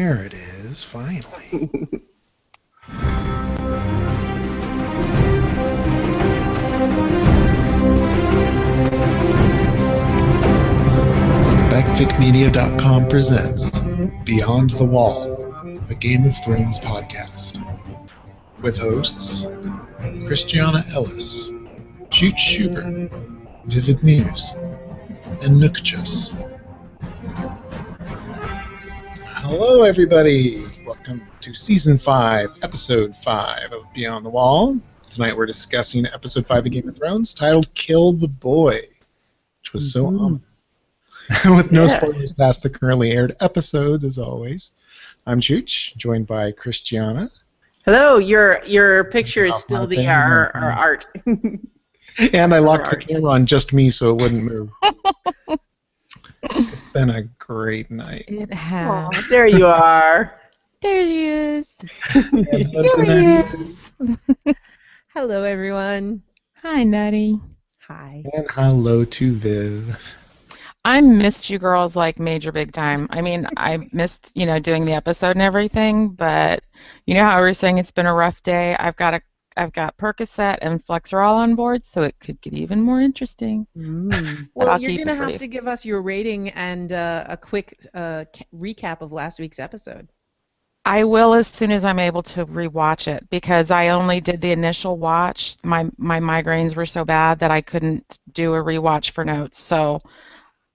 There it is, finally. SpecticMedia.com presents Beyond the Wall, a Game of Thrones podcast. With hosts Christiana Ellis, Chooch Schubert, Vivid Muse, and Nuchtchas. Hello everybody! Welcome to Season 5, Episode 5 of Beyond the Wall. Tonight we're discussing Episode 5 of Game of Thrones, titled Kill the Boy, which was so ominous. With no spoilers past the currently aired episodes, as always. I'm Chooch, joined by Christiana. Hello, your picture is still our art. And I locked the camera on just me so it wouldn't move. It's been a great night. It has. Oh, there you are. There he is. There he is. Hello, everyone. Hi, Nutty. Hi. And hello to Viv. I missed you girls like major big time. I mean, I missed, doing the episode and everything, but you know how we were saying it's been a rough day? I've got Percocet and Flexerol on board, so it could get even more interesting. Well, you're going to have to give us your rating and a quick recap of last week's episode. I will as soon as I'm able to rewatch it, because I only did the initial watch. My migraines were so bad that I couldn't do a rewatch for notes, so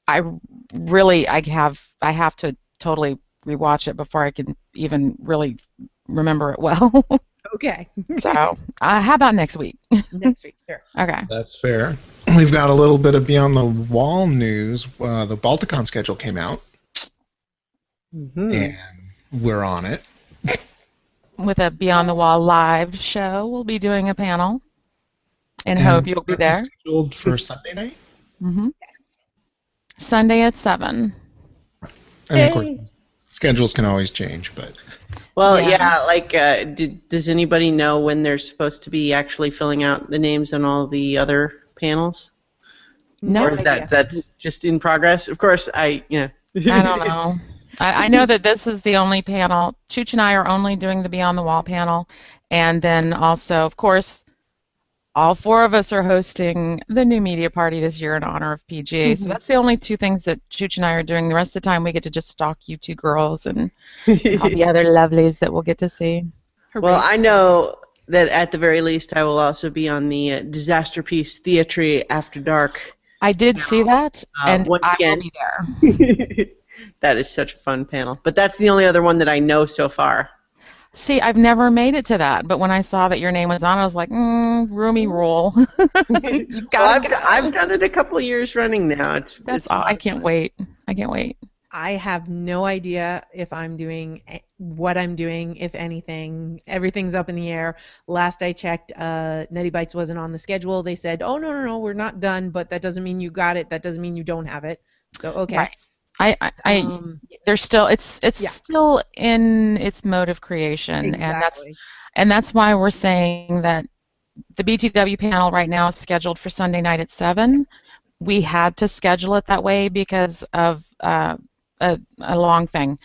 I have to totally rewatch it before I can even really remember it well. Okay. So, how about next week? Next week, sure. Okay. That's fair. We've got a little bit of Beyond the Wall news. The Balticon schedule came out, and we're on it. With a Beyond the Wall live show, we'll be doing a panel, and hope you'll be there. Scheduled for Sunday night? Mm-hmm. Sunday at 7. And of course, schedules can always change, but... Well, does anybody know when they're supposed to be actually filling out the names on all the other panels? No. Or is that's just in progress? Of course, I don't know. I know that this is the only panel. Chooch and I are only doing the Beyond the Wall panel, and then also, of course, all 4 of us are hosting the new media party this year in honor of PGA. So that's the only 2 things that Chooch and I are doing. The rest of the time we get to just stalk you 2 girls and all the other lovelies that we'll get to see. Well, I know that at the very least I will also be on the Disaster Piece Theatre After Dark. I did see that, and once again, I will be there. That is such a fun panel. But that's the only other one that I know so far. See, I've never made it to that, but when I saw that your name was on, I was like, roomy rule. I've done it a couple of years running now. I can't wait. I can't wait. I have no idea if I'm doing what I'm doing, if anything. Everything's up in the air. Last I checked, Nutty Bites wasn't on the schedule. They said, oh, no, we're not done, but that doesn't mean you got it. That doesn't mean you don't have it. So, okay. Right. There's still it's still in its mode of creation, exactly. and that's why we're saying that the BTW panel right now is scheduled for Sunday night at 7. We had to schedule it that way because of a long thing,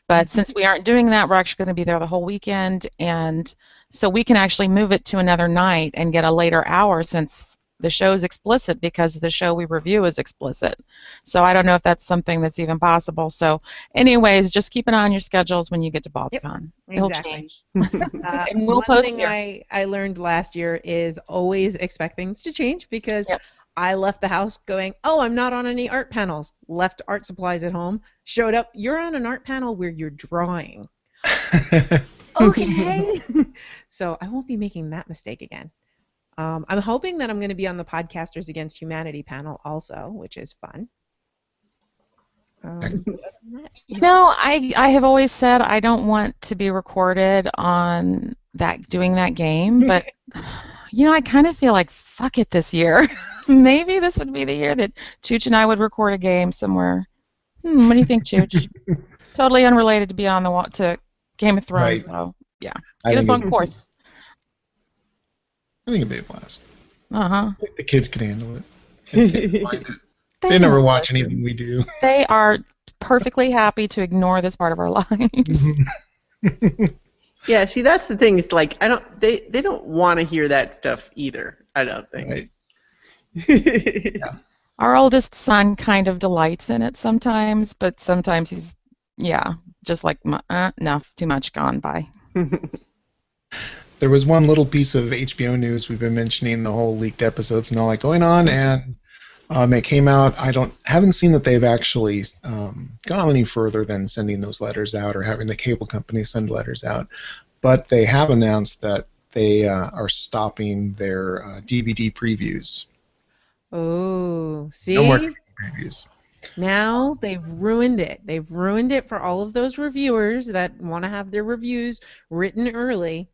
but since we aren't doing that, we're actually going to be there the whole weekend, and so we can actually move it to another night and get a later hour since the show is explicit, because the show we review is explicit. So I don't know if that's something that's even possible. So anyways, just keep an eye on your schedules when you get to Balticon. Yep, It'll exactly. change. And we'll One thing I learned last year is always expect things to change, because I left the house going, oh, I'm not on any art panels. Left art supplies at home. Showed up, you're on an art panel where you're drawing. Okay. So I won't be making that mistake again. I'm hoping that I'm going to be on the Podcasters Against Humanity panel also, which is fun. I have always said I don't want to be recorded on doing that game, but I kind of feel like fuck it this year. Maybe this would be the year that Chooch and I would record a game somewhere. What do you think, Chooch? Totally unrelated to Beyond the Wall to Game of Thrones, right. though. Yeah, get us on course. I think it'd be a blast. I think the kids could handle it. They never watch anything we do. They are perfectly happy to ignore this part of our lives. Yeah, see, that's the thing. It's like they don't want to hear that stuff either. I don't think. Right. Yeah. Our oldest son kind of delights in it sometimes, but sometimes he's, just like, enough, too much gone by. There was one little piece of HBO news we've been mentioning, the whole leaked episodes and all that going on, and it came out. Haven't seen that they've actually gone any further than sending those letters out or having the cable company send letters out, but they have announced that they are stopping their DVD previews. Oh, see? No more DVD previews. Now they've ruined it. They've ruined it for all of those reviewers that want to have their reviews written early.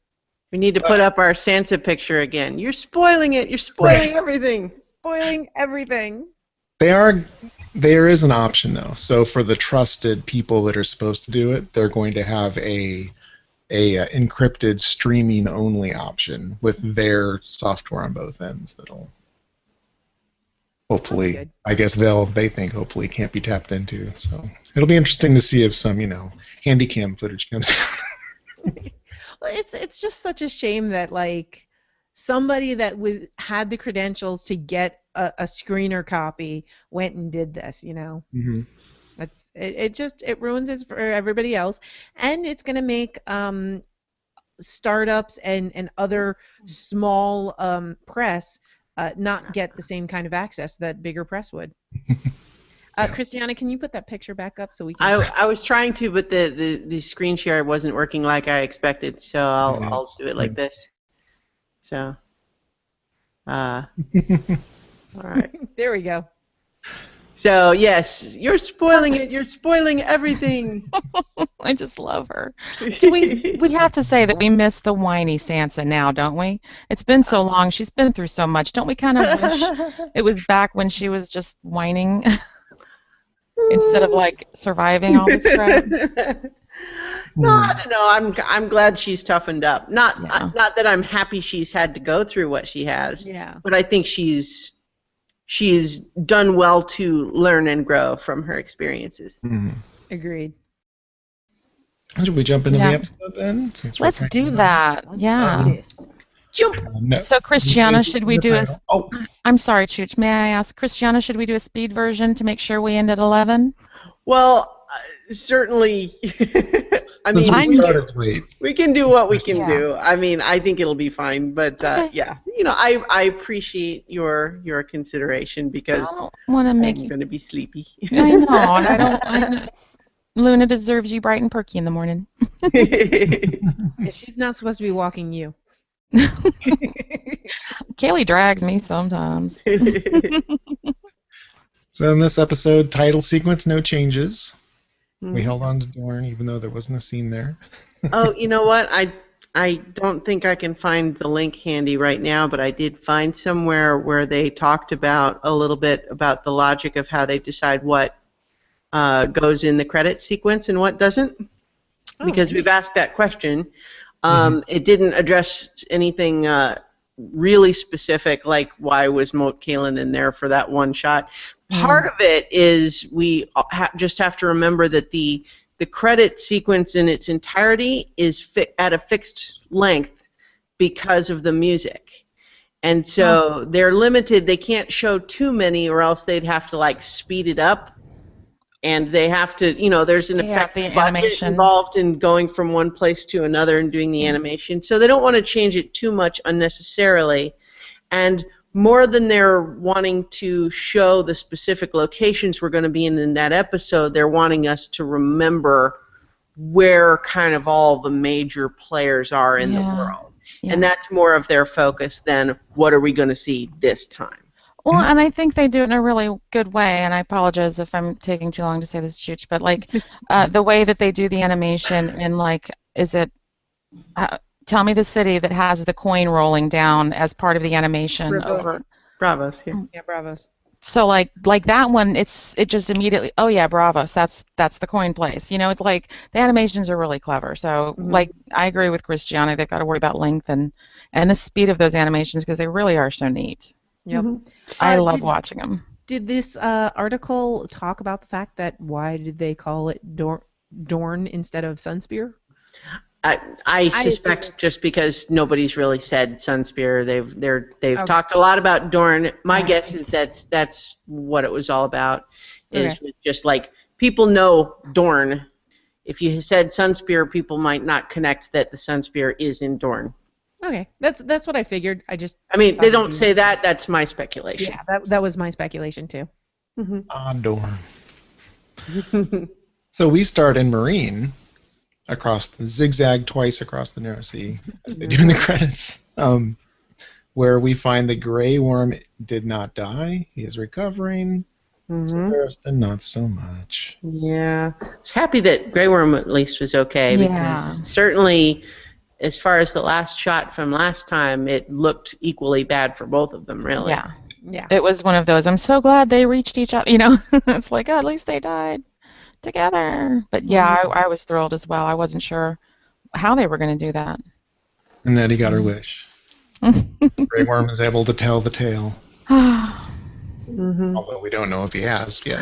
We need to put up our Sansa picture again. You're spoiling it. You're spoiling everything. Spoiling everything. There is an option though. So for the trusted people that are supposed to do it, they're going to have a encrypted streaming only option with their software on both ends that'll hopefully, I guess they think hopefully can't be tapped into. So it'll be interesting to see if some handy cam footage comes out. It's just such a shame that like somebody that had the credentials to get a screener copy went and did this. Mm-hmm. It ruins it for everybody else, and it's going to make startups and other small press not get the same kind of access that bigger press would. Christiana, can you put that picture back up so we can? I was trying to, but the screen share wasn't working like I expected, so I'll do it like this. So, all right. There we go. So yes, you're spoiling it. You're spoiling everything. I just love her. We have to say that we miss the whiny Sansa now, don't we? It's been so long. She's been through so much. Don't we kind of wish it was back when she was just whining instead of like surviving all this crap? No, I don't know. I'm glad she's toughened up. Not that I'm happy she's had to go through what she has. Yeah. But I think she's done well to learn and grow from her experiences. Mm-hmm. Agreed. Should we jump into the episode then? Let's do that. Yeah. Jump. No. So Christiana, should we do a? Oh, I'm sorry, Chooch. May I ask, Christiana, should we do a speed version to make sure we end at 11? Well, certainly. I mean, we can do what we can do. I mean, I think it'll be fine. But I appreciate your consideration because I'm going to be sleepy. I know. I know. Luna deserves you bright and perky in the morning. Yeah, she's not supposed to be walking you. Kaylee drags me sometimes. So in this episode, title sequence, no changes. We held on to Dorn, even though there wasn't a scene there. Oh, you know what? I don't think I can find the link handy right now, but I did find somewhere where they talked about a little bit about the logic of how they decide what goes in the credit sequence and what doesn't. Because we've asked that question. It didn't address anything really specific, like why was Moat Kalen in there for that one shot. Part of it is we just have to remember that the credit sequence in its entirety is at a fixed length because of the music. And so they're limited. They can't show too many or else they'd have to like speed it up. And they have to, there's an effective budget involved in going from one place to another and doing the animation. So they don't want to change it too much unnecessarily. And more than they're wanting to show the specific locations we're going to be in that episode, they're wanting us to remember where kind of all the major players are in the world. Yeah. And that's more of their focus than what are we going to see this time. Well, and I think they do it in a really good way, and I apologize if I'm taking too long to say this, Chooch, but like the way that they do the animation and like, is it, tell me the city that has the coin rolling down as part of the animation. Bravos, yeah. Yeah, Bravos. So like that one, it just immediately, oh yeah, Bravos, that's the coin place. It's like the animations are really clever. So like I agree with Christiana, they've got to worry about length and the speed of those animations because they really are so neat. Yep. I love watching them. Did this article talk about the fact that why did they call it Dorn instead of Sunspear? I suspect just because nobody's really said Sunspear. They've talked a lot about Dorn. My guess is that's what it was all about. Is just like people know Dorn. If you said Sunspear, people might not connect that the Sunspear is in Dorn. Okay, that's what I figured. I mean, they don't say that. That's my speculation. Yeah, that was my speculation too. Mm-hmm. Dorn. So we start in Marine, zigzag twice across the narrow sea, as they do in the credits, where we find the Grey Worm did not die. He is recovering. Barristan, not so much. Yeah. I was happy that Grey Worm at least was okay, because certainly, as far as the last shot from last time, it looked equally bad for both of them, really. Yeah. It was one of those, I'm so glad they reached each other, It's like, at least they died together. But yeah, I was thrilled as well. I wasn't sure how they were going to do that. And Nettie got her wish. Grey Worm is able to tell the tale. Although we don't know if he has yet.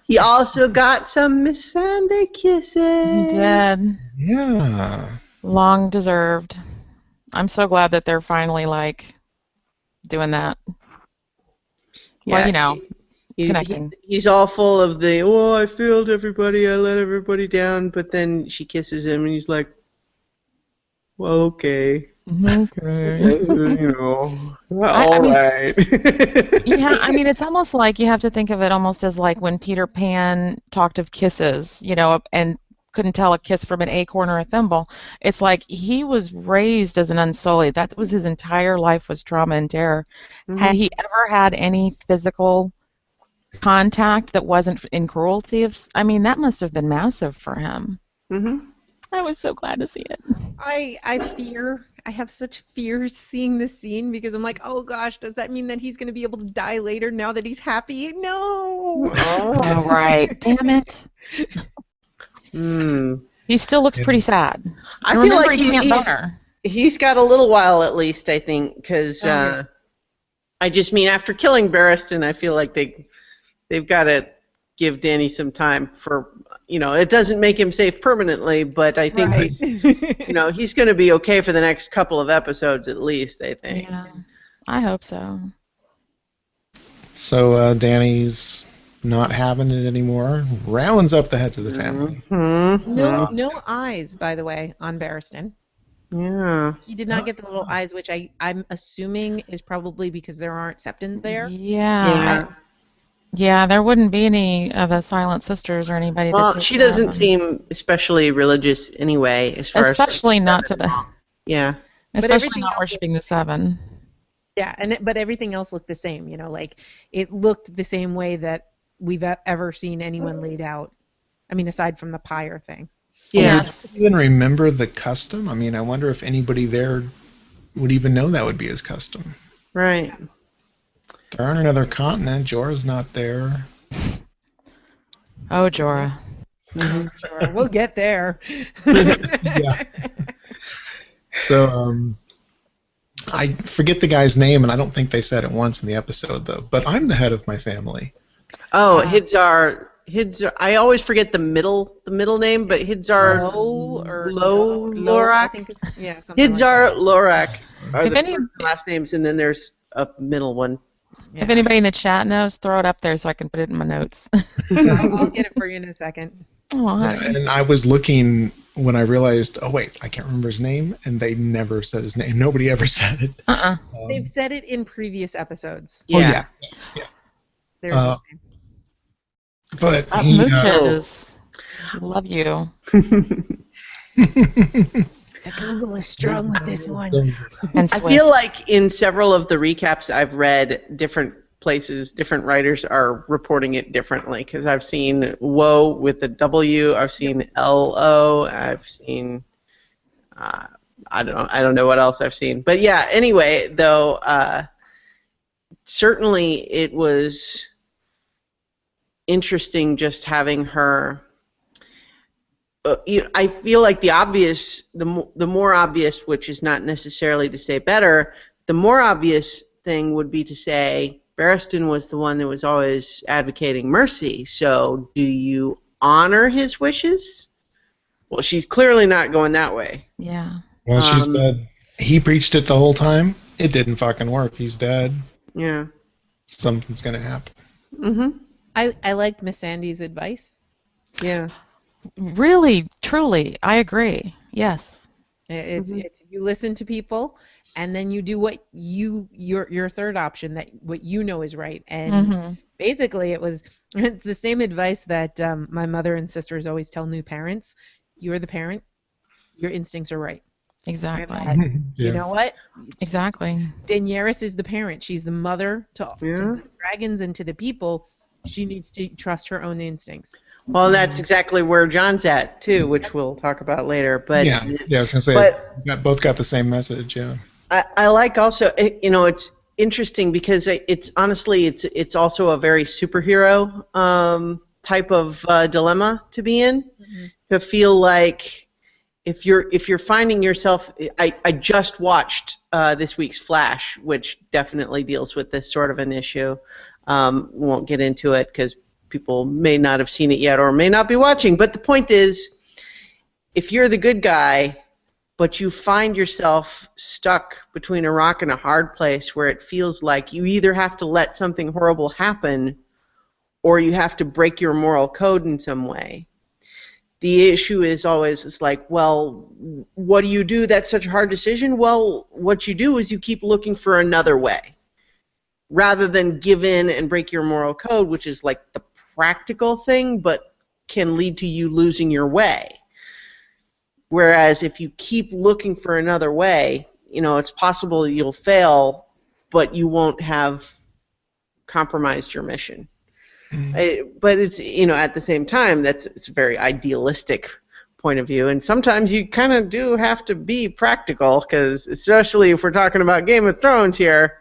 He also got some Miss Sunday kisses. He did. Yeah. Long deserved. I'm so glad that they're finally doing that. Yeah, well, connecting. He's all full of I failed everybody, I let everybody down, but then she kisses him and he's like, well, okay. Okay. All right. Yeah, I mean, it's almost like you have to think of it almost as like when Peter Pan talked of kisses, and couldn't tell a kiss from an acorn or a thimble. It's like he was raised as an Unsullied. That was his entire life, was trauma and terror. Had he ever had any physical contact that wasn't in cruelty? That must have been massive for him. I was so glad to see it. I have such fears seeing this scene because I'm like, oh gosh, does that mean that he's going to be able to die later now that he's happy? No! Oh, right. Damn it. He still looks pretty sad. I feel like he's got a little while at least, I think, because I just mean after killing Barristan, I feel like they've got to give Danny some time for, it doesn't make him safe permanently, but I think he's, he's going to be okay for the next couple of episodes at least, I think. Yeah, I hope so. So Danny's not having it anymore. Rounds up the heads of the family. No eyes, by the way, on Barristan. Yeah. He did not get the little eyes, which I'm assuming is probably because there aren't septons there. Yeah, there wouldn't be any of the Silent Sisters or anybody. Well, she doesn't seem especially religious anyway, especially not to the. Yeah. Especially not worshiping the seven. Yeah, but everything else looked the same. It looked the same way that we've ever seen anyone laid out. I mean, aside from the pyre thing. Yeah. I don't even remember the custom. I wonder if anybody there would even know that would be his custom. Right. They're on another continent. Jorah's not there. Oh, Jorah. Jorah. We'll get there. Yeah. So, I forget the guy's name, and I don't think they said it once in the episode, though. But I'm the head of my family. Oh, Hidzar. I always forget the middle name, but Hidzar Lorak. Hidzar Lorak are the last names, and then there's a middle one. Yeah. If anybody in the chat knows, throw it up there so I can put it in my notes. I'll get it for you in a second. Oh, and I was looking when I realized, oh wait, I can't remember his name, and they never said his name. Nobody ever said it. They've said it in previous episodes. Yeah. There's his name. But Nuchtchas. I love you. The Google is strong with this one. I feel like in several of the recaps I've read, different places, different writers are reporting it differently. Because I've seen "woe" with a W, I've seen "lo," I've seen I don't know what else I've seen. But yeah, anyway, though, certainly it was interesting just having her. I feel like the more obvious, which is not necessarily to say better, the more obvious thing would be to say Barristan was the one that was always advocating mercy. So do you honor his wishes? Well, she's clearly not going that way. Yeah. Well, she said he preached it the whole time. It didn't fucking work. He's dead. Yeah. Something's gonna happen. Mm-hmm. I liked Miss Sandy's advice. Yeah. Really, truly, I agree. Yes. It's you listen to people, and then you do what your third option, that what you know is right. And basically, it's the same advice that my mother and sisters always tell new parents. You're the parent. Your instincts are right. Exactly. You know what? Exactly. Daenerys is the parent. She's the mother to Yeah. the dragons and to the people. She needs to trust her own instincts. Well, that's exactly where John's at too, which we'll talk about later. But yeah, I was gonna say both got the same message. Yeah. I like also, it's interesting because it's honestly it's also a very superhero type of dilemma to be in. To feel like if you're finding yourself, I just watched this week's Flash, which definitely deals with this sort of an issue. Won't get into it because people may not have seen it yet or may not be watching. But the point is, if you're the good guy, but you find yourself stuck between a rock and a hard place where it feels like you either have to let something horrible happen or you have to break your moral code in some way. The issue is always, it's like, well, what do you do? That's such a hard decision. Well, what you do is you keep looking for another way rather than give in and break your moral code, which is like the practical thing, but can lead to you losing your way. Whereas if you keep looking for another way, it's possible you'll fail, but you won't have compromised your mission. But it's, at the same time, it's a very idealistic point of view, and sometimes you kind of do have to be practical, because especially if we're talking about Game of Thrones here,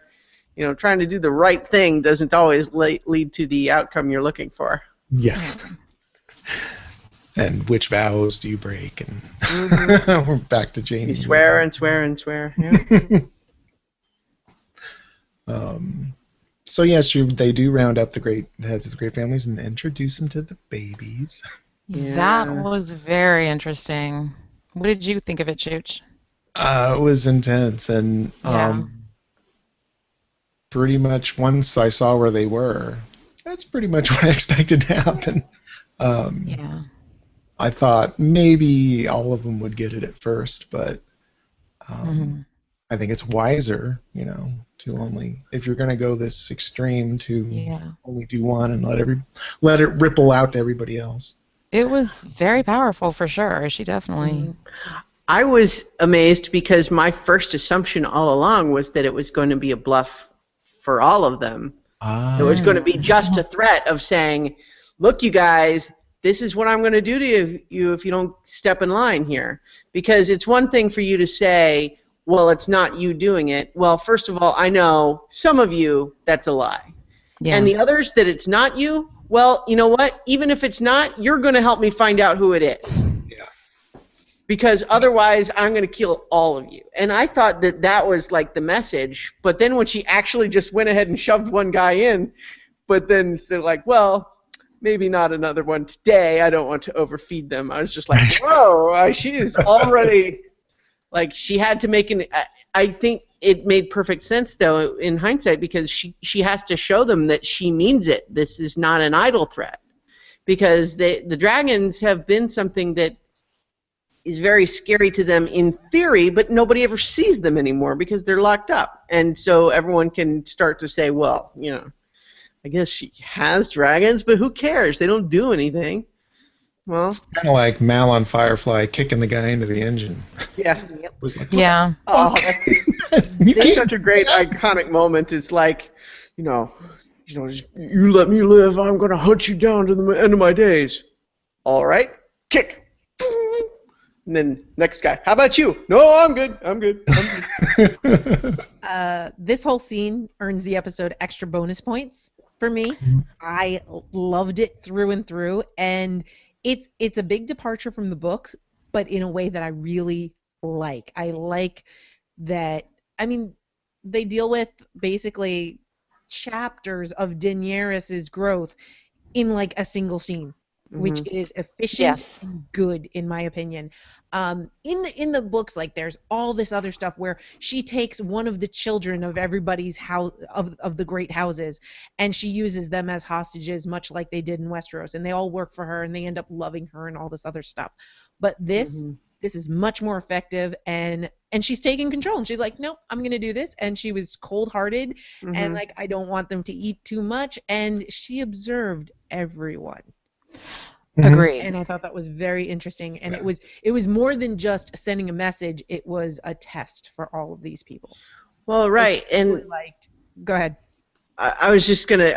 trying to do the right thing doesn't always lead to the outcome you're looking for. Yeah. And which vows do you break? And we're back to Jamie. You swear and swear and swear. Yeah. So yes, they do round up the heads of the great families and introduce them to the babies. Yeah. That was very interesting. What did you think of it, Chooch? It was intense, and pretty much once I saw where they were, that's pretty much what I expected to happen. Yeah. I thought maybe all of them would get it at first, but I think it's wiser, to only, if you're going to go this extreme, to only do one and let it ripple out to everybody else. It was very powerful for sure. She definitely. I was amazed because my first assumption all along was that it was going to be a bluff for all of them. It was going to be just a threat of saying, look, you guys, this is what I'm going to do to you if you don't step in line here. Because it's one thing for you to say, well, it's not you doing it. Well, first of all, I know some of you, that's a lie. Yeah. And the others that it's not you, well, you know what? Even if it's not, you're going to help me find out who it is. Yeah. Because otherwise, I'm going to kill all of you. And I thought that was like the message. But then when she actually just went ahead and shoved one guy in, but then said like, well, maybe not another one today. I don't want to overfeed them. I was just like, whoa, she is already... Like, she had to make I think it made perfect sense, though, in hindsight, because she has to show them that she means it. This is not an idle threat. Because the dragons have been something that is very scary to them in theory, but nobody ever sees them anymore because they're locked up. And so everyone can start to say, well, I guess she has dragons, but who cares? They don't do anything. Well, it's kind of like Mal on Firefly kicking the guy into the engine. Yeah. Was like, yeah. Oh, that's such a great iconic moment. It's like, just, you let me live, I'm going to hunt you down to the end of my days. All right, kick. And then next guy, how about you? No, I'm good. I'm good. This whole scene earns the episode extra bonus points for me. I loved it through and through, and it's a big departure from the books, but in a way that I really like. I like that, they deal with basically chapters of Daenerys's growth in like a single scene, which is efficient Yes. and good in my opinion. In the books, like there's all this other stuff where she takes one of the children of everybody's house of the great houses, and she uses them as hostages, much like they did in Westeros, and they all work for her and they end up loving her and all this other stuff. But this is much more effective, and she's taking control, and she's like, nope, I'm gonna do this. And she was cold-hearted and like, I don't want them to eat too much, and she observed everyone. Agreed. And I thought that was very interesting, and it was more than just sending a message. It was a test for all of these people. Well, right, and go ahead. I was just gonna.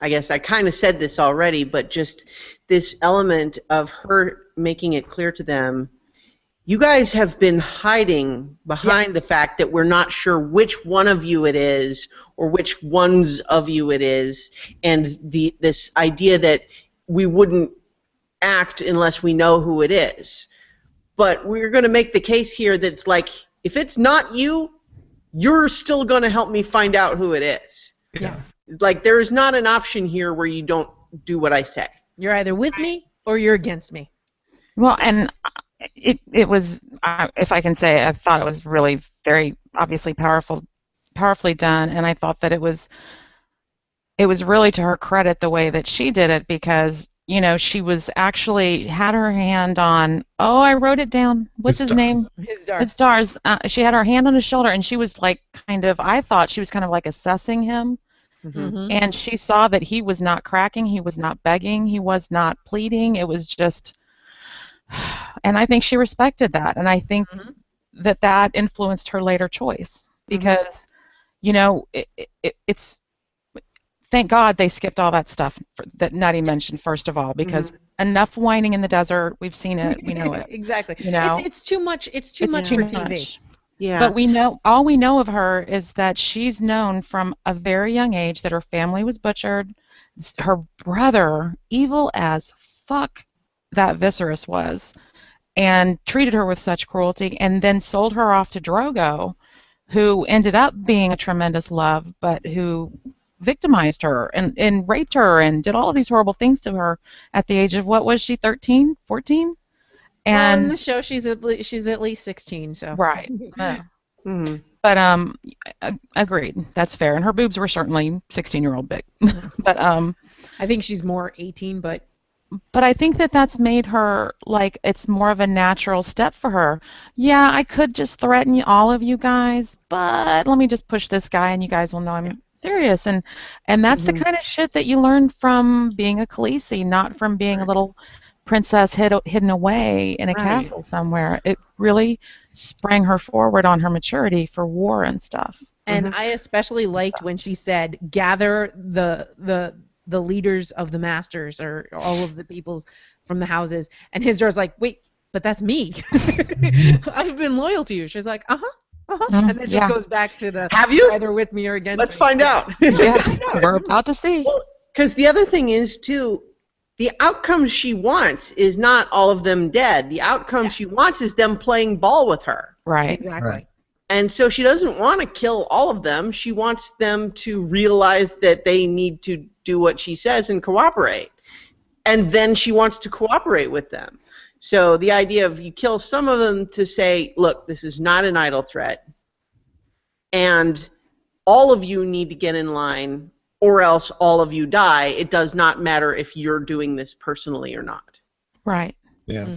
I guess I kind of said this already, but just this element of her making it clear to them, you guys have been hiding behind the fact that we're not sure which one of you it is or which ones of you it is, and this idea that we wouldn't act unless we know who it is. But we're going to make the case here that it's like, if it's not you, you're still going to help me find out who it is. Yeah. Like, there is not an option here where you don't do what I say. You're either with me or you're against me. Well, and it was, if I can say, I thought it was really very obviously powerfully done, and I thought that it was really to her credit the way that she did it, because you know, she was actually had her hand on, I wrote it down. What's his name? Hizdahr's. She had her hand on his shoulder, and she was like I thought she was kind of like assessing him. And she saw that he was not cracking, he was not begging, he was not pleading. It was just, and I think she respected that. And I think that influenced her later choice, because, you know, it's, thank God they skipped all that stuff that Nutty mentioned, first of all, because enough whining in the desert. We've seen it. We know it. Exactly. You know, it's too much. It's too much for TV. Yeah. But all we know of her is that she's known from a very young age that her family was butchered. Her brother, evil as fuck, that Viserys was, and treated her with such cruelty, and then sold her off to Drogo, who ended up being a tremendous love, but who victimized her and raped her and did all of these horrible things to her at the age of, what was she, 13, 14? And in the show she's at least 16, so right. But agreed, that's fair, and her boobs were certainly 16-year-old big. But I think she's more 18, but I think that's made her, like, it's more of a natural step for her. Yeah, I could just threaten all of you guys, but let me just push this guy and you guys will know I'm serious. And that's the kind of shit that you learn from being a Khaleesi, not from being a little princess hidden away in a castle somewhere. It really sprang her forward on her maturity for war and stuff. And I especially liked when she said, gather the leaders of the masters, or all of the peoples from the houses. And Hizdahr's like, wait, but that's me. I've been loyal to you. She's like, and then just goes back to the, have you? Either with me or against Let's me. find out. We're about to see. Well, because the other thing is, too, the outcome she wants is not all of them dead. The outcome she wants is them playing ball with her. Right. Exactly. Right. And so she doesn't want to kill all of them. She wants them to realize that they need to do what she says and cooperate. And then she wants to cooperate with them. So the idea of you kill some of them to say, look, this is not an idle threat, and all of you need to get in line, or else all of you die. It does not matter if you're doing this personally or not. Right. Yeah.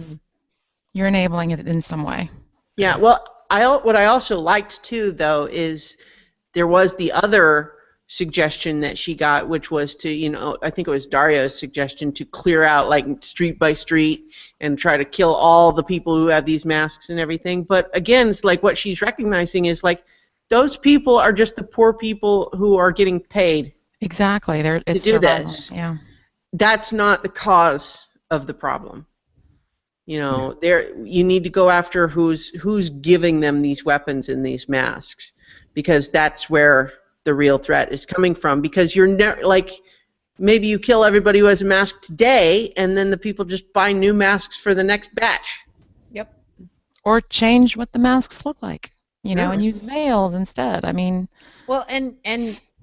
You're enabling it in some way. Yeah, well, what I also liked, too, though, is there was the other suggestion that she got, which was to, you know, I think it was Dario's suggestion to clear out, like, street by street and try to kill all the people who have these masks and everything. But, again, it's like what she's recognizing is, like, those people are just the poor people who are getting paid. Exactly. It's to do survival. this. Yeah. That's not the cause of the problem. You know, you need to go after who's giving them these weapons and these masks, because that's where the real threat is coming from. Because you're like, maybe you kill everybody who has a mask today, and then the people just buy new masks for the next batch. Yep. Or change what the masks look like, you know, and use veils instead. I mean, well, and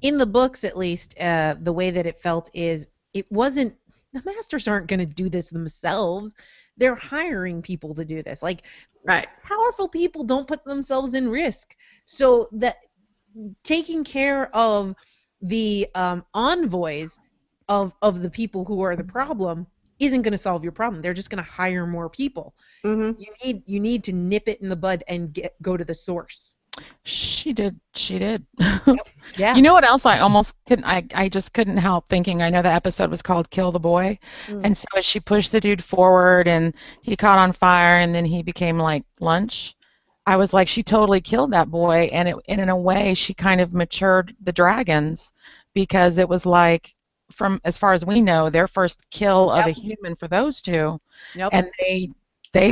in the books, at least, the way that it felt is it wasn't. The masters aren't going to do this themselves. They're hiring people to do this. Like, Right. powerful people don't put themselves in risk. So that taking care of the envoys of the people who are the problem isn't going to solve your problem. They're just going to hire more people. Mm-hmm. You need to nip it in the bud and go to the source. She did. Yeah. You know what else I almost couldn't, I just couldn't help thinking, I know the episode was called Kill the Boy, and so as she pushed the dude forward and he caught on fire and then he became like lunch, I was like, she totally killed that boy, and in a way she kind of matured the dragons, because it was like, from as far as we know, their first kill of a human for those two, and they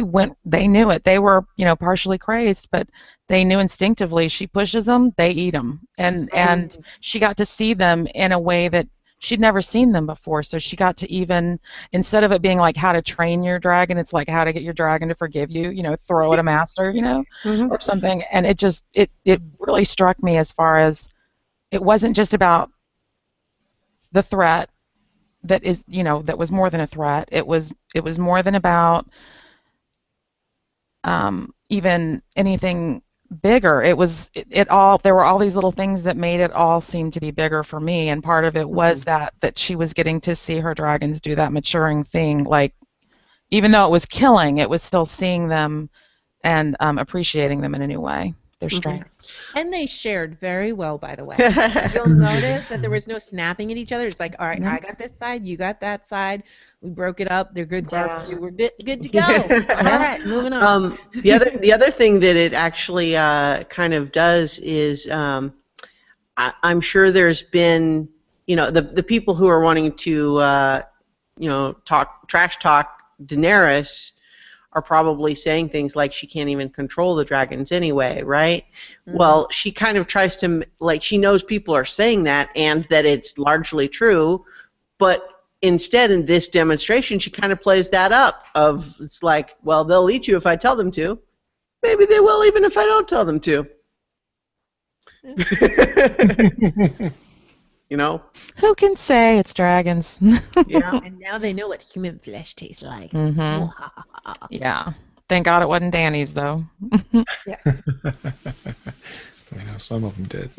knew it. They were, partially crazed, but they knew instinctively. She pushes them, they eat them, and she got to see them in a way that she'd never seen them before. So she got to, even instead of it being like how to train your dragon, it's like how to get your dragon to forgive you. Throw at a master, or something. And it really struck me, as far as it wasn't just about the threat that is, that was more than a threat. It was more than about even anything bigger. There were all these little things that made it all seem to be bigger for me, and part of it was that she was getting to see her dragons do that maturing thing. Like, even though it was killing, it was still seeing them and appreciating them in a new way, their strength. And they shared very well, by the way. You'll notice that there was no snapping at each other. It's like, all right, I got this side, you got that side. We broke it up. They're good barbecue. We're good to go. All right, moving on. The other thing that it actually kind of does is, I'm sure there's been, the people who are wanting to, trash talk Daenerys are probably saying things like she can't even control the dragons anyway, right? Mm-hmm. Well, she kind of tries to, she knows people are saying that and that it's largely true, but instead in this demonstration she kind of plays that up of, it's like, well, they'll eat you if I tell them to. Maybe they will even if I don't tell them to. Who can say? It's dragons. Yeah. And now they know what human flesh tastes like. Mm-hmm. Yeah. Thank God it wasn't Danny's, though. Yes. I know some of them did.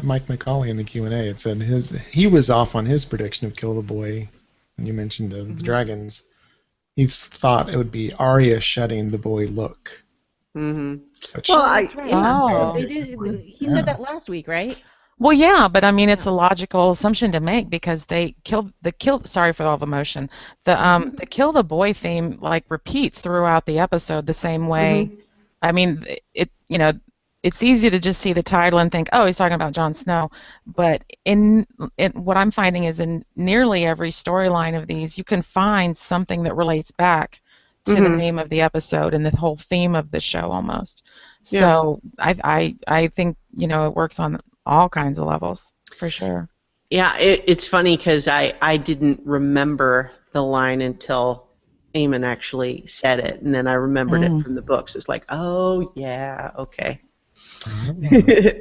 Mike McCauley in the Q&A, it said he was off on his prediction of Kill the Boy, and you mentioned the dragons. He thought it would be Arya shedding the boy look. Mm-hmm. That's right. They did. He said that last week, right? Well, yeah, but I mean, it's a logical assumption to make, because they sorry for all the emotion. The kill the boy theme repeats throughout the episode the same way. Mm-hmm. I mean, it's easy to just see the title and think, oh, he's talking about Jon Snow. But in what I'm finding is in nearly every storyline of these, you can find something that relates back to the name of the episode and the whole theme of the show almost. Yeah. So I think, it works on all kinds of levels, for sure. Yeah, it's funny because I didn't remember the line until Eamon actually said it, and then I remembered it from the books. It's like, oh, yeah, okay.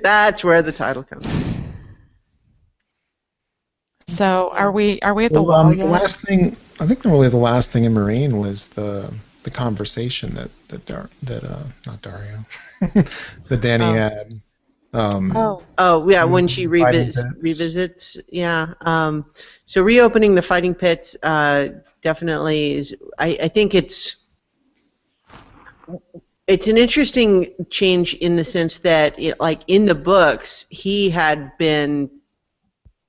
That's where the title comes from. So are we at the wall yet? The last thing, I think really the last thing in Marine was the conversation that not Dario, that Danny had. When she revisits. Yeah. So reopening the fighting pits definitely is. I think it's an interesting change in the sense that, in the books, he had been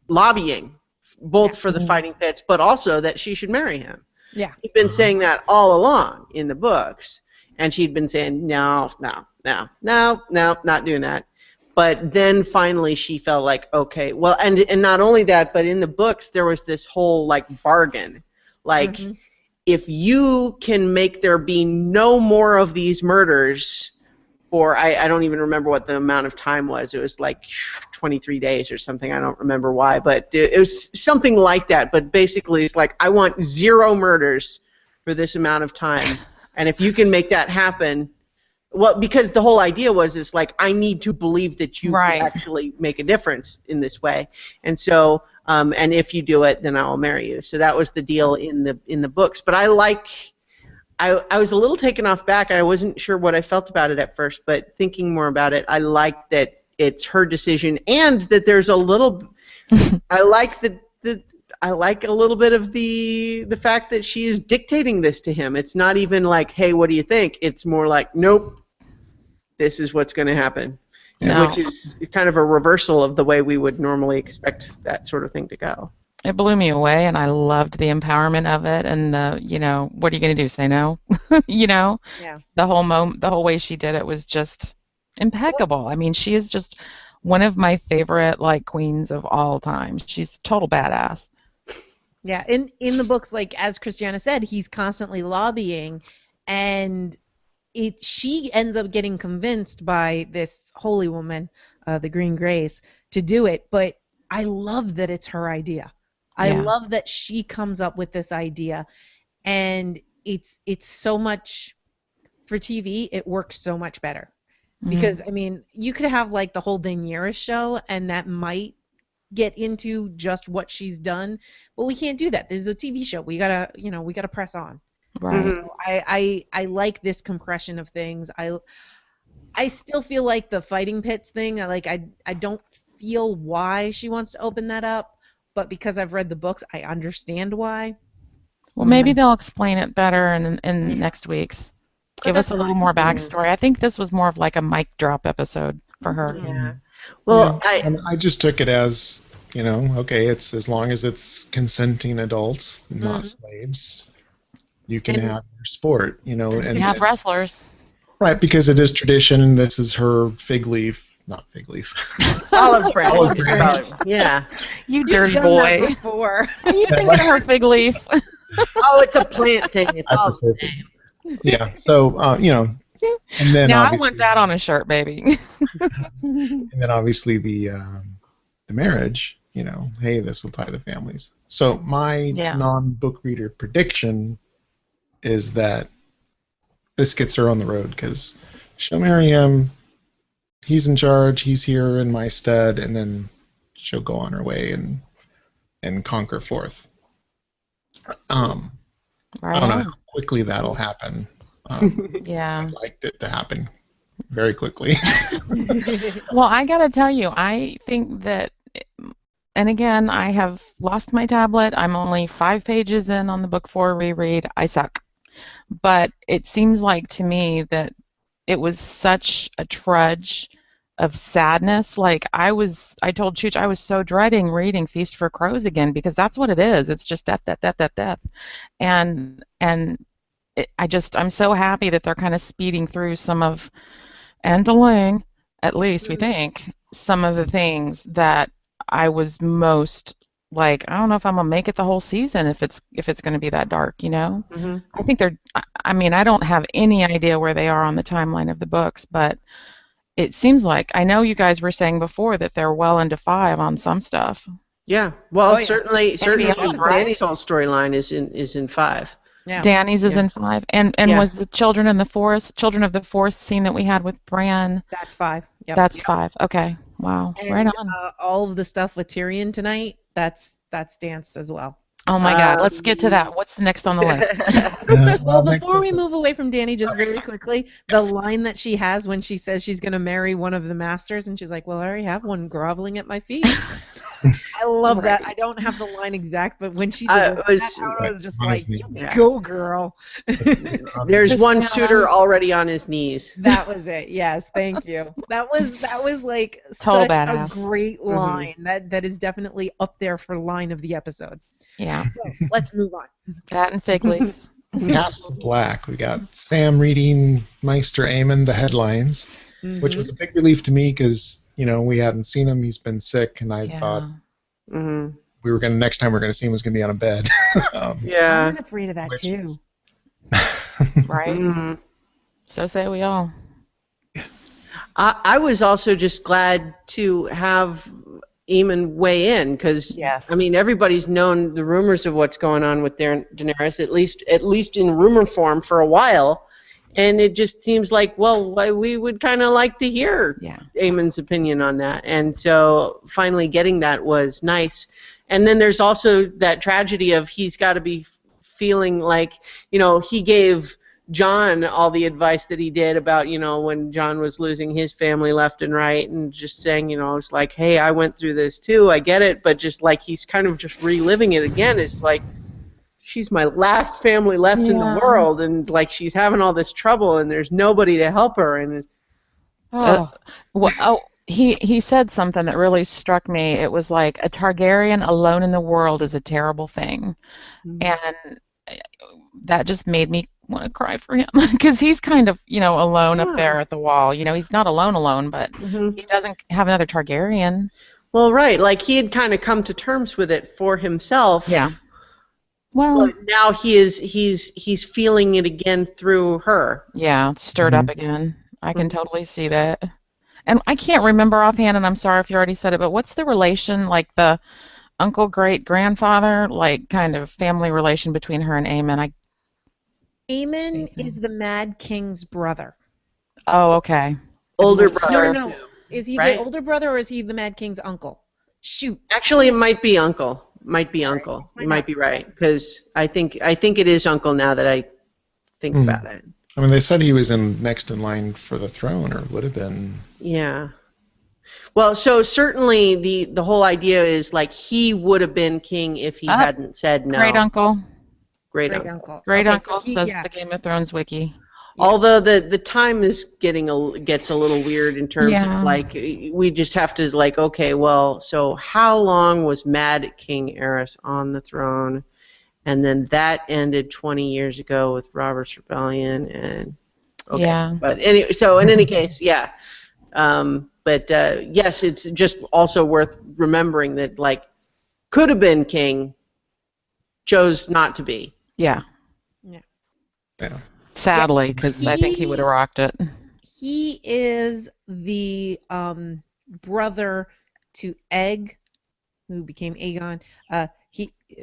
lobbying both for the fighting pits, but also that she should marry him. Yeah. He'd been saying that all along in the books, and she'd been saying, no, not doing that. But then finally she felt like, okay, well, and not only that, but in the books there was this whole bargain, if you can make there be no more of these murders, or I don't even remember what the amount of time was. It was 23 days or something. I don't remember why, but it was something like that. But basically it's I want 0 murders for this amount of time. And if you can make that happen, well, because the whole idea was like, I need to believe that you Right. can actually make a difference in this way, and so and if you do it, then I will marry you. So that was the deal in the books. But I was a little taken off back. I wasn't sure what I felt about it at first, but thinking more about it, I like that it's her decision, and that there's a little. I like I like a little bit of the fact that she is dictating this to him. It's not even like, hey, what do you think? It's more like, nope, this is what's going to happen, No. which is kind of a reversal of the way we would normally expect that sort of thing to go. It blew me away, and I loved the empowerment of it, and what are you going to do? Say no? Yeah. The whole way she did it was just impeccable. I mean, she is just one of my favorite queens of all time. She's a total badass. Yeah, in the books, as Christiana said, he's constantly lobbying, and she ends up getting convinced by this holy woman, the Green Grace, to do it. But I love that it's her idea. I Yeah. love that she comes up with this idea, and it's so much for TV. It works so much better because I mean, you could have the whole Daenerys show, and that might get into just what she's done, but we can't do that. This is a TV show. We gotta press on. Right. Mhm. I like this compression of things. I still feel like the fighting pits thing. I don't feel why she wants to open that up, but because I've read the books, I understand why. Well, maybe they'll explain it better in next week's. Give us a little more backstory. I think this was more of a mic drop episode for her. Yeah. Well, I just took it as, okay, it's as long as it's consenting adults, not slaves, you can have your sport, You have wrestlers. Right, because it is tradition, and this is her not fig leaf. olive branch. Olive branch. Yeah. You You've dirty done boy. that before. Are you thinking of her fig leaf? Oh, it's a plant thing. It's all the same. Yeah, so, and then Now I obviously, want that on a shirt, baby. and then obviously the marriage, hey, this will tie the families. So my non-book reader prediction is that this gets her on the road because she'll marry him, he's in charge, he's here in my stead, and then she'll go on her way and conquer forth. I don't know how quickly that'll happen. Yeah. I'd liked it to happen very quickly. Well, I gotta tell you, I think that, and again, I have lost my tablet. I'm only 5 pages in on the book 4 reread. I suck. But it seems like to me that it was such a trudge of sadness. I told Chooch I was so dreading reading Feast for Crows again because that's what it is. It's just death, death, death, death, death. And I'm so happy that they're kind of speeding through and delaying, at least we think, some of the things that I was most I don't know if I'm gonna make it the whole season if it's gonna be that dark, Mm-hmm. I think I don't have any idea where they are on the timeline of the books, but it seems like, I know you guys were saying before that they're well into 5 on some stuff. Yeah. Well, yeah. certainly beyond, right? Danny's whole storyline is in 5. Yeah. Danny's is in 5, and was the Children of the Forest scene that we had with Bran? That's 5. Yep. That's 5. Okay. Wow. And, Right on. all of the stuff with Tyrion tonight, that's danced as well. Oh my God. Let's get to that. What's next on the list? Well, before we move away from Danny, just very quickly, the line that she has when she says she's going to marry one of the masters, and she's like, well, I already have one groveling at my feet. I love that. I don't have the line exact, but when she did I was just like, go, girl. There's one suitor already on his knees. That was it. Yes, thank you. That was Total such badass. a great line. That is definitely up there for line of the episode. Yeah. So let's move on. That and Fig Leaf. Castle Black. We got Sam reading Meister Aemon the headlines, which was a big relief to me because we hadn't seen him. He's been sick, and I thought we were next time we're gonna see him was gonna be on a bed. I was afraid of that too. Right. So say we all. I was also just glad to have Eamon weigh in because I mean everybody's known the rumors of what's going on with Daenerys at least in rumor form for a while, And it just seems like, well, we would kind of like to hear Yeah. Aemon's opinion on that. And so finally getting that was nice. And then there's also that tragedy of he's got to be feeling like, he gave John all the advice that he did about, when John was losing his family left and right, and just saying, it's like, hey, I went through this too, I get it, but just like he's kind of just reliving it again. It's like, she's my last family left in the world, and like she's having all this trouble, and there's nobody to help her, and he said something that really struck me. It was like, a Targaryen alone in the world is a terrible thing, and that just made me want to cry for him because he's kind of alone up there at the wall. He's not alone, but he doesn't have another Targaryen. Well, right, like he had kind of come to terms with it for himself. Yeah. Well, but now he's feeling it again through her. Yeah, stirred up again. I can totally see that. And I can't remember offhand, and I'm sorry if you already said it, but what's the relation, like the uncle, great grandfather, like kind of family relation between her and Aemon? Aemon is the Mad King's brother. Oh, okay. Older brother. No. Is he the older brother, or is he the Mad King's uncle? Shoot. Actually, it might be uncle. You might be right, because I think it is uncle now that I think about it. I mean, they said he was next in line for the throne, or would have been. Yeah. Well, so certainly the whole idea is like he would have been king if he hadn't said no. Great uncle. Great uncle. Great uncle says the Game of Thrones wiki. Although the time is gets a little weird in terms of like we just have to like, okay, well, so how long was Mad King Aerys on the throne? And then that ended 20 years ago with Robert's Rebellion, and But anyway, so in any case, yes, it's just also worth remembering that like could have been king, chose not to be. Yeah. Sadly, because I think he would have rocked it. He is the brother to Egg, who became Aegon.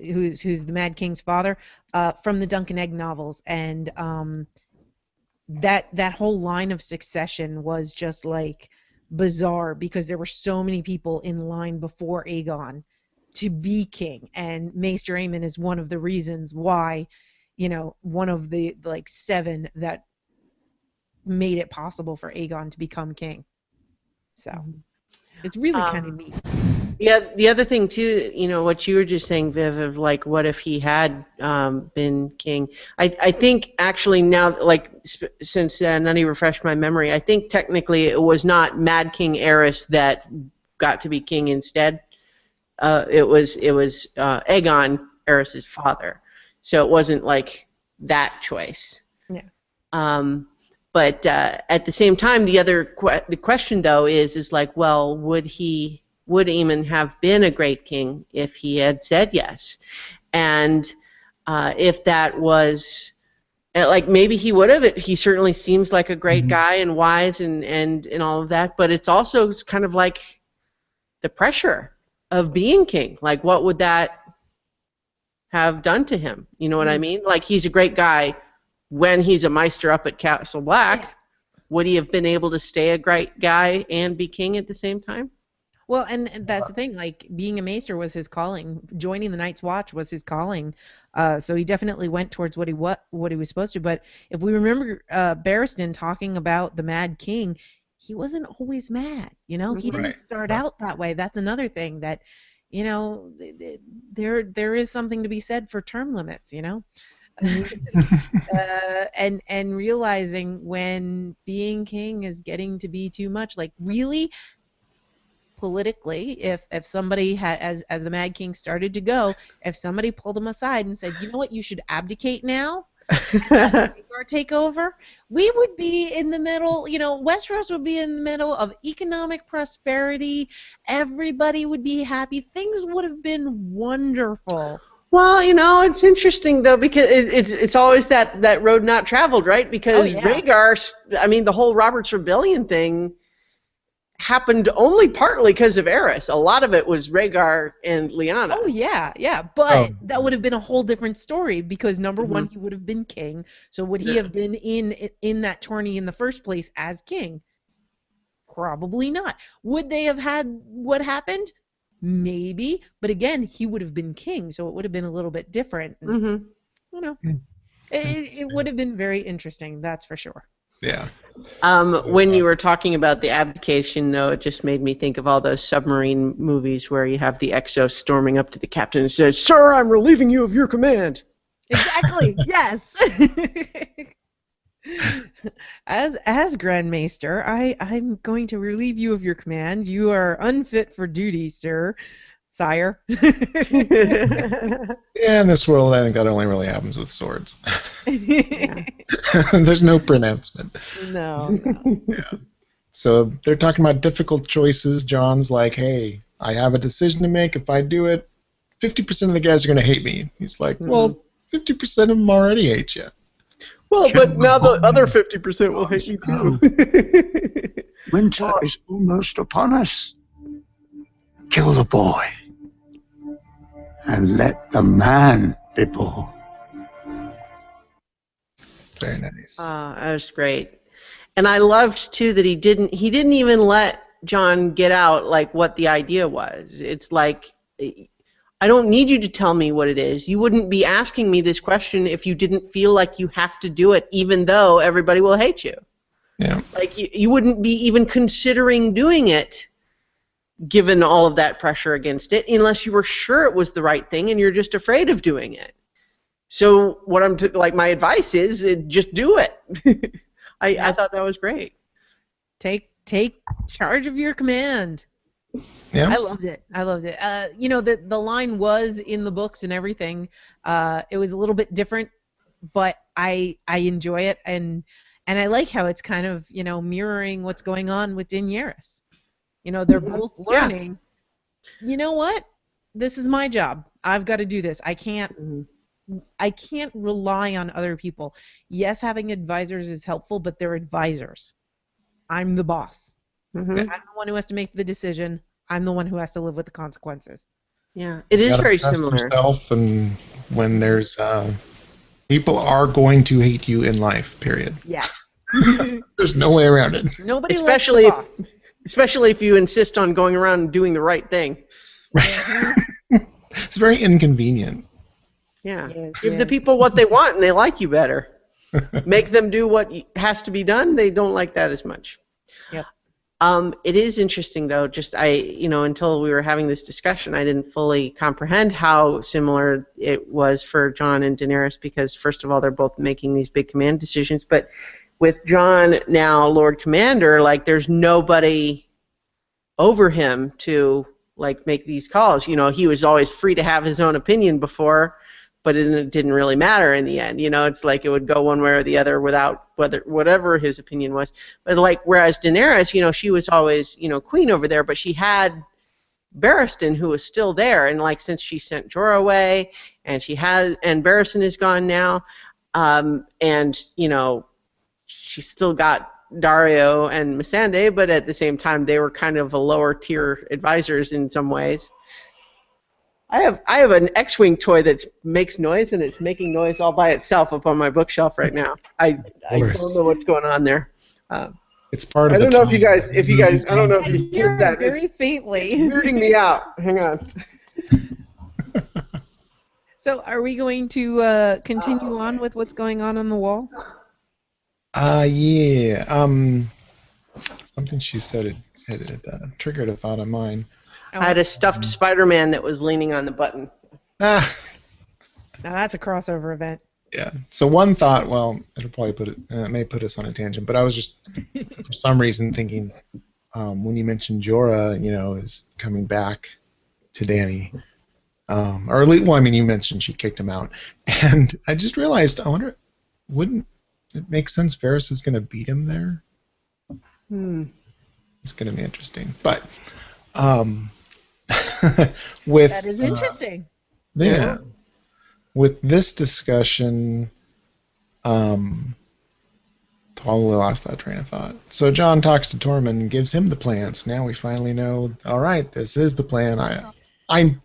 Who's the Mad King's father, from the Dunk and Egg novels, and that whole line of succession was just like bizarre because there were so many people in line before Aegon to be king, and Maester Aemon is one of the reasons why. One of the like 7 that made it possible for Aegon to become king. So it's really kind of neat. Yeah, the other thing too, what you were just saying, Viv, of like, what if he had been king? I think actually now, like, since Nutty refreshed my memory, I think technically it was not Mad King Aerys that got to be king instead. It was Aegon, Aerys' father. So it wasn't like that choice. Yeah. But at the same time, the question though is like, well, would Aemon have been a great king if he had said yes? And if that was like, maybe he would have. He certainly seems like a great guy and wise and all of that. But it's also kind of like the pressure of being king. Like, what would that have done to him? You know what I mean? Like, he's a great guy when he's a Maester up at Castle Black. Yeah. Would he have been able to stay a great guy and be king at the same time? Well, and that's the thing. Like, being a Maester was his calling. Joining the Night's Watch was his calling. So he definitely went towards what he was supposed to. But if we remember Barristan talking about the Mad King, he wasn't always mad. He didn't start out that way. That's another thing that. There is something to be said for term limits, and realizing when being king is getting to be too much. Like, really, politically, if somebody had, as the Mad King started to go, if somebody pulled him aside and said, you know what, you should abdicate now, take over, we would be in the middle, Westeros would be in the middle of economic prosperity, everybody would be happy, things would have been wonderful. Well, it's interesting though, because it's always that road not traveled, right? Because Rhaegar, the whole Robert's Rebellion thing, happened only partly because of Eris. A lot of it was Rhaegar and Lyanna. Oh yeah, but that would have been a whole different story because number one, he would have been king. So would he have been in that tourney in the first place as king? Probably not. Would they have had what happened? Maybe, but again, he would have been king, so it would have been a little bit different. You know, it would have been very interesting, that's for sure. Yeah. When you were talking about the abdication, though, it just made me think of all those submarine movies where you have the Exo storming up to the captain and says, "Sir, I'm relieving you of your command." Exactly. Yes. As Grand Maester, I'm going to relieve you of your command. You are unfit for duty, sire. Yeah, in this world, I think that only really happens with swords. There's no pronouncement. No. Yeah. So they're talking about difficult choices. John's like, hey, I have a decision to make. If I do it, 50% of the guys are going to hate me. He's like, well, 50% of them already hate you. Well, but now the other 50% will hate me too. Winter is almost upon us. Kill the boy. And let the man be born. Very nice. That was great. And I loved too that he didn't even let John get out like what the idea was. It's like, I don't need you to tell me what it is. You wouldn't be asking me this question if you didn't feel like you have to do it, even though everybody will hate you. Yeah. Like you wouldn't be even considering doing it, given all of that pressure against it, unless you were sure it was the right thing and you're just afraid of doing it. So what my advice is, just do it. I thought that was great. Take charge of your command. Yeah. I loved it. You know, the line was in the books and everything. It was a little bit different, but I enjoy it, and I like how it's kind of, you know, mirroring what's going on with Daenerys. You know, they're both learning. Yeah. You know what? This is my job. I've got to do this. I can't rely on other people. Yes, having advisors is helpful, but they're advisors. I'm the boss. I'm the one who has to make the decision. I'm the one who has to live with the consequences. Yeah, it is very similar. Yourself, and when there's people are going to hate you in life. Period. Yeah. There's no way around it. Nobody especially likes the boss. Especially if you insist on going around and doing the right thing. Right. It's very inconvenient. Yeah. Yes, Give the people what they want and they like you better. Make them do what has to be done, they don't like that as much. Yep. It is interesting though, until we were having this discussion, I didn't fully comprehend how similar it was for Jon and Daenerys, because first of all, they're both making these big command decisions, but with Jon now Lord Commander, like there's nobody over him to like make these calls. You know, he was always free to have his own opinion before, but it didn't really matter in the end. You know, it's like it would go one way or the other without whatever his opinion was. But like, whereas Daenerys, you know, she was always, you know, queen over there, but she had Barristan who was still there, and like since she sent Jorah away, and Barristan is gone now, and you know, she's still got Dario and Missandei, but at the same time they were kind of a lower tier advisors in some ways. I have an X-Wing toy that makes noise, and it's making noise all by itself up on my bookshelf right now. I don't know what's going on there. It's part of I don't know if you guys I don't know if you hear that. Very faintly. It's weirding me out. Hang on. So are we going to continue on with what's going on the wall? Yeah. Something she said it triggered a thought of mine. I had a stuffed Spider-Man that was leaning on the button. Now that's a crossover event. Yeah. So one thought, well, it'll probably may put us on a tangent, but I was just for some reason thinking when you mentioned Jorah, you know, is coming back to Dany, or at least, well, I mean, you mentioned she kicked him out, and I just realized, I wonder, wouldn't it make sense Varys is going to beat him there? It's going to be interesting, but. With that is interesting. Yeah. With this discussion, the totally lost that train of thought. So John talks to Tormund and gives him the plans. Now we finally know, all right, this is the plan. I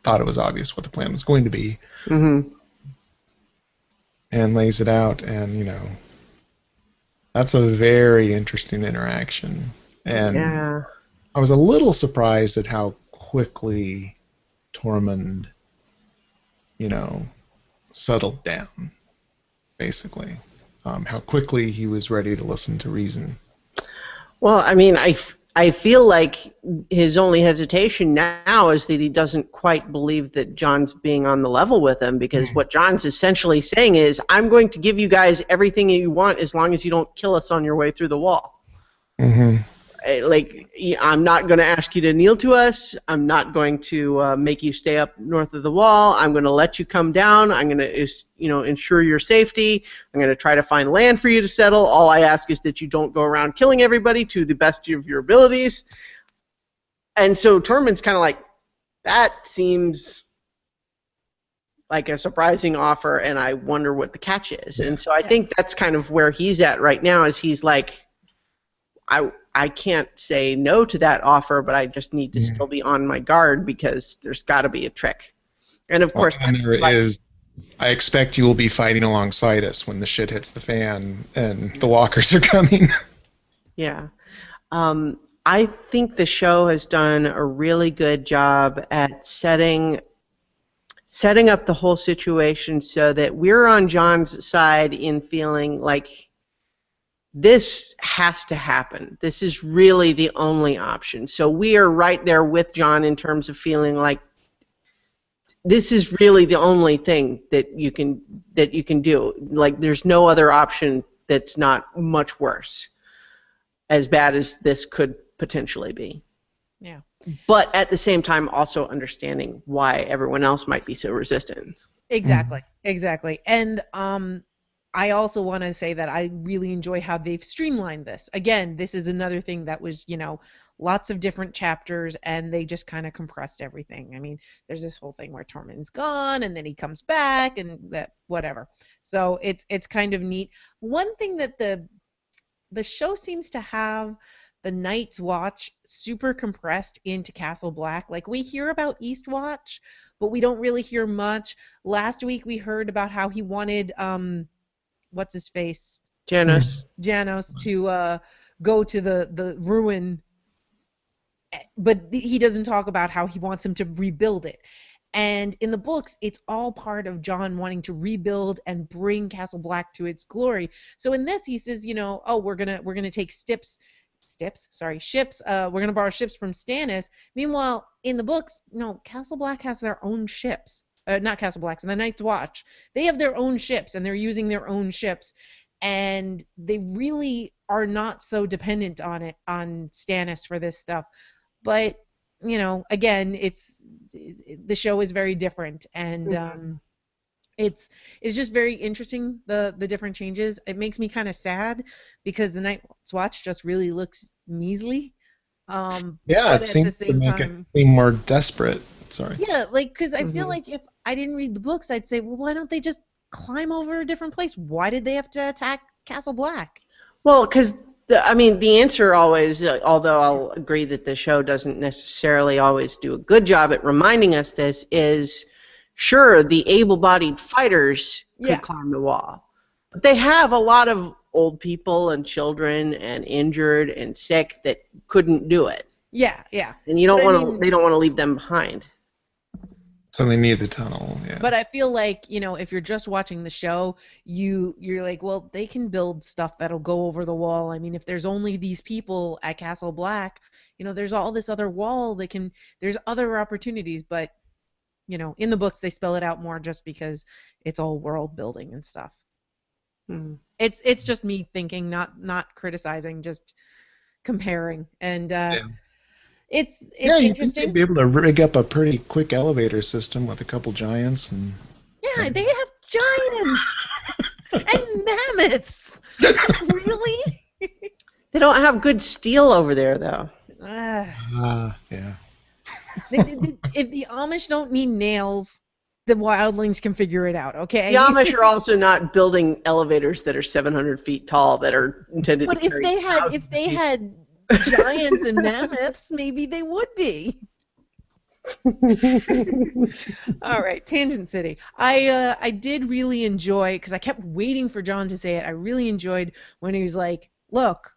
thought it was obvious what the plan was going to be. Mm-hmm. And lays it out, and, you know, that's a very interesting interaction. And Yeah. I was a little surprised at how quickly Tormund, you know, settled down, basically. How quickly he was ready to listen to reason. Well, I mean, I feel like his only hesitation now is that he doesn't quite believe that John's being on the level with him, because what John's essentially saying is, I'm going to give you guys everything you want as long as you don't kill us on your way through the wall. Mm-hmm. Like, I'm not going to ask you to kneel to us. I'm not going to make you stay up north of the wall. I'm going to let you come down. I'm going to, you know, ensure your safety. I'm going to try to find land for you to settle. All I ask is that you don't go around killing everybody to the best of your abilities. And so Tormund's kind of like, that seems like a surprising offer, and I wonder what the catch is. And so I think that's kind of where he's at right now, is he's like, I can't say no to that offer, but I just need to still be on my guard, because there's got to be a trick. And of course, and there is. I expect you will be fighting alongside us when the shit hits the fan and the walkers are coming. Yeah. I think the show has done a really good job at setting up the whole situation so that we're on John's side in feeling like this has to happen. This is really the only option. So we are right there with John in terms of feeling like this is really the only thing that you can do. Like, there's no other option that's not much worse, as bad as this could potentially be. Yeah. But at the same time, also understanding why everyone else might be so resistant. Exactly. And I also want to say that I really enjoy how they've streamlined this. Again, this is another thing that was, you know, lots of different chapters, and they just kind of compressed everything. I mean, there's this whole thing where Tormund's gone, and then he comes back, and that whatever. So it's kind of neat. One thing that the show seems to have the Night's Watch super compressed into Castle Black. Like, we hear about Eastwatch, but we don't really hear much. Last week we heard about how he wanted what's his face? Janos to go to the ruin, but he doesn't talk about how he wants him to rebuild it. And in the books, it's all part of John wanting to rebuild and bring Castle Black to its glory. So in this, he says, you know, oh, we're gonna take ships. We're gonna borrow ships from Stannis. Meanwhile, in the books, no, Castle Black has their own ships. Not Castle Black's, and the Night's Watch. They have their own ships, and they're using their own ships, and they really are not so dependent on Stannis for this stuff. But, you know, again, the show is very different, and it's just very interesting, the different changes. It makes me kind of sad because the Night's Watch just really looks measly. It seems to make it seem more desperate. Sorry. Yeah, like, because I feel like if I didn't read the books, I'd say, well, why don't they just climb over a different place? Why did they have to attack Castle Black? Well, because, the answer always, although I'll agree that the show doesn't necessarily always do a good job at reminding us this, is, sure, the able-bodied fighters could climb the wall. But they have a lot of old people and children and injured and sick that couldn't do it. Yeah. And they don't want to leave them behind. So they need the tunnel, yeah. But I feel like, you know, if you're just watching the show, you're like, well, they can build stuff that'll go over the wall. I mean, if there's only these people at Castle Black, you know, there's all this other wall there's other opportunities, but, you know, in the books they spell it out more just because it's all world building and stuff. Mm. It's just me thinking, not criticizing, just comparing. And It's you'd think interesting. they'd be able to rig up a pretty quick elevator system with a couple giants and. Yeah, they have giants and mammoths. Really? They don't have good steel over there, though. Yeah. If the Amish don't need nails, the wildlings can figure it out, okay? The Amish are also not building elevators that are 700 feet tall that are intended But to carry if they had giants and mammoths, maybe they would be. All right, Tangent City. I did really enjoy, because I kept waiting for John to say it. I really enjoyed when he was like, "Look,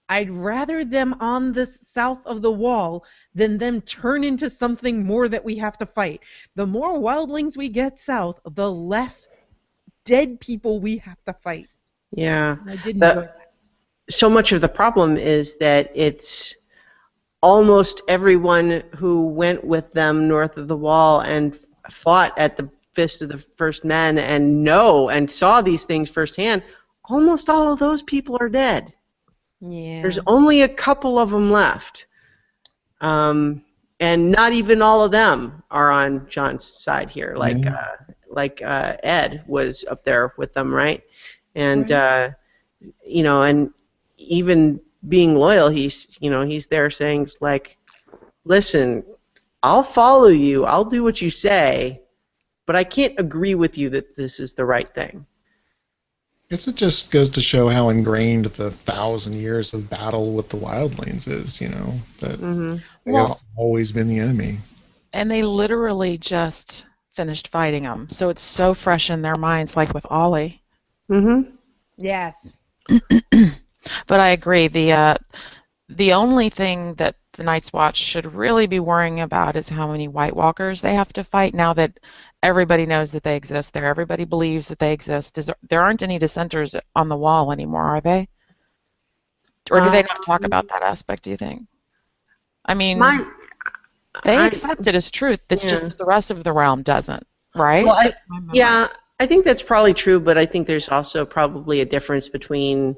I'd rather them on the south of the wall than them turn into something more that we have to fight. The more wildlings we get south, the less dead people we have to fight." Yeah. And I did enjoy that. So much of the problem is that it's almost everyone who went with them north of the wall and fought at the Fist of the First Men and saw these things firsthand, almost all of those people are dead. Yeah. There's only a couple of them left. And not even all of them are on John's side here. Like Ed was up there with them, right? And and even being loyal, he's there saying like, "Listen, I'll follow you. I'll do what you say, but I can't agree with you that this is the right thing." I guess it just goes to show how ingrained the 1,000 years of battle with the wildlings is, that they have always been the enemy. And they literally just finished fighting them, so it's so fresh in their minds, like with Ollie. Mm-hmm. Yes. But I agree. The only thing that the Night's Watch should really be worrying about is how many White Walkers they have to fight now that everybody knows that they exist there. Everybody believes that they exist. There aren't any dissenters on the wall anymore, are they? Or do they not talk about that aspect, do you think? I mean, they accept it as truth. It's just that the rest of the realm doesn't, right? Well, I think that's probably true, but I think there's also probably a difference between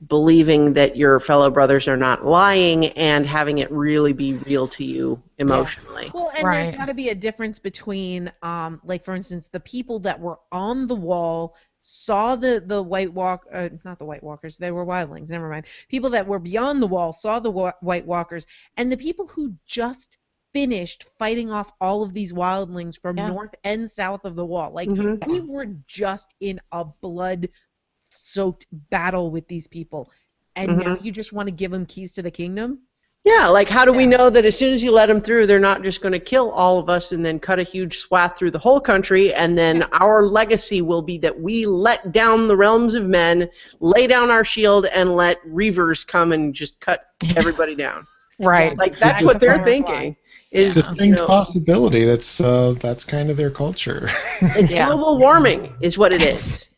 believing that your fellow brothers are not lying and having it really be real to you emotionally. Well, and there's got to be a difference between, like for instance, the people that were on the wall saw the White Walk, not the White Walkers, they were wildlings. Never mind. People that were beyond the wall saw the White Walkers, and the people who just finished fighting off all of these wildlings from north and south of the wall. Like we were just in a blood-soaked battle with these people, and now you just want to give them keys to the kingdom? Yeah, like how do we know that as soon as you let them through, they're not just going to kill all of us and then cut a huge swath through the whole country, and then our legacy will be that we let down the realms of men, lay down our shield, and let reavers come and just cut everybody down. Right. Like that's what they're thinking. Is distinct possibility. That's kind of their culture. It's global warming is what it is.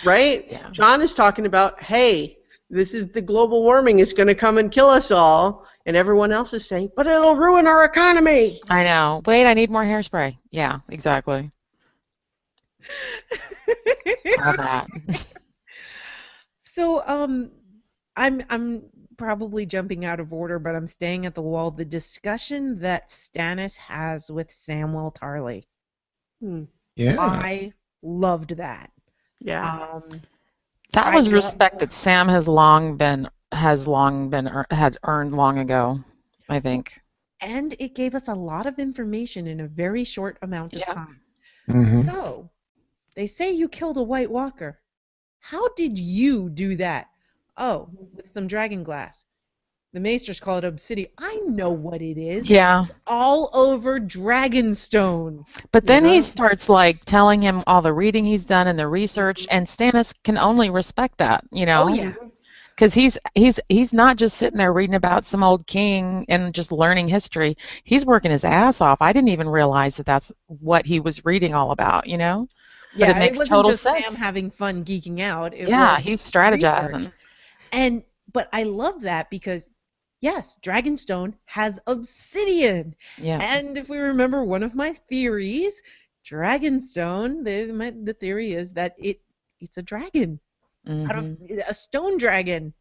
Right? Yeah. John is talking about, hey, this is the global warming is going to come and kill us all, and everyone else is saying, but it'll ruin our economy. I know. Wait, I need more hairspray. Yeah, exactly. All that. So, I'm probably jumping out of order, but I'm staying at the wall. The discussion that Stannis has with Samwell Tarly. Yeah. I loved that. Yeah. That was respect that Sam had earned long ago, I think. And it gave us a lot of information in a very short amount of time. So, they say you killed a White Walker. How did you do that? Oh, with some dragon glass. The Maesters call it obsidian. I know what it is. Yeah. It's all over Dragonstone. But then he starts like telling him all the reading he's done and the research, and Stannis can only respect that, Oh yeah. Because he's not just sitting there reading about some old king and just learning history. He's working his ass off. I didn't even realize that that's what he was reading all about, Yeah, but it makes wasn't total just sense. Sam having fun geeking out. It was He's strategizing. research. But I love that because, yes, Dragonstone has obsidian. Yeah. And if we remember one of my theories, Dragonstone, the theory is that it's a dragon. Out of a stone dragon.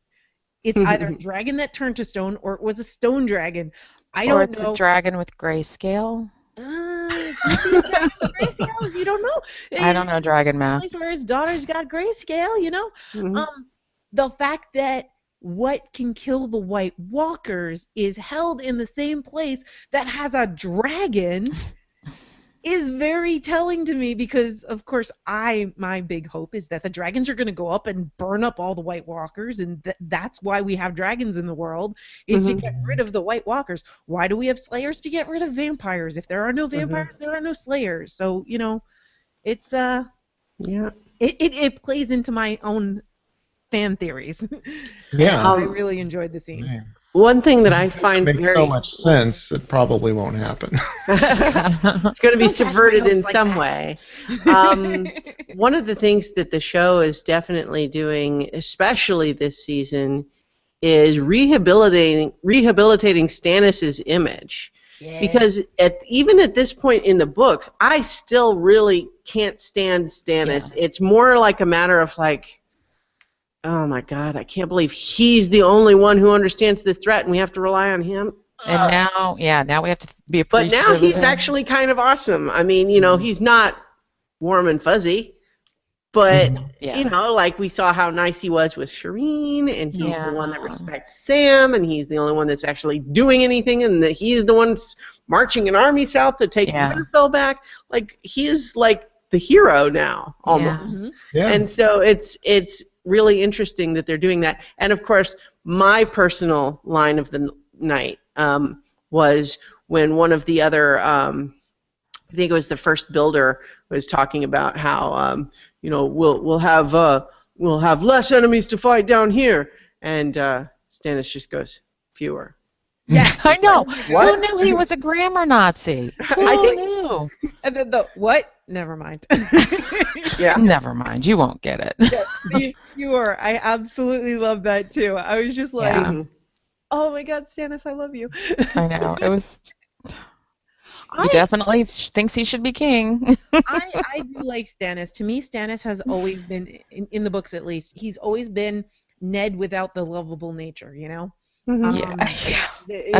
It's either a dragon that turned to stone or it was a stone dragon. I don't know. Or it's a dragon with grayscale. Grayscale? You don't know. I don't know dragon math. Place where his daughter's got grayscale, The fact that what can kill the White Walkers is held in the same place that has a dragon is very telling to me because, of course, my big hope is that the dragons are going to go up and burn up all the White Walkers, and that's why we have dragons in the world, is to get rid of the White Walkers. Why do we have slayers? To get rid of vampires. If there are no vampires, there are no slayers. So, it's it plays into my own fan theories. Yeah. I really enjoyed the scene. Man. One thing that I find makes so much sense, it probably won't happen. It's going to be subverted in some way. One of the things that the show is definitely doing, especially this season, is rehabilitating Stannis' image. Yeah. Because even at this point in the books, I still really can't stand Stannis. Yeah. It's more like a matter of like, oh my God, I can't believe he's the only one who understands this threat and we have to rely on him. And now we have to be appreciative. But now he's actually kind of awesome. I mean, he's not warm and fuzzy, but, like we saw how nice he was with Shireen, and he's the one that respects Sam, and he's the only one that's actually doing anything, and that he's the one that's marching an army south to take Winterfell back. Like, he is like the hero now, almost. Yeah. And so it's really interesting that they're doing that. And of course, my personal line of the night was when one of the other, I think it was the first builder, was talking about how we'll have less enemies to fight down here, and Stannis just goes, fewer. Yeah, I know. What? Who knew he was a grammar Nazi? Who knew? And then what? Never mind. Yeah. Never mind. You won't get it. Yeah, you are. I absolutely love that too. I was just like, oh my God, Stannis, I love you. I know. It was. He definitely thinks he should be king. I do like Stannis. To me, Stannis has always been, in the books at least, he's always been Ned without the lovable nature, A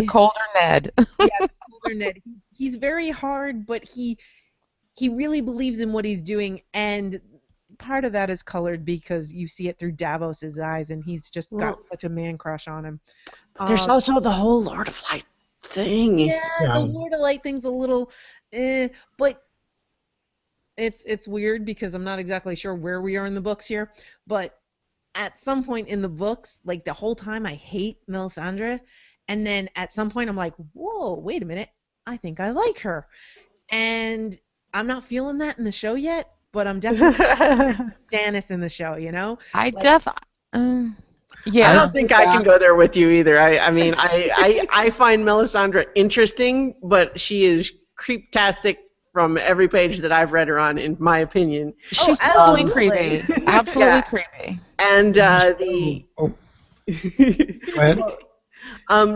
colder Ned. Yes, colder Ned. He's very hard, but he really believes in what he's doing, and part of that is colored because you see it through Davos's eyes, and he's just got such a man crush on him. There's also the whole Lord of Light thing. Yeah, the Lord of Light thing's a little, but it's weird because I'm not exactly sure where we are in the books here, but at some point in the books, like the whole time I hate Melisandre, and then at some point I'm like, whoa, wait a minute, I think I like her. And I'm not feeling that in the show yet, but I'm definitely Stannis in the show, I don't think I can go there with you either. I mean, I find Melisandre interesting, but she is creeptastic from every page that I've read her on, in my opinion. She's absolutely creepy. Absolutely creepy. And Go ahead.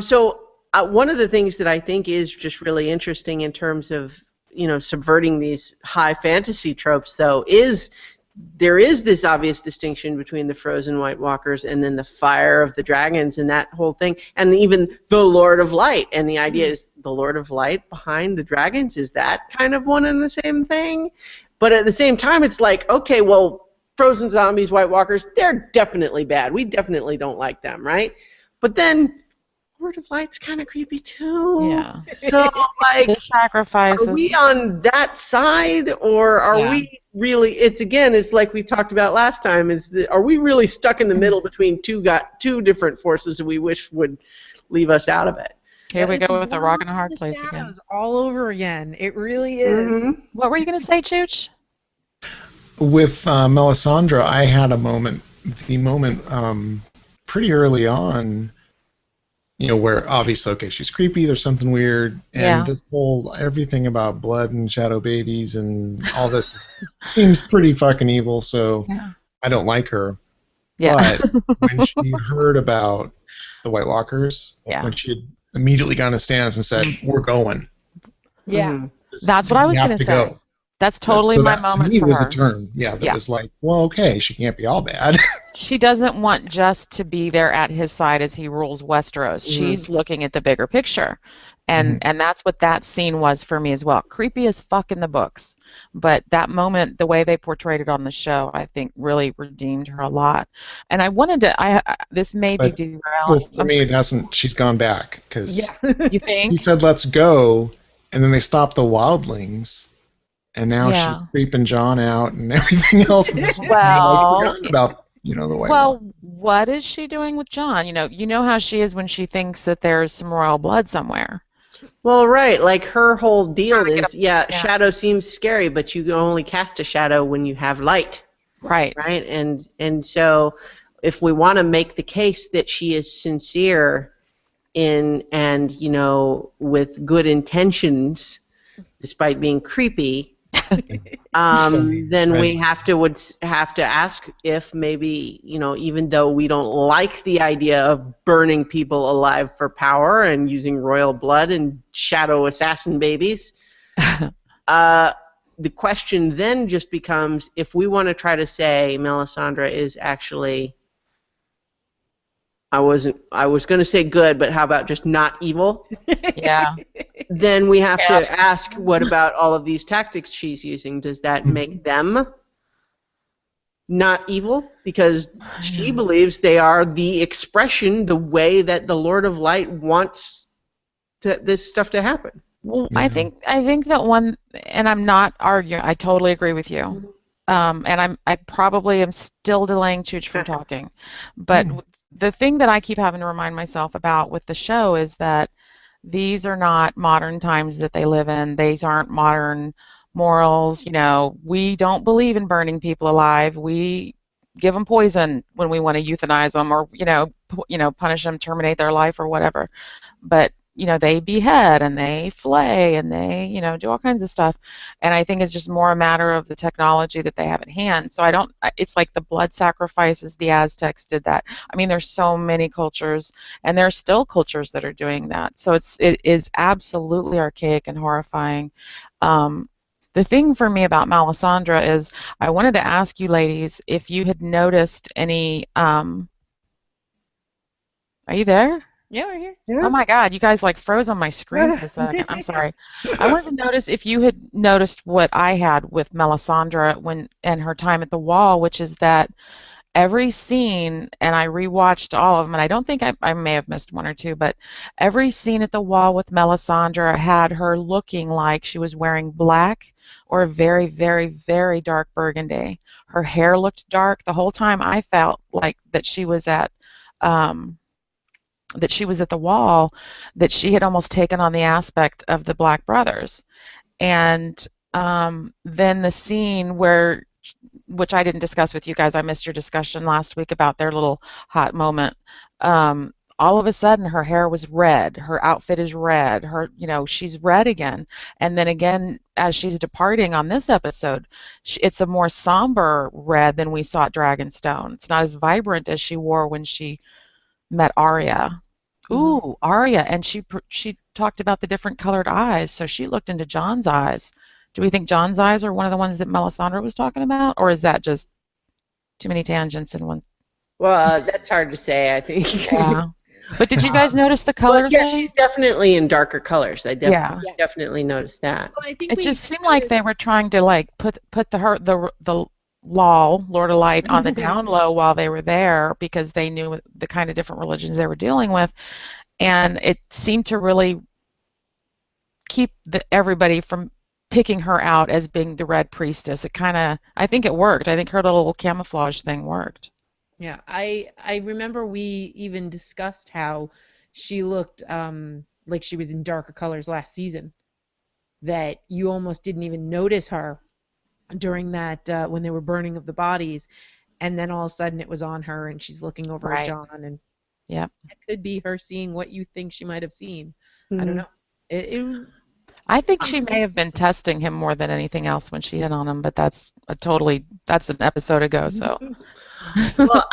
So one of the things that I think is just really interesting in terms of subverting these high fantasy tropes, though, is there is this obvious distinction between the frozen White Walkers and then the fire of the dragons and that whole thing, and even the Lord of Light. And the idea is the Lord of Light behind the dragons, is that kind of one and the same thing? But at the same time, it's like, okay, well, frozen zombies, White Walkers, they're definitely bad. We definitely don't like them, right? But then Lord of Light's kind of creepy too. Yeah. So, like, the sacrifices. Are we on that side, or are we really? It's like we talked about last time. Are we really stuck in the middle between two different forces that we wish would leave us out of it? Here we go with a rock and a hard place again. All over again. It really is. Mm-hmm. What were you going to say, Chooch? With Melisandre, I had a moment. Pretty early on. Where obviously, okay, she's creepy, there's something weird, and this whole, everything about blood and shadow babies and all this seems pretty fucking evil, so I don't like her. Yeah. But when she heard about the White Walkers, when she had immediately gone to Stannis and said, we're going. Yeah. That's what I was going to say. Go. That's totally my moment to me for was her. A turn. Yeah, that was like, well, okay, she can't be all bad. She doesn't want just to be there at his side as he rules Westeros. Mm-hmm. She's looking at the bigger picture. And that's what that scene was for me as well. Creepy as fuck in the books. But that moment, the way they portrayed it on the show, I think really redeemed her a lot. And I wanted to, this may be derailed. Well, for me, it hasn't, she's gone back. Because you think? he said, let's go, and then they stopped the wildlings. and now she's Yeah. creeping John out and everything else. And Well, forgotten about the White well, Walker. what is she doing with John? You know how she is when she thinks that there's some royal blood somewhere. Well, right. Like her whole deal Trying to get is, yeah, yeah. shadow seems scary, but you can only cast a shadow when you have light, Right. right? And so, if we want to make the case that she is sincere in and with good intentions, despite being creepy, then we have to ask if maybe even though we don't like the idea of burning people alive for power and using royal blood and shadow assassin babies, the question then just becomes if we want to try to say Melisandre is actually, I was going to say good, but how about just not evil? Yeah. Then we have to ask, what about all of these tactics she's using? Does that make them not evil? Because she believes they are the expression, the way that the Lord of Light wants this stuff to happen. Well, I think that one, and I'm not arguing. I totally agree with you. And I probably am still delaying Chooch from talking, but the thing that I keep having to remind myself about with the show is that these are not modern times that they live in. These aren't modern morals. We don't believe in burning people alive. We give them poison when we want to euthanize them or punish them, terminate their life or whatever. But they behead and they flay and they do all kinds of stuff, and I think it's just more a matter of the technology that they have at hand. So it's like the blood sacrifices, the Aztecs did that. I mean, there's so many cultures, and there are still cultures that are doing that. So it is absolutely archaic and horrifying. The thing for me about Melisandre is I wanted to ask you ladies if you had noticed any are you there? Yeah, we're here. Yeah. Oh my God, you guys froze on my screen for a second. I'm sorry. I wanted to notice if you had noticed what I had with Melisandre and her time at the wall, which is that every scene, and I rewatched all of them, and I don't think I may have missed one or two, but every scene at the wall with Melisandre had her looking like she was wearing black or a very, very, very dark burgundy. Her hair looked dark. The whole time I felt like that she was at the wall, that she had almost taken on the aspect of the Black Brothers. And then the scene which I didn't discuss with you guys, I missed your discussion last week about their little hot moment. All of a sudden, her hair was red. Her outfit is red. She's red again. And then again, as she's departing on this episode, it's a more somber red than we saw at Dragonstone. It's not as vibrant as she wore when she met Arya. Ooh, Arya, and she talked about the different colored eyes, so she looked into John's eyes. Do we think John's eyes are one of the ones that Melisandre was talking about, or is that just too many tangents in one? Well, that's hard to say, I think. Yeah. But did you guys notice the color Well, yeah, thing? she's definitely in darker colors. I definitely noticed that. Well, I think It just seemed like they were trying to put the Lord of Light on the down low while they were there, because they knew the kind of different religions they were dealing with, and it seemed to really keep everybody from picking her out as being the Red Priestess. I think it worked. I think her little camouflage thing worked. Yeah, I remember we even discussed how she looked like she was in darker colors last season, that you almost didn't even notice her during that when they were burning of the bodies, and then all of a sudden it was on her and she's looking over at John, and that could be her seeing what you think she might have seen. I don't know. I think she may have been testing him more than anything else when she hit on him, but that's an episode ago. So, well,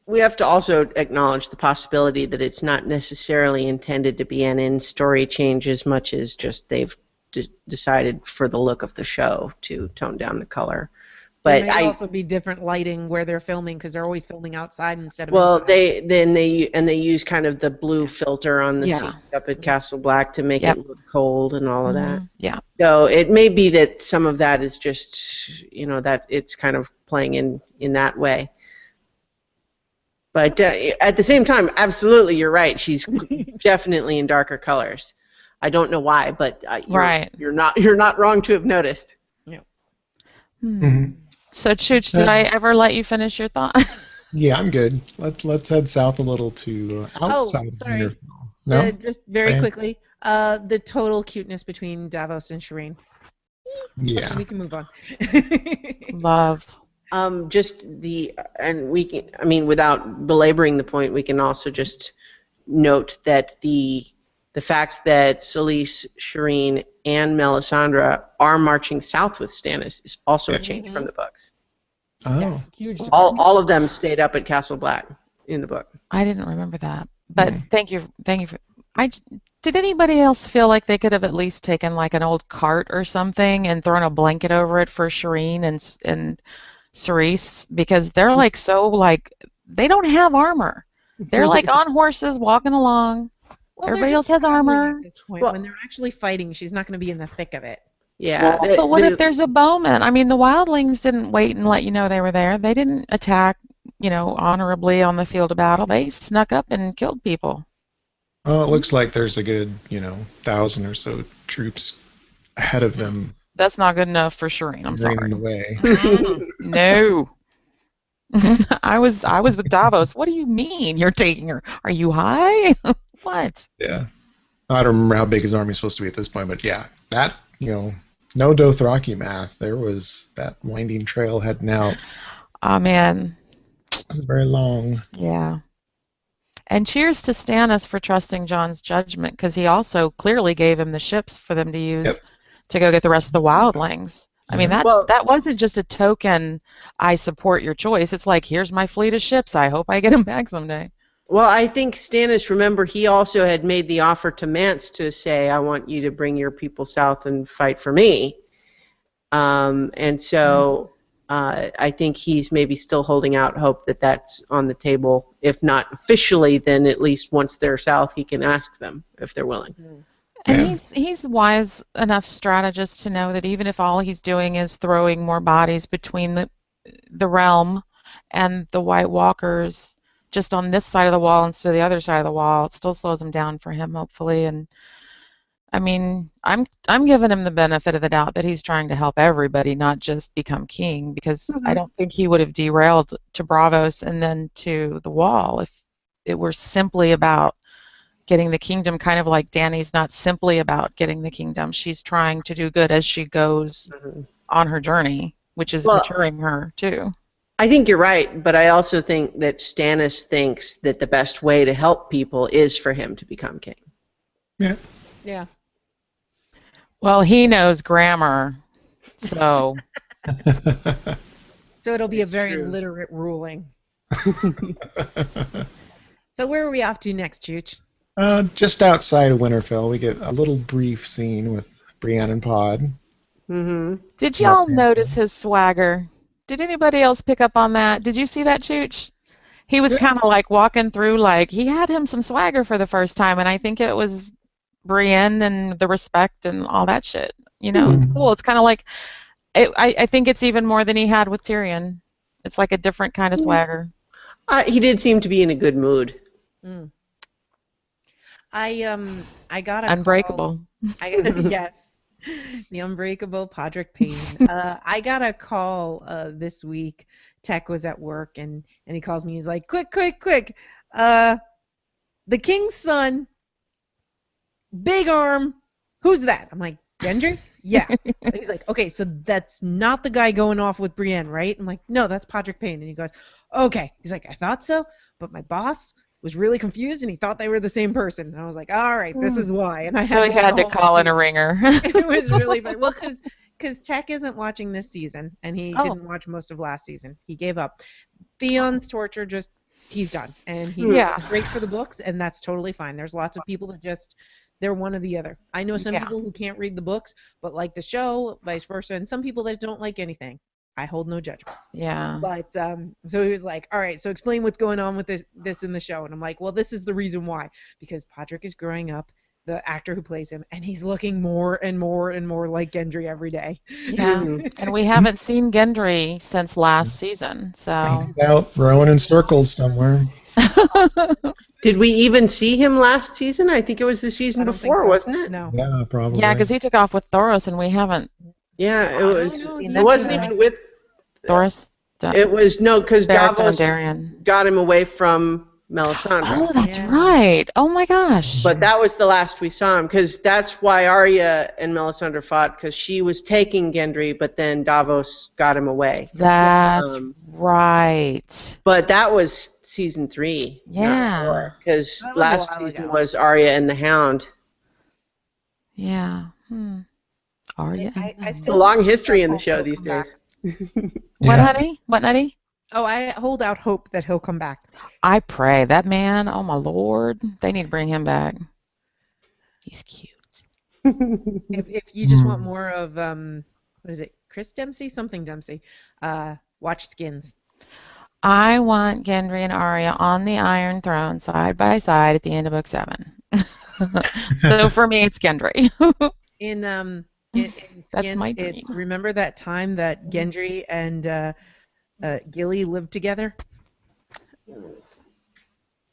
we have to also acknowledge the possibility that it's not necessarily intended to be an in-story change as much as just they've decided for the look of the show to tone down the color. But it may also be different lighting where they're filming, because they're always filming outside instead of inside. They use kind of the blue filter on the scene up at Castle Black to make it look cold and all of that. Yeah. So it may be that some of that is just that it's kind of playing in that way. But at the same time, absolutely, you're right. She's definitely in darker colors. I don't know why, but Right. you're not wrong to have noticed. Mhm. So, Chooch, did I ever let you finish your thought? Yeah, I'm good. Let's head south a little to outside of sorry. Winterfell. No? Just very Diane? quickly, the total cuteness between Davos and Shireen. Yeah. We can move on. Love. Without belaboring the point, we can also just note that the fact that Selyse, Shireen, and Melisandre are marching south with Stannis is also a change from the books. Oh. Huge. All of them stayed up at Castle Black in the book. I didn't remember that, but thank you for. Did anybody else feel like they could have at least taken like an old cart or something and thrown a blanket over it for Shireen and Cerise, because they're like they don't have armor. They're like on horses walking along. Well, Everybody else has armor. At this point, when they're actually fighting, she's not going to be in the thick of it. Yeah. Well, but what if there's a bowman? I mean, the wildlings didn't wait and let you know they were there. They didn't attack, honorably on the field of battle. They snuck up and killed people. Well, it looks like there's a good, 1,000 or so troops ahead of them. That's not good enough for Shireen. I'm sorry. Draining the way. No. I was with Davos. What do you mean you're taking her? Are you high? What? Yeah. I don't remember how big his army's supposed to be at this point, but yeah, that, no Dothraki math. There was that winding trail heading out. Oh, man. It wasn't very long. Yeah. And cheers to Stannis for trusting Jon's judgment, because he also clearly gave him the ships for them to use to go get the rest of the wildlings. I mean, that wasn't just a token, I support your choice. It's like, here's my fleet of ships. I hope I get them back someday. Well, I think Stannis, remember, he also had made the offer to Mance to say, I want you to bring your people south and fight for me. And so I think he's maybe still holding out hope that that's on the table. If not officially, then at least once they're south, he can ask them if they're willing. And he's wise enough strategist to know that even if all he's doing is throwing more bodies between the realm and the White Walkers just on this side of the wall instead of the other side of the wall, it still slows him down for him, hopefully. And I mean, I'm giving him the benefit of the doubt that he's trying to help everybody, not just become king, because I don't think he would have derailed to Braavos and then to the Wall if it were simply about getting the kingdom, kind of like Dany's not simply about getting the kingdom. She's trying to do good as she goes on her journey, which is maturing her, too. I think you're right, but I also think that Stannis thinks that the best way to help people is for him to become king. Yeah. Yeah. Well, he knows grammar, so... So it'll be a very literate ruling. So where are we off to next, Chooch? Just outside of Winterfell, we get a little brief scene with Brienne and Pod. Mm-hmm. Did y'all notice his swagger? Did anybody else pick up on that? Did you see that, Chooch? He was kind of like walking through, like, he had him some swagger for the first time, and I think it was Brienne and the respect and all that shit. It's cool. It's kind of like, I think it's even more than he had with Tyrion. It's like a different kind of swagger. He did seem to be in a good mood. Mm. I got a Unbreakable. Yes. The unbreakable Podrick Payne. I got a call this week. Tech was at work, and he calls me. He's like, quick. The king's son, big arm. Who's that? I'm like, Gendry? Yeah. He's like, okay, so that's not the guy going off with Brienne, right? I'm like, no, that's Podrick Payne. And he goes, okay. He's like, I thought so, but my boss was really confused, and he thought they were the same person. And I was like, all right, this is why. And I had to call in a ringer. It was really funny. Well, because Tech isn't watching this season, and he didn't watch most of last season. He gave up. Theon's torture he's done. And he's straight for the books, and that's totally fine. There's lots of people that they're one or the other. I know some people who can't read the books, but like the show, vice versa, and some people that don't like anything. I hold no judgments. Yeah. But so he was like, all right, so explain what's going on with this in the show. And I'm like, well, this is the reason why. Because Podrick is growing up the actor who plays him, and he's looking more and more and more like Gendry every day. Yeah, and we haven't seen Gendry since last season, so. He's out rowing in circles somewhere. Did we even see him last season? I think it was the season I don't think before, so. wasn't it? No. Yeah, probably. Yeah, because he took off with Thoros, and we haven't. Yeah, it was. no, It wasn't that's even with. Thoros? It was no, because Beric Davos Dondarrion. got him away from Melisandre. Oh, that's Yeah. right. Oh my gosh. But that was the last we saw him, because that's why Arya and Melisandre fought, because she was taking Gendry, but then Davos got him away. That's right. But that was season 3. Yeah. Because That was a last while season ago. was Arya and the Hound. Yeah. Arya. I It's a still long hope history in the he'll show come these back. days. What, Yeah. honey? What, Nutty? Oh, I hold out hope that he'll come back. I pray. That man, oh my Lord, they need to bring him back. He's cute. If you just want more of what is it, Chris Dempsey, something Dempsey, watch Skins. I want Gendry and Arya on the Iron Throne side by side at the end of book 7. So for me, it's Gendry. In That's Skins, my dream. it's remember that time that Gendry and Gilly lived together?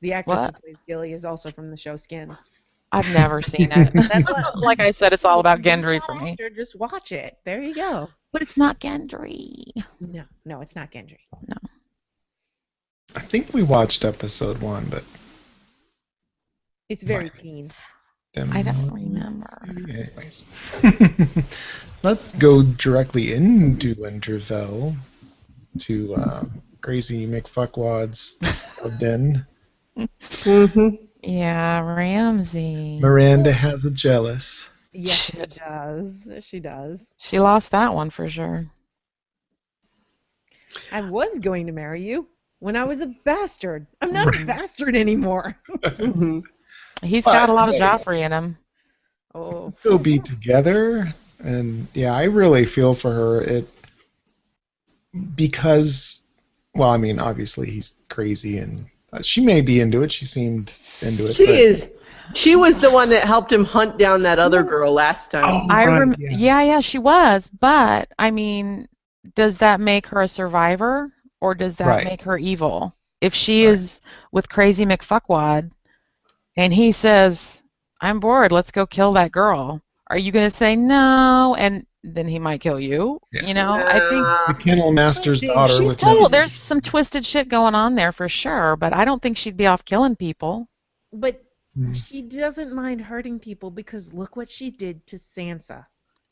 The actress who What? plays Gilly is also from the show Skins. I've never seen it. That's what, Like I said, it's all about Gendry for me. Actor, just watch it. There you go. But it's not Gendry. No, it's not Gendry. I think we watched episode 1, but It's very teen. I don't remember. Anyways, let's go directly into Winterfell to Crazy McFuckwad's den. Yeah, Ramsay. Miranda has a jealous. Yes, she does. She does. She lost that one for sure. I was going to marry you when I was a bastard. I'm not a bastard anymore. He's But, got a lot of hey. Joffrey in him. Oh, Still be together, and yeah, I really feel for her. Because, well, I mean, obviously he's crazy, and she may be into it. She seemed into it. She but- is. She was the one that helped him hunt down that other girl last time. Oh, right, Yeah, she was. But I mean, does that make her a survivor, or does that Right. make her evil? If she is with Crazy McFuckwad, and he says, "I'm bored. Let's go kill that girl," are you going to say no? And then he might kill you. Yeah. You know, I think The Kennel Master's daughter she's with told him. there's some twisted shit going on there for sure. But I don't think she'd be off killing people. but Hmm. she doesn't mind hurting people because look what she did to Sansa.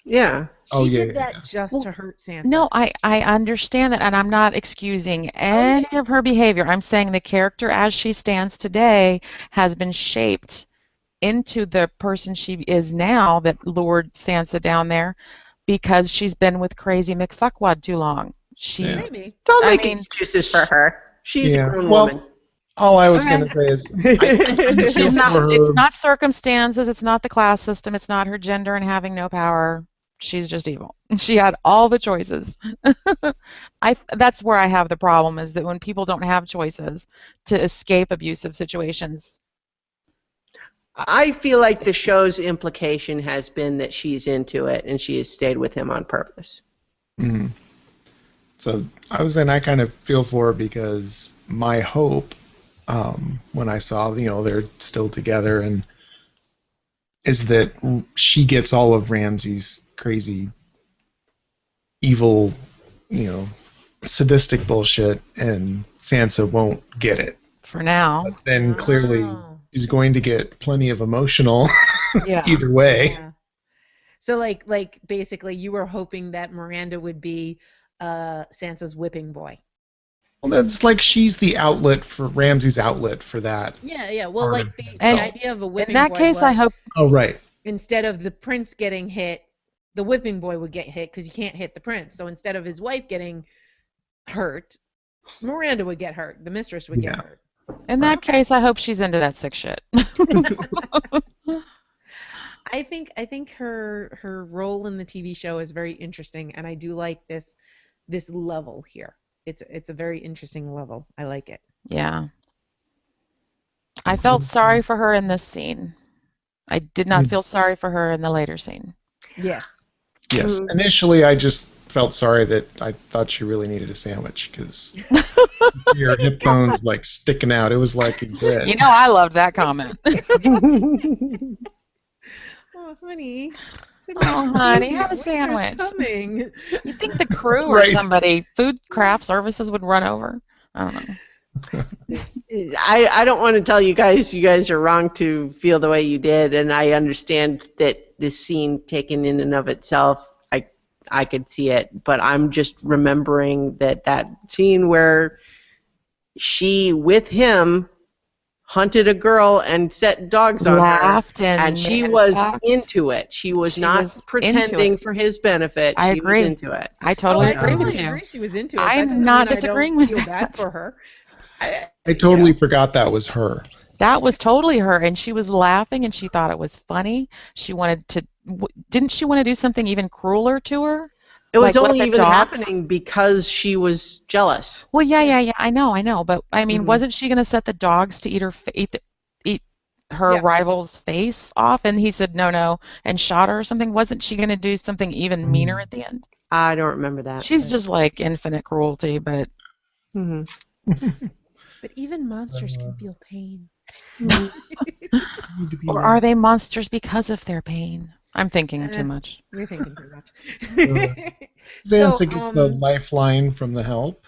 Yeah. Oh, She yeah, did yeah, that just to hurt Sansa. No, I understand that, and I'm not excusing any of her behavior. I'm saying the character as she stands today has been shaped into the person she is now that lured Sansa down there because she's been with Crazy McFuckwad too long. She Yeah. Maybe. Don't I make mean- excuses for her. She's Yeah. a grown Well, woman. All I was Okay. going to say is, I she's feel not. for her. It's not circumstances. It's not the class system. It's not her gender and having no power. She's just evil. She had all the choices. That's where I have the problem is that when people don't have choices to escape abusive situations. I feel like the show's implication has been that she's into it and she has stayed with him on purpose. Mhm. So I was saying I kind of feel for her because my hope, when I saw they're still together, and is that she gets all of Ramsay's crazy, evil, sadistic bullshit, and Sansa won't get it. For now. But then clearly Oh. she's going to get plenty of emotional Yeah. either way. Yeah. So like basically you were hoping that Miranda would be Sansa's whipping boy. Well, that's like she's the outlet for Ramsay's outlet for that. Yeah. Well, Part like of the it. idea of a whipping In that boy case, I was hope. Oh, right. instead of the prince getting hit, the whipping boy would get hit because you can't hit the prince. So instead of his wife getting hurt, Miranda would get hurt. The mistress would get Yeah. hurt. In that case, I hope she's into that sick shit. I think her role in the TV show is very interesting, and I do like this level here. It's a very interesting level. I like it. Yeah. I felt sorry for her in this scene. I did not feel sorry for her in the later scene. Yes. Yes. Initially, I just felt sorry that I thought she really needed a sandwich because your hip bones like sticking out. It was like dead. You know, I loved that comment. Oh, honey. Oh, honey, have a Winter's sandwich. coming. You think the crew or Right. somebody, food craft services, would run over? I don't know. I don't want to tell you guys are wrong to feel the way you did, and I understand that this scene taken in and of itself, I could see it, but I'm just remembering that scene where she, with him, hunted a girl and set dogs on her, Laughed and she made was talked. into it. She was not was into pretending it. for his benefit. I She agree. was into it. I totally I agree with totally you. agree she was into it. I'm That doesn't not mean disagreeing I with don't feel bad that. for her. I totally forgot that was her. That was totally her, and she was laughing, and she thought it was funny. She wanted to, didn't she want to do something even crueler to her? It was Like, let only the even dogs- happening because she was jealous. Well, yeah, I know, but I mean, Mhm. wasn't she going to set the dogs to eat her Yeah. rival's face off? And he said no, and shot her or something. Wasn't she going to do something even meaner at the end? I don't remember that. She's just like infinite cruelty, but Mhm. But even monsters can feel pain. or are they monsters because of their pain? I'm thinking too much. You're thinking too much. Sansa gets the lifeline from the help,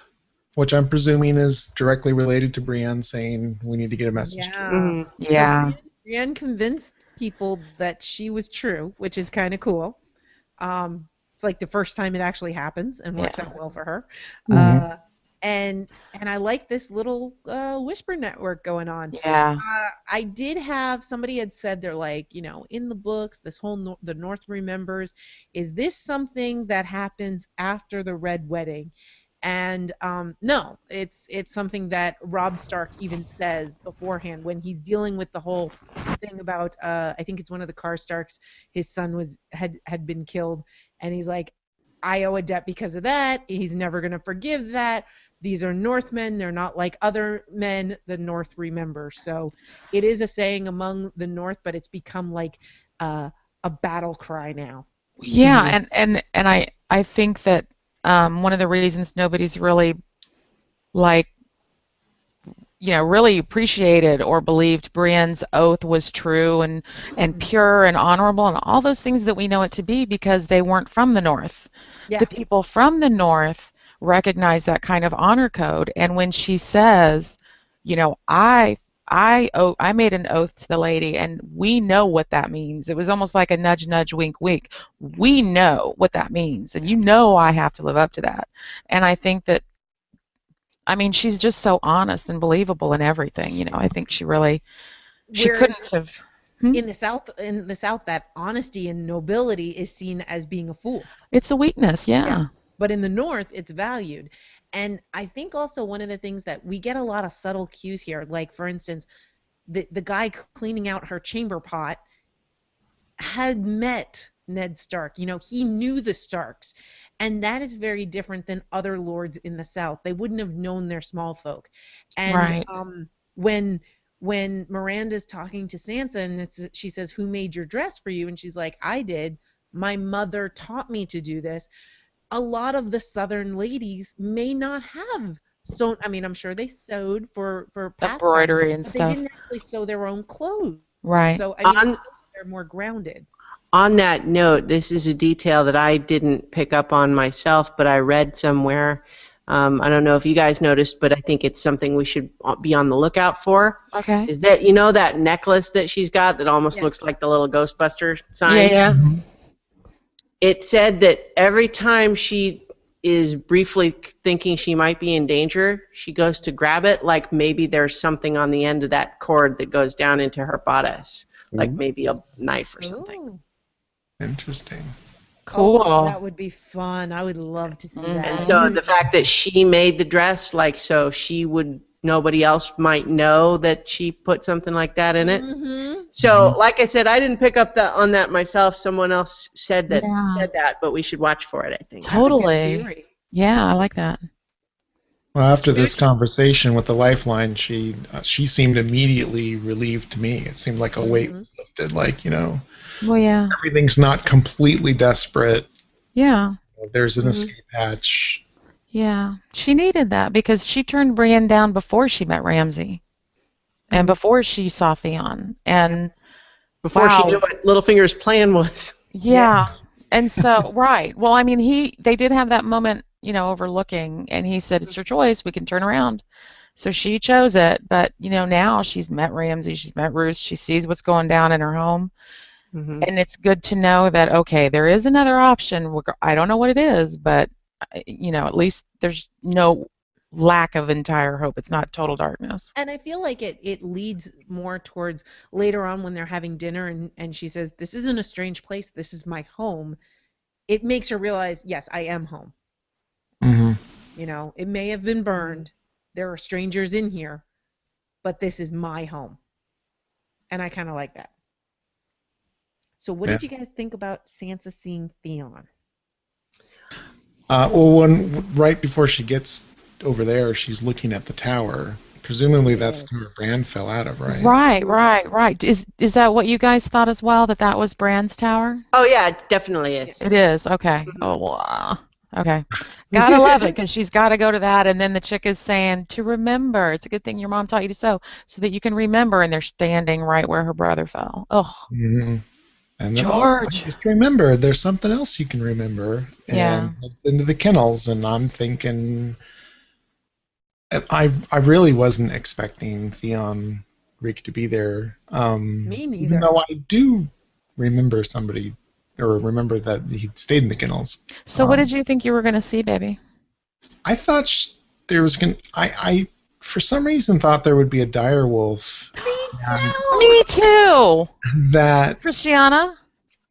which I'm presuming is directly related to Brienne saying we need to get a message. Yeah. Mhm. Yeah. Brienne convinced people that she was true, which is kind of cool. It's like the first time it actually happens and works out well for her. And I like this little whisper network going on. Yeah. I did have somebody had said they're like, in the books, this whole the North remembers. Is this something that happens after the Red Wedding? And no, it's something that Robb Stark even says beforehand when he's dealing with the whole thing about I think it's one of the Karstarks. His son had been killed, and he's like, I owe a debt because of that. He's never going to forgive that. These are Northmen. They're not like other men. The North remembers. So it is a saying among the North, but it's become like a battle cry now. Yeah, and I think that one of the reasons nobody's really really appreciated or believed Brienne's oath was true and pure and honorable and all those things that we know it to be because they weren't from the North. Yeah. The people from the North recognize that kind of honor code, and when she says, I made an oath to the lady, and we know what that means. It was almost like a nudge, nudge, wink, wink. We know what that means, and I have to live up to that. And I think that, she's just so honest and believable in everything. I think she couldn't have. In the South, that honesty and nobility is seen as being a fool. It's a weakness, yeah. But in the North, it's valued. And I think also one of the things that we get a lot of subtle cues here, like, for instance, the guy cleaning out her chamber pot had met Ned Stark. He knew the Starks. And that is very different than other lords in the South. They wouldn't have known their small folk. And right. when Miranda's talking to Sansa and she says, who made your dress for you? And she's like, I did. My mother taught me to do this. A lot of the Southern ladies may not have sewn. I'm sure they sewed for embroidery and but stuff. They didn't actually sew their own clothes. Right. So they're more grounded. On that note, this is a detail that I didn't pick up on myself, but I read somewhere. I don't know if you guys noticed, but I think it's something we should be on the lookout for. Okay. Is that that necklace that she's got that almost looks like the little Ghostbuster sign? Yeah. It said that every time she is briefly thinking she might be in danger, she goes to grab it, like maybe there's something on the end of that cord that goes down into her bodice, like maybe a knife or something. Ooh. Interesting. Cool. Oh, that would be fun. I would love to see that. And so the fact that she made the dress, so nobody else might know that she put something like that in it. Mm-hmm. So, like I said, I didn't pick up on that myself. Someone else said that, but we should watch for it, I think. Totally. Yeah, I like that. Well, after this conversation with the lifeline, she seemed immediately relieved to me. It seemed like a weight was lifted. Like, Well, yeah. everything's not completely desperate. Yeah. There's an escape hatch. Yeah. She needed that because she turned Brienne down before she met Ramsay. And before she saw Theon. And Before she knew what Littlefinger's plan was. Yeah. And so, right. Well, I mean, they did have that moment, overlooking, and he said, it's your choice. We can turn around. So she chose it. But, now she's met Ramsay. She's met Roose. She sees what's going down in her home. And it's good to know that, okay, there is another option. I don't know what it is, but, at least there's no lack of entire hope. It's not total darkness. And I feel like it leads more towards later on when they're having dinner and she says, this isn't a strange place, this is my home. It makes her realize, yes, I am home. It may have been burned. There are strangers in here, but this is my home. And I kind of like that. So what did you guys think about Sansa seeing Theon? Right before she gets over there, she's looking at the tower. Presumably that's the tower Bran fell out of, right? Right. Is that what you guys thought as well, that was Bran's tower? Oh, yeah, it definitely is. It is, okay. Oh, wow. Okay. Gotta love it, because she's got to go to that, and then the chick is saying, to remember, it's a good thing your mom taught you to sew, so that you can remember, and they're standing right where her brother fell. Oh. And then, George. Just remember, there's something else you can remember. Yeah. And it's into the kennels, and I'm thinking... I really wasn't expecting Theon Reek to be there. Me neither. Even though I do remember remember that he stayed in the kennels. So what did you think you were going to see, baby? I thought there was going to... I for some reason thought there would be a direwolf. Me too! That... Christiana?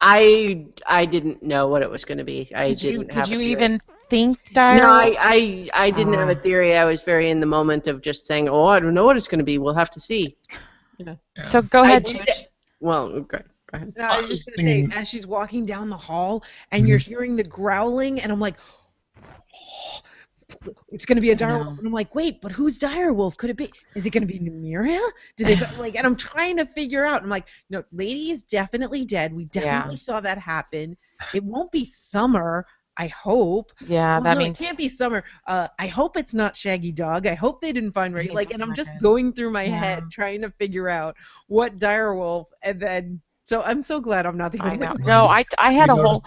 I didn't know what it was going to be. Did you even think direwolf? No, I didn't have a theory. I was very in the moment of just saying, oh, I don't know what it's going to be. We'll have to see. So go ahead, Chooch. Well, okay. Go ahead. No, I was just going to say, as she's walking down the hall and you're hearing the growling, and I'm like, oh, it's going to be a direwolf. And I'm like, wait, but who's direwolf? Could it be? Is it going to be Nymeria? Did they and I'm trying to figure out. I'm like, no, Lady is definitely dead. We definitely saw that happen. It won't be Summer. I hope. Yeah, that means it can't be Summer. I hope it's not Shaggy Dog. I hope they didn't find Ray. And I'm just going through my head trying to figure out what direwolf, and then. So I'm so glad I'm not the only one. No, I had a whole.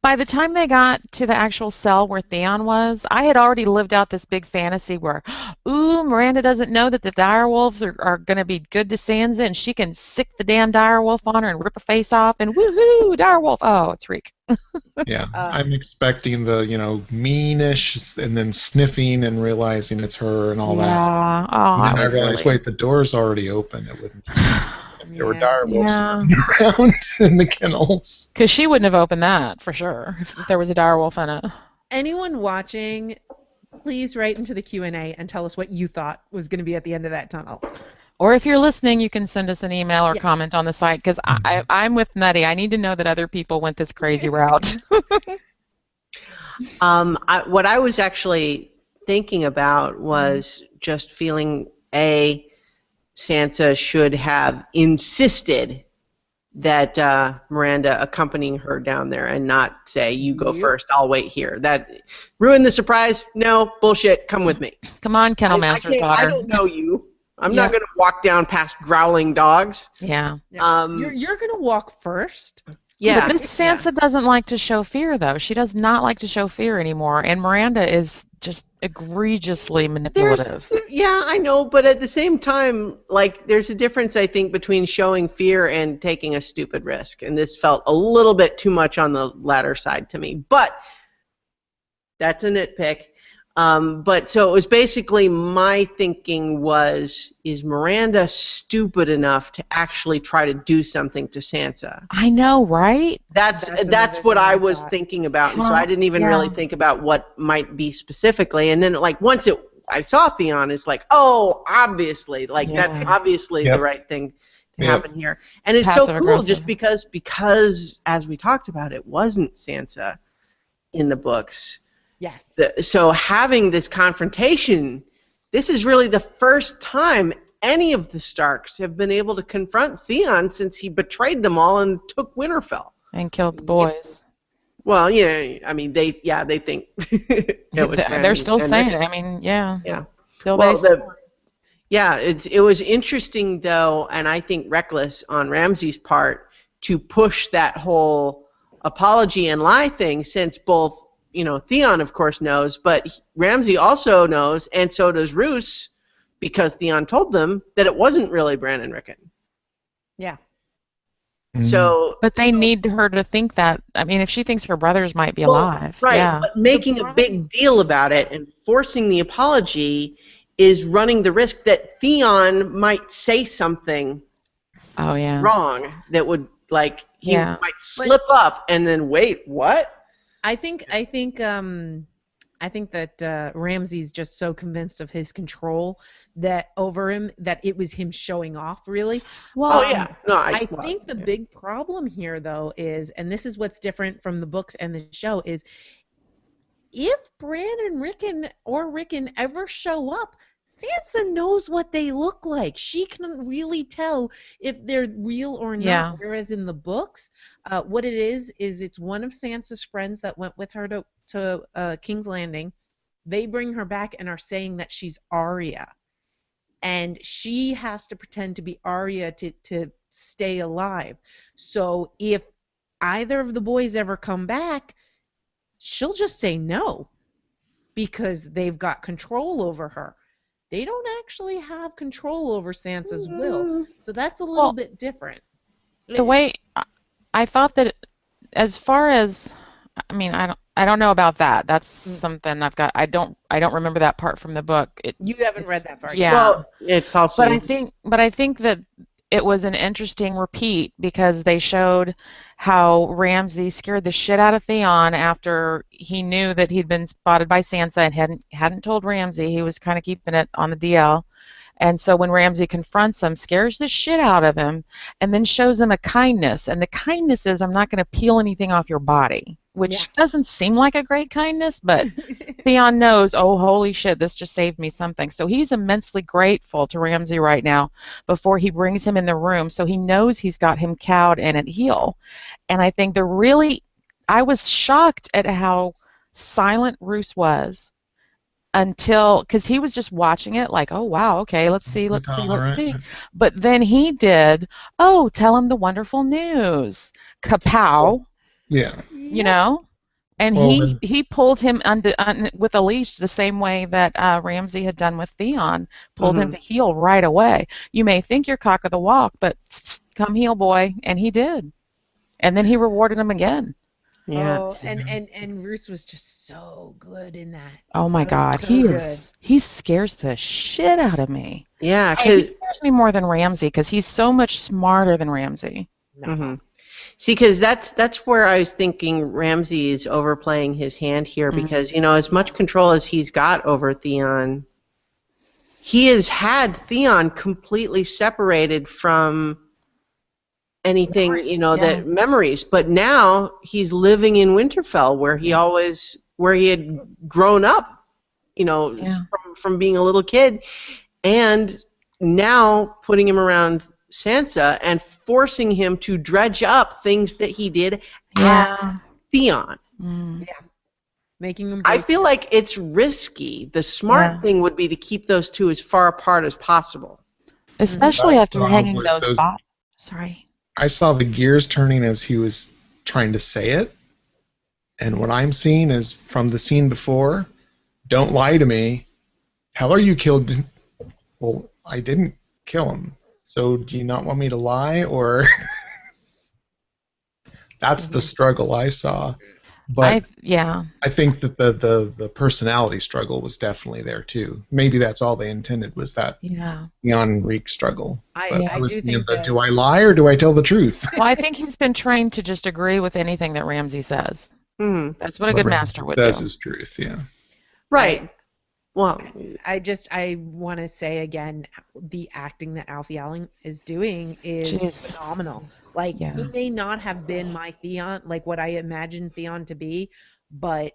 By the time they got to the actual cell where Theon was, I had already lived out this big fantasy where, ooh, Miranda doesn't know that the direwolves are going to be good to Sansa, and she can sick the damn direwolf on her and rip her face off, and woohoo, direwolf. Oh, it's Reek. Yeah, I'm expecting the, meanish, and then sniffing and realizing it's her and all that. Yeah. Oh, and then I realized, wait, the door's already open. It wouldn't just... If there were direwolves around in the kennels. Because she wouldn't have opened that, for sure, if there was a direwolf in it. Anyone watching, please write into the Q&A and tell us what you thought was going to be at the end of that tunnel. Or if you're listening, you can send us an email or comment on the site, because I'm with Nutty. I need to know that other people went this crazy route. What I was actually thinking about was just feeling, Sansa should have insisted that Miranda accompanying her down there and not say, you go first, I'll wait here. That ruined the surprise? No, bullshit, come with me. Come on, Kennel Master's daughter. I don't know you. I'm not going to walk down past growling dogs. Yeah. You're going to walk first? Yeah. But this Sansa doesn't like to show fear, though. She does not like to show fear anymore, and Miranda is just egregiously manipulative. Yeah, I know, but at the same time, there's a difference, I think, between showing fear and taking a stupid risk, and this felt a little bit too much on the latter side to me. But that's a nitpick. But so it was basically my thinking was, is Miranda stupid enough to actually try to do something to Sansa? I know, right? That's what I was thinking about, and so I didn't even really think about what might be specifically. And then once I saw Theon, it's like, oh, obviously, that's obviously the right thing to happen here. And it's so cool just because as we talked about, it wasn't Sansa in the books. Yes. So having this confrontation, this is really the first time any of the Starks have been able to confront Theon since he betrayed them all and took Winterfell. And killed the boys. Well, yeah, I mean, they think it was They're still and saying it. I mean, yeah. Yeah. Still Well, they it was interesting though, and I think reckless on Ramsay's part to push that whole apology and lie thing, since both, Theon of course knows, but Ramsay also knows, and so does Roose, because Theon told them that it wasn't really Bran and Rickon. Yeah. But they need her to think that. I mean, if she thinks her brothers might be alive. Right, yeah. but making a big deal about it and forcing the apology is running the risk that Theon might say something wrong that would, he might slip up and then wait, what? I think that Ramsay's just so convinced of his control that over him that it was him showing off, really. Well, I think the big problem here, though, is, and this is what's different from the books and the show, is if Bran and Rickon ever show up, Sansa knows what they look like. She can really tell if they're real or not. Yeah. Whereas in the books, what it is it's one of Sansa's friends that went with her to King's Landing. They bring her back and are saying that she's Arya. And she has to pretend to be Arya to stay alive. So if either of the boys ever come back, she'll just say no because they've got control over her. They don't actually have control over Sansa's will. So that's a little bit different. The way I thought that, as far as, I mean, I don't know about that. That's something I've got. I don't remember that part from the book. You haven't read that far. Yeah. Well, it's also. But I think that it was an interesting repeat because they showed how Ramsay scared the shit out of Theon after he knew that he'd been spotted by Sansa and hadn't told Ramsay. He was kind of keeping it on the DL. And so when Ramsay confronts him, scares the shit out of him, and then shows him a kindness. And the kindness is, I'm not going to peel anything off your body, which doesn't seem like a great kindness, but Theon knows, oh, holy shit, this just saved me something. So he's immensely grateful to Ramsay right now before he brings him in the room. So he knows he's got him cowed and at heel. And I think I was shocked at how silent Roose was. Because he was just watching it like, oh, wow, okay, let's see. But then he did, oh, tell him the wonderful news. Kapow. Yeah. You know? And he pulled him with a leash the same way that Ramsay had done with Theon, pulled him to heel right away. You may think you're cock of the walk, but come heel, boy. And he did. And then he rewarded him again. Yeah. Oh, and Roose was just so good in that. Oh my God, he scares the shit out of me. Yeah, he scares me more than Ramsay because he's so much smarter than Ramsay. Mm-hmm. See, because that's where I was thinking Ramsay is overplaying his hand here because as much control as he's got over Theon, he has had Theon completely separated from anything that memories, but now he's living in Winterfell where he had grown up from being a little kid, and now putting him around Sansa and forcing him to dredge up things that he did at Theon. Making him I feel like it's risky. The smart thing would be to keep those two as far apart as possible, especially after hanging those bodies. Sorry, I saw the gears turning as he was trying to say it, and what I'm seeing is from the scene before, don't lie to me. Tell her you killed. Well, I didn't kill him. So do you not want me to lie, or that's the struggle I saw. But I think that the personality struggle was definitely there too. Maybe that's all they intended was that Theon Reek struggle. I was thinking do I lie or do I tell the truth? Well, I think he's been trained to just agree with anything that Ramsay says. That's what a good master would do. That's his truth, yeah. Right. Well, I want to say again, the acting that Alfie Allen is doing is phenomenal. Like, he may not have been my Theon, like what I imagined Theon to be, but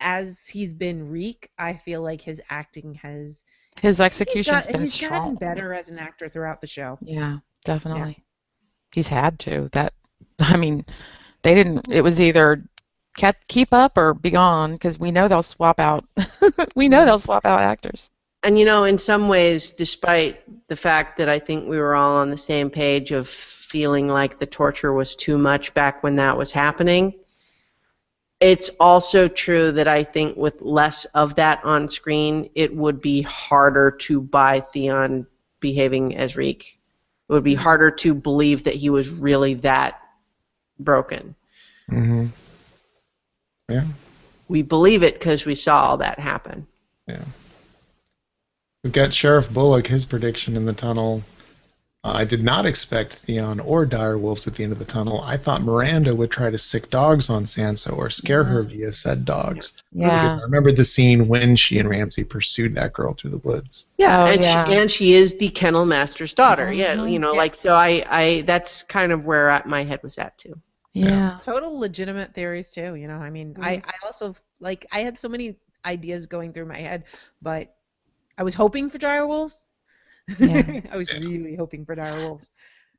as he's been Reek, I feel like his acting has His execution's been he's gotten strong. better as an actor throughout the show. Yeah, definitely. He's had to. I mean, they didn't. It was either keep up or be gone, because we know they'll swap out. We know they'll swap out actors. And in some ways, despite the fact that I think we were all on the same page of feeling like the torture was too much back when that was happening, it's also true that I think with less of that on screen, it would be harder to buy Theon behaving as Reek. It would be harder to believe that he was really that broken. Mm-hmm. Yeah. We believe it because we saw all that happen. Yeah. We've got Sheriff Bullock, his prediction in the tunnel. I did not expect Theon or direwolves at the end of the tunnel. I thought Miranda would try to sick dogs on Sansa or scare her via said dogs. Yeah. Because I remember the scene when she and Ramsay pursued that girl through the woods. Yeah, Oh, and she is the kennel master's daughter. Yeah, Mhm. like, so I that's kind of where my head was at too. Yeah. Total legitimate theories too, I mean, I also, like, I had so many ideas going through my head, but I was hoping for direwolves. Yeah. I was really hoping for direwolves.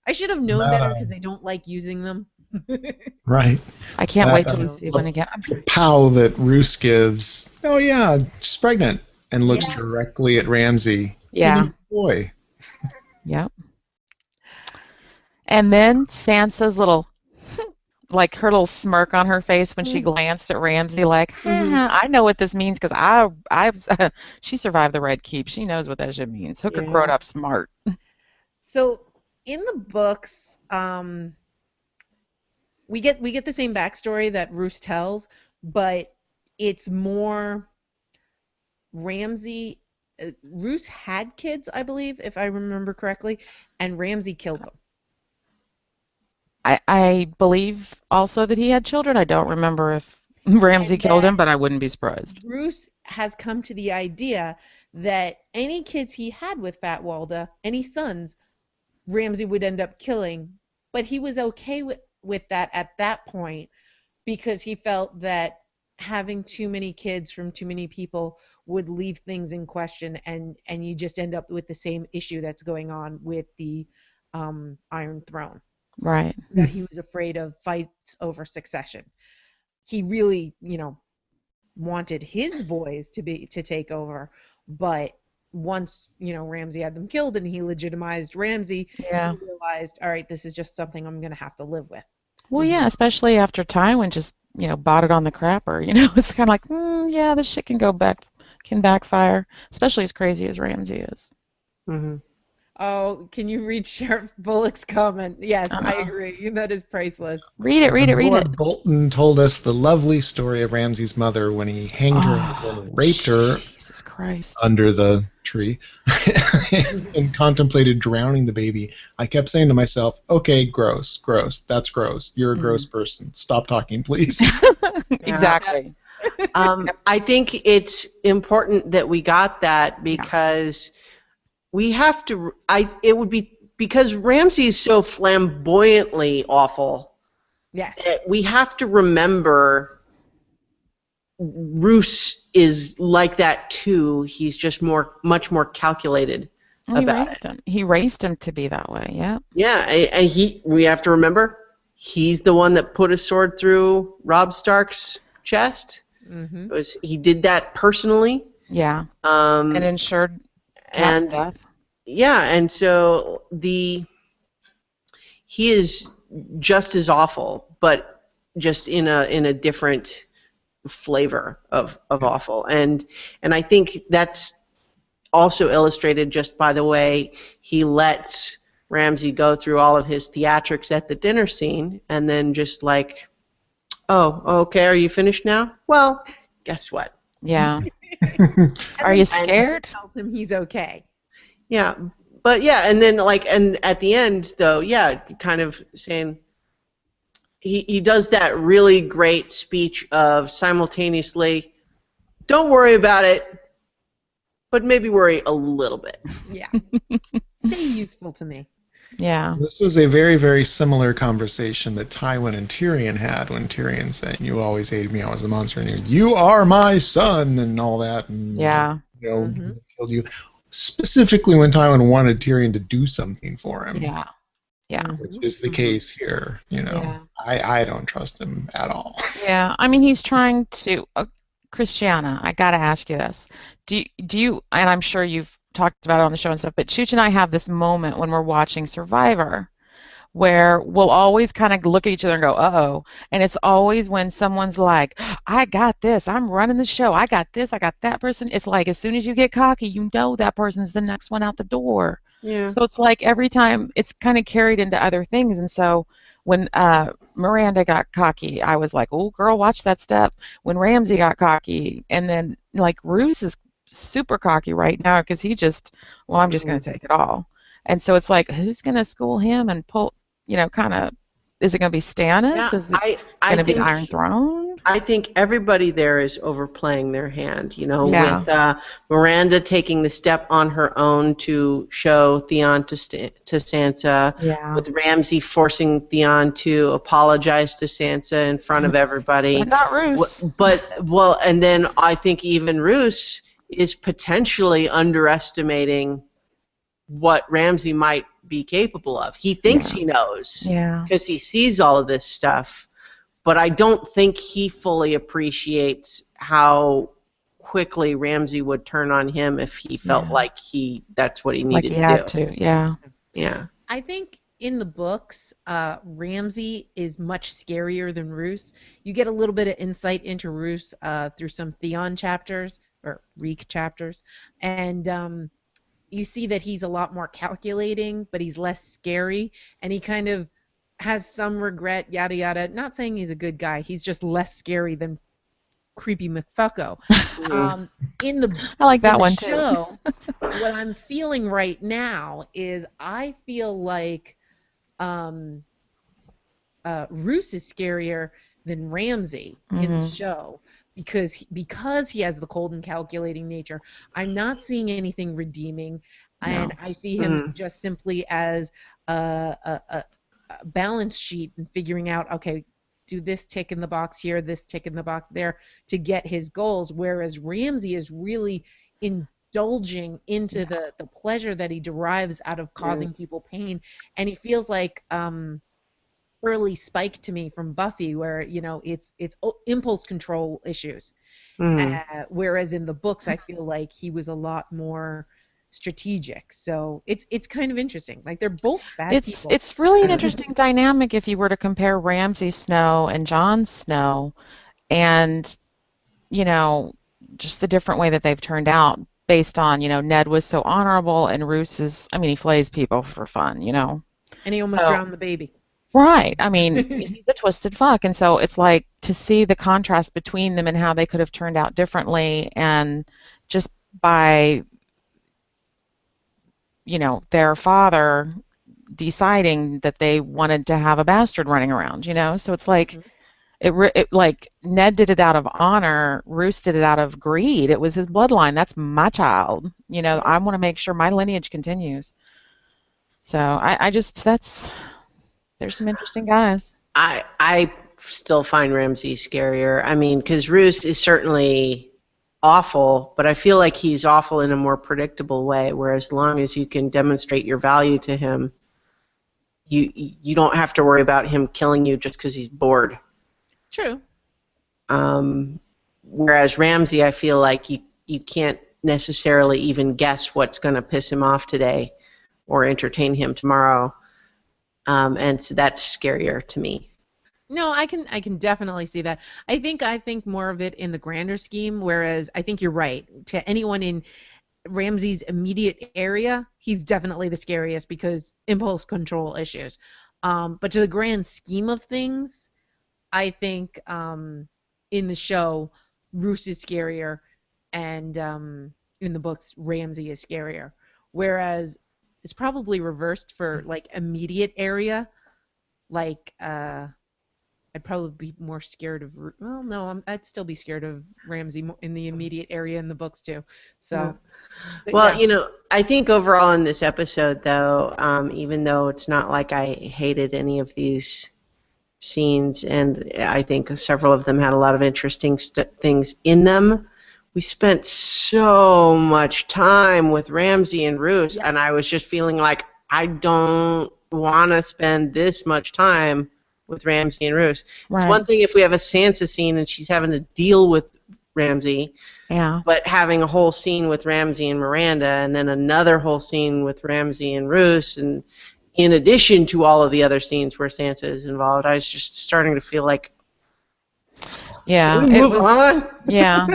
I should have known better because they don't like using them. Right. I can't wait till we see one again. I'm The sorry. pow that Roose gives, oh yeah, she's pregnant, and looks directly at Ramsay. Yeah. Boy. Yep. And then Sansa's little, like her little smirk on her face when she glanced at Ramsay, like, I know what this means because she survived the Red Keep. She knows what that shit means. Hooker growed up smart. So in the books, we get the same backstory that Roose tells, but it's more Ramsay. Roose had kids, I believe, if I remember correctly, and Ramsay killed them. I believe also that he had children. I don't remember if Ramsay killed him, but I wouldn't be surprised. Roose has come to the idea that any kids he had with Fat Walda, any sons, Ramsay would end up killing, but he was okay with that at that point because he felt that having too many kids from too many people would leave things in question, and you just end up with the same issue that's going on with the Iron Throne. Right. That he was afraid of fights over succession. He really, wanted his boys to take over, but once, Ramsay had them killed and he legitimized Ramsay, he realized, all right, this is just something I'm going to have to live with. Well, yeah, especially after Tywin just, bought it on the crapper. It's kind of like, yeah, this shit can backfire, especially as crazy as Ramsay is. Mm-hmm. Oh, can you read Sheriff Bullock's comment? Yes, I agree. That is priceless. Read it. Lord Bolton told us the lovely story of Ramsay's mother when he hanged her and raped her Jesus Christ. under the tree and contemplated drowning the baby. I kept saying to myself, okay, gross, that's gross. You're a gross person. Stop talking, please. Exactly. I think it's important that we got that because we have to. It would be because Ramsay is so flamboyantly awful. Yes. That we have to remember Roose is like that too. He's just much more calculated about it. He raised him to be that way. Yeah. Yeah, and we have to remember he's the one that put a sword through Robb Stark's chest. Mm-hmm. He did that personally. Yeah. And ensured Cat's death. Yeah, and so he is just as awful, but just in a different flavor of awful. And I think that's also illustrated just by the way he lets Ramsay go through all of his theatrics at the dinner scene, and then just like, oh, okay, are you finished now? Well, guess what? Yeah. Are you scared? Tells him he's okay. Yeah, but yeah, and then and at the end though, kind of saying he does that really great speech of simultaneously, don't worry about it, but maybe worry a little bit. Yeah. Stay useful to me. Yeah. This was a very, very similar conversation that Tywin and Tyrion had when Tyrion said, "You always hated me, I was a monster," and you are my son, and all that, and Yeah. Mm-hmm. killed you. Specifically, when Tywin wanted Tyrion to do something for him, Yeah. Yeah. which Mm-hmm. is the case here. Yeah. I don't trust him at all. Yeah. I mean, he's trying to. Christiana, I got to ask you this. Do you, and I'm sure you've talked about it on the show and stuff, but Chooch and I have this moment when we're watching Survivor where we'll always kind of look at each other and go, uh-oh. And it's always when someone's like, I got this, I'm running the show, I got this, I got that person. It's like as soon as you get cocky, you know that person's the next one out the door. Yeah. So it's like every time it's kind of carried into other things. And so when Miranda got cocky, I was like, oh, girl, watch that step. When Ramsay got cocky, and then like Roose is super cocky right now because he just, well, I'm just going to take it all. And so it's like, who's going to school him and pull, kind of, is it going to be Stannis? Yeah, Is it I going to be think Iron Throne? I think everybody there is overplaying their hand. Yeah. With Miranda taking the step on her own to show Theon to Sansa. Yeah. With Ramsay forcing Theon to apologize to Sansa in front of everybody. But not Roose. And then I think even Roose is potentially underestimating what Ramsay might be capable of. He thinks he knows because he sees all of this stuff, but I don't think he fully appreciates how quickly Ramsay would turn on him if he felt like that's what he needed had to do. to, yeah. Yeah. I think in the books, Ramsay is much scarier than Roose. You get a little bit of insight into Roose through some Theon chapters, or Reek chapters, and you see that he's a lot more calculating, but he's less scary, and he kind of has some regret, yada yada. Not saying he's a good guy, he's just less scary than creepy McFucko. I like that one show, too. what I'm feeling right now is I feel like Roose is scarier than Ramsay in the show. Because he has the cold and calculating nature, I'm not seeing anything redeeming, and I see him just simply as a balance sheet and figuring out, okay, do this tick in the box here, this tick in the box there to get his goals, whereas Ramsay is really indulging into the pleasure that he derives out of causing people pain, and he feels like early Spike to me from Buffy, where it's impulse control issues, whereas in the books I feel like he was a lot more strategic. So it's kind of interesting. Like they're both bad people. It's really an interesting dynamic if you were to compare Ramsay Snow and Jon Snow, and just the different way that they've turned out based on Ned was so honorable and Roose is, he flays people for fun, and he almost drowned the baby. Right. I mean, he's a twisted fuck. And so it's like to see the contrast between them and how they could have turned out differently, and just by, their father deciding that they wanted to have a bastard running around, So it's like, like Ned did it out of honor, Roose did it out of greed. It was his bloodline. That's my child. I want to make sure my lineage continues. So I just, there's some interesting guys. I still find Ramsay scarier. Because Roose is certainly awful, but I feel like he's awful in a more predictable way, where as long as you can demonstrate your value to him, you don't have to worry about him killing you just because he's bored. True. Whereas Ramsay, I feel like you can't necessarily even guess what's going to piss him off today or entertain him tomorrow. And so that's scarier to me. No, I can definitely see that. I think more of it in the grander scheme, whereas I think you're right. To anyone in Ramsay's immediate area, he's definitely the scariest because impulse control issues. But to the grand scheme of things, I think in the show, Roose is scarier, and in the books, Ramsay is scarier. Whereas it's probably reversed for like immediate area, like I'd probably be more scared of. Well, no, I'd still be scared of Ramsay in the immediate area in the books too. So, but Well, yeah. I think overall in this episode, though, even though it's not like I hated any of these scenes, and I think several of them had a lot of interesting things in them, we spent so much time with Ramsay and Roos, and I was just feeling like I don't want to spend this much time with Ramsay and Roos. It's one thing if we have a Sansa scene and she's having to deal with Ramsay, but having a whole scene with Ramsay and Miranda, and then another whole scene with Ramsay and Roos, and in addition to all of the other scenes where Sansa is involved, I was just starting to feel like, yeah, can we move on? Yeah.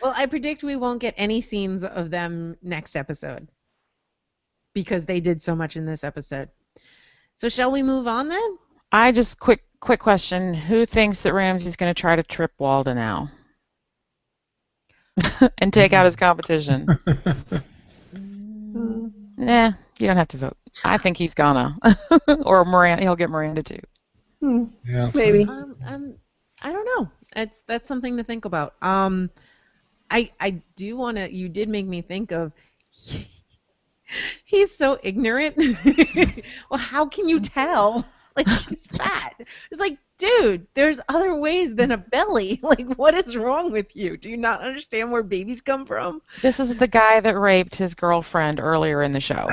Well, I predict we won't get any scenes of them next episode because they did so much in this episode. So shall we move on then? I just quick question: who thinks that Ramsay's going to try to trip Walda now and take out his competition? Nah, you don't have to vote. I think he's gonna, or Miranda. He'll get Miranda too. Yeah, maybe. I don't know. That's something to think about. I do want to. You did make me think of. He's so ignorant. Well, how can you tell? Like, she's fat. It's like, dude, there's other ways than a belly. Like, what is wrong with you? Do you not understand where babies come from? This is the guy that raped his girlfriend earlier in the show.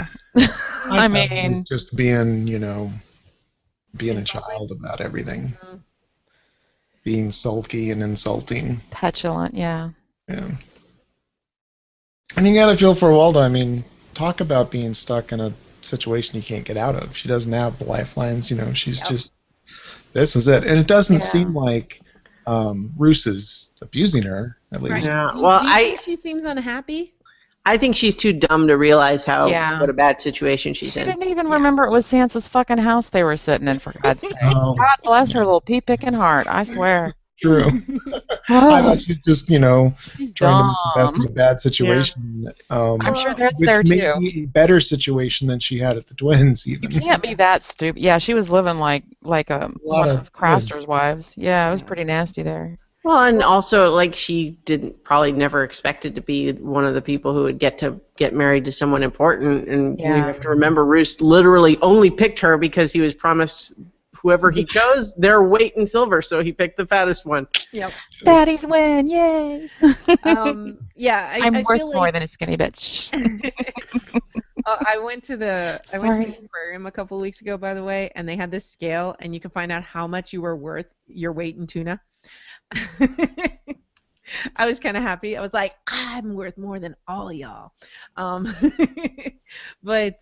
I mean, he's just being, being a child about everything. Being sulky and insulting. Petulant, yeah. Yeah. And you gotta feel for Walda. I mean, talk about being stuck in a situation you can't get out of. She doesn't have the lifelines, she's just, this is it. And it doesn't seem like Roos is abusing her, at least. Yeah. Do Well, you think she seems unhappy? I think she's too dumb to realize what a bad situation she's She in. didn't even remember it was Sansa's fucking house they were sitting in, for God's sake. Oh. God bless her little pea-picking heart, I swear. True. I thought she's just, trying to make the best of a bad situation. I'm sure that's which there, may too. be a better situation than she had at the Twins, even. You can't be that stupid. Yeah, she was living like a one of Craster's wives. Yeah, it was pretty nasty there. Well, and also, like, she probably never expected to be one of the people who would get married to someone important. And you have to remember, Roos literally only picked her because he was promised whoever he chose, their weight in silver, so he picked the fattest one. Yep. Baddies win, yay! Yeah, I'm I worth feel more like... than a skinny bitch. I went to the aquarium a couple of weeks ago, by the way, and they had this scale, and you can find out how much you were worth your weight in tuna. I was kind of happy. I was like, I'm worth more than all y'all. But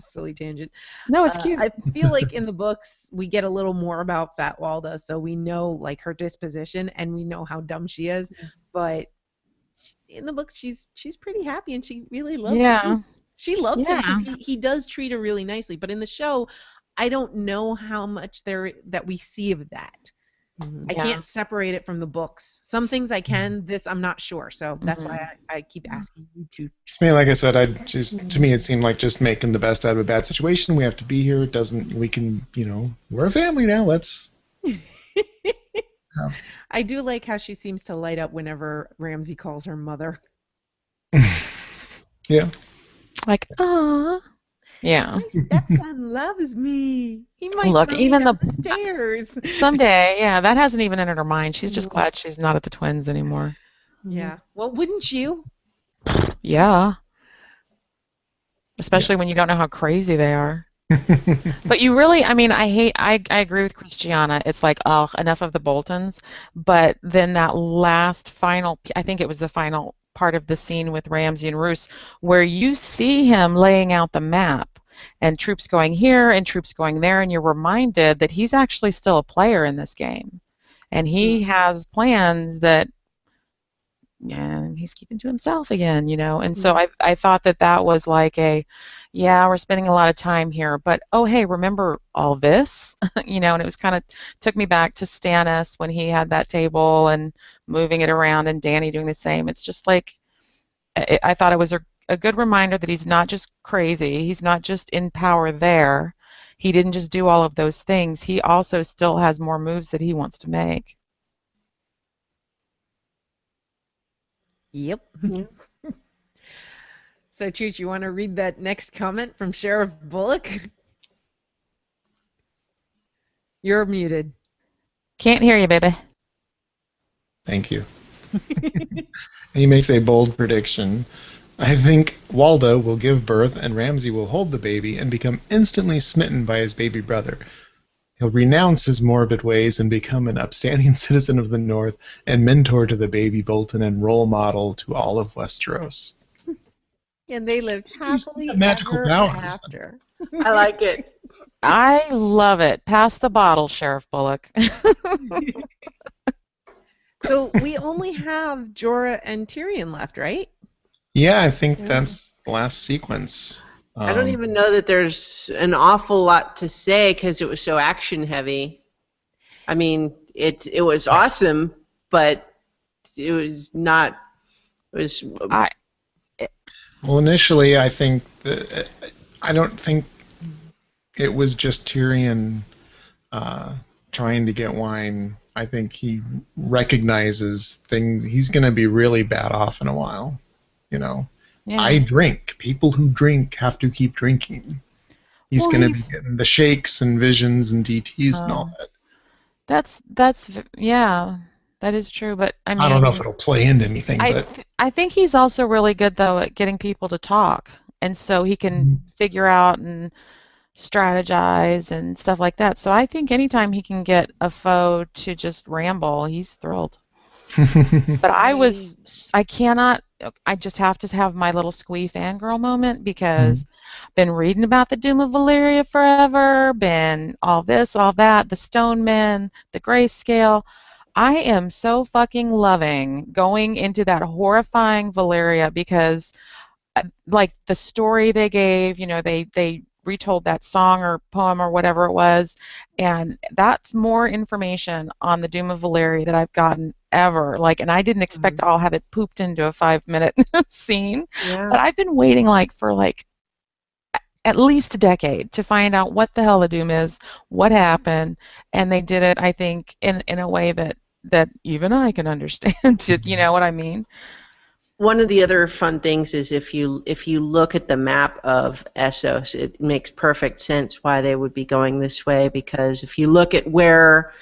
silly tangent. No, it's cute. I feel like in the books we get a little more about Fat Walda, so we know like her disposition and we know how dumb she is. But in the books, she's pretty happy and she really loves Bruce. She loves him because he does treat her really nicely. But in the show, I don't know how much that we see of that. I can't separate it from the books. Some things I can. This I'm not sure. So that's why I keep asking you to. To me, like I said, to me it seemed like just making the best out of a bad situation. We have to be here. It doesn't. We can. We're a family now. Let's. I do like how she seems to light up whenever Ramsay calls her mother. Yeah. Like, ah. Yeah. My stepson loves me. He might look throw even me down the stairs. Someday. Yeah, that hasn't even entered her mind. She's just glad she's not at the Twins anymore. Yeah. Well, wouldn't you? Yeah. Especially when you don't know how crazy they are. But you really, I agree with Christiana. It's like, oh, enough of the Boltons. But then that last final, I think it was the final part of the scene with Ramsay and Roos, where you see him laying out the map and troops going here and troops going there, and you're reminded that he's actually still a player in this game. And he has plans that he's keeping to himself again, And so I thought that was like we're spending a lot of time here, but oh, hey, remember all this? And it was kind of took me back to Stannis when he had that table and moving it around and Dany doing the same. It's just like, I thought it was a good reminder that he's not just crazy. He's not just in power there. he didn't just do all of those things. He also still has more moves that he wants to make. Yep. Yeah. So, Chooch, you want to read that next comment from Sheriff Bullock? You're muted. Can't hear you, baby. Thank you. He makes a bold prediction. I think Waldo will give birth and Ramsay will hold the baby and become instantly smitten by his baby brother. He'll renounce his morbid ways and become an upstanding citizen of the North and mentor to the baby Bolton and role model to all of Westeros. And they lived happily magical ever powers. after. I like it. I love it. Pass the bottle, Sheriff Bullock. So we only have Jorah and Tyrion left, right? Yeah, I think that's the last sequence. I don't even know that there's an awful lot to say because it was so action heavy. I mean, it was awesome, but it was not. It was. Well, initially, I think I don't think it was just Tyrion trying to get wine. I think he recognizes things. He's going to be really bad off in a while. You know, Yeah. I drink. People who drink have to keep drinking. He's Well, going to be getting the shakes and visions and DTs and all that. Yeah, that is true. But I mean, I don't know if it'll play into anything, but I think he's also really good though at getting people to talk, and so he can figure out and strategize and stuff like that. So I think anytime he can get a foe to just ramble, he's thrilled. But I cannot, I just have to have my little squee fangirl moment because I've been reading about the Doom of Valyria forever, been all this, all that, the Stone Men, the Grayscale. I am so fucking loving going into that horrifying Valyria because, like, the story they gave, you know, they retold that song or poem or whatever it was, and that's more information on the Doom of Valyria that I've gotten ever. Like, and I didn't expect I'll have it pooped into a 5-minute scene, but I've been waiting for at least a decade to find out what the hell the Doom is, what happened, and they did it, I think, in a way that even I can understand it. You know what I mean? One of the other fun things is if you look at the map of Essos, it makes perfect sense why they would be going this way, because if you look at where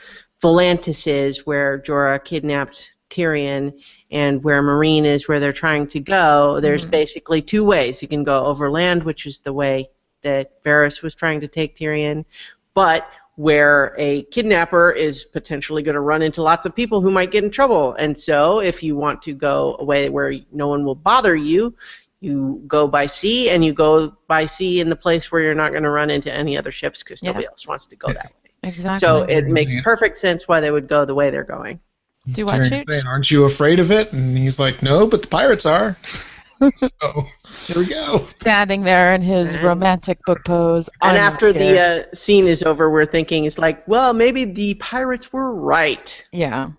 Volantis is, where Jorah kidnapped Tyrion, and where Meereen is, where they're trying to go, there's basically two ways. You can go overland, which is the way that Varys was trying to take Tyrion, but where a kidnapper is potentially going to run into lots of people who might get in trouble. And so if you want to go away where no one will bother you, you go by sea, and you go by sea in the place where you're not going to run into any other ships because nobody else wants to go that way. Exactly. So it makes perfect sense why they would go the way they're going. Do what, Chooch? Aren't you afraid of it? And he's like, no, but the pirates are. So here we go. Standing there in his romantic book pose. And after the scene is over, we're thinking, it's like, well, maybe the pirates were right. Yeah.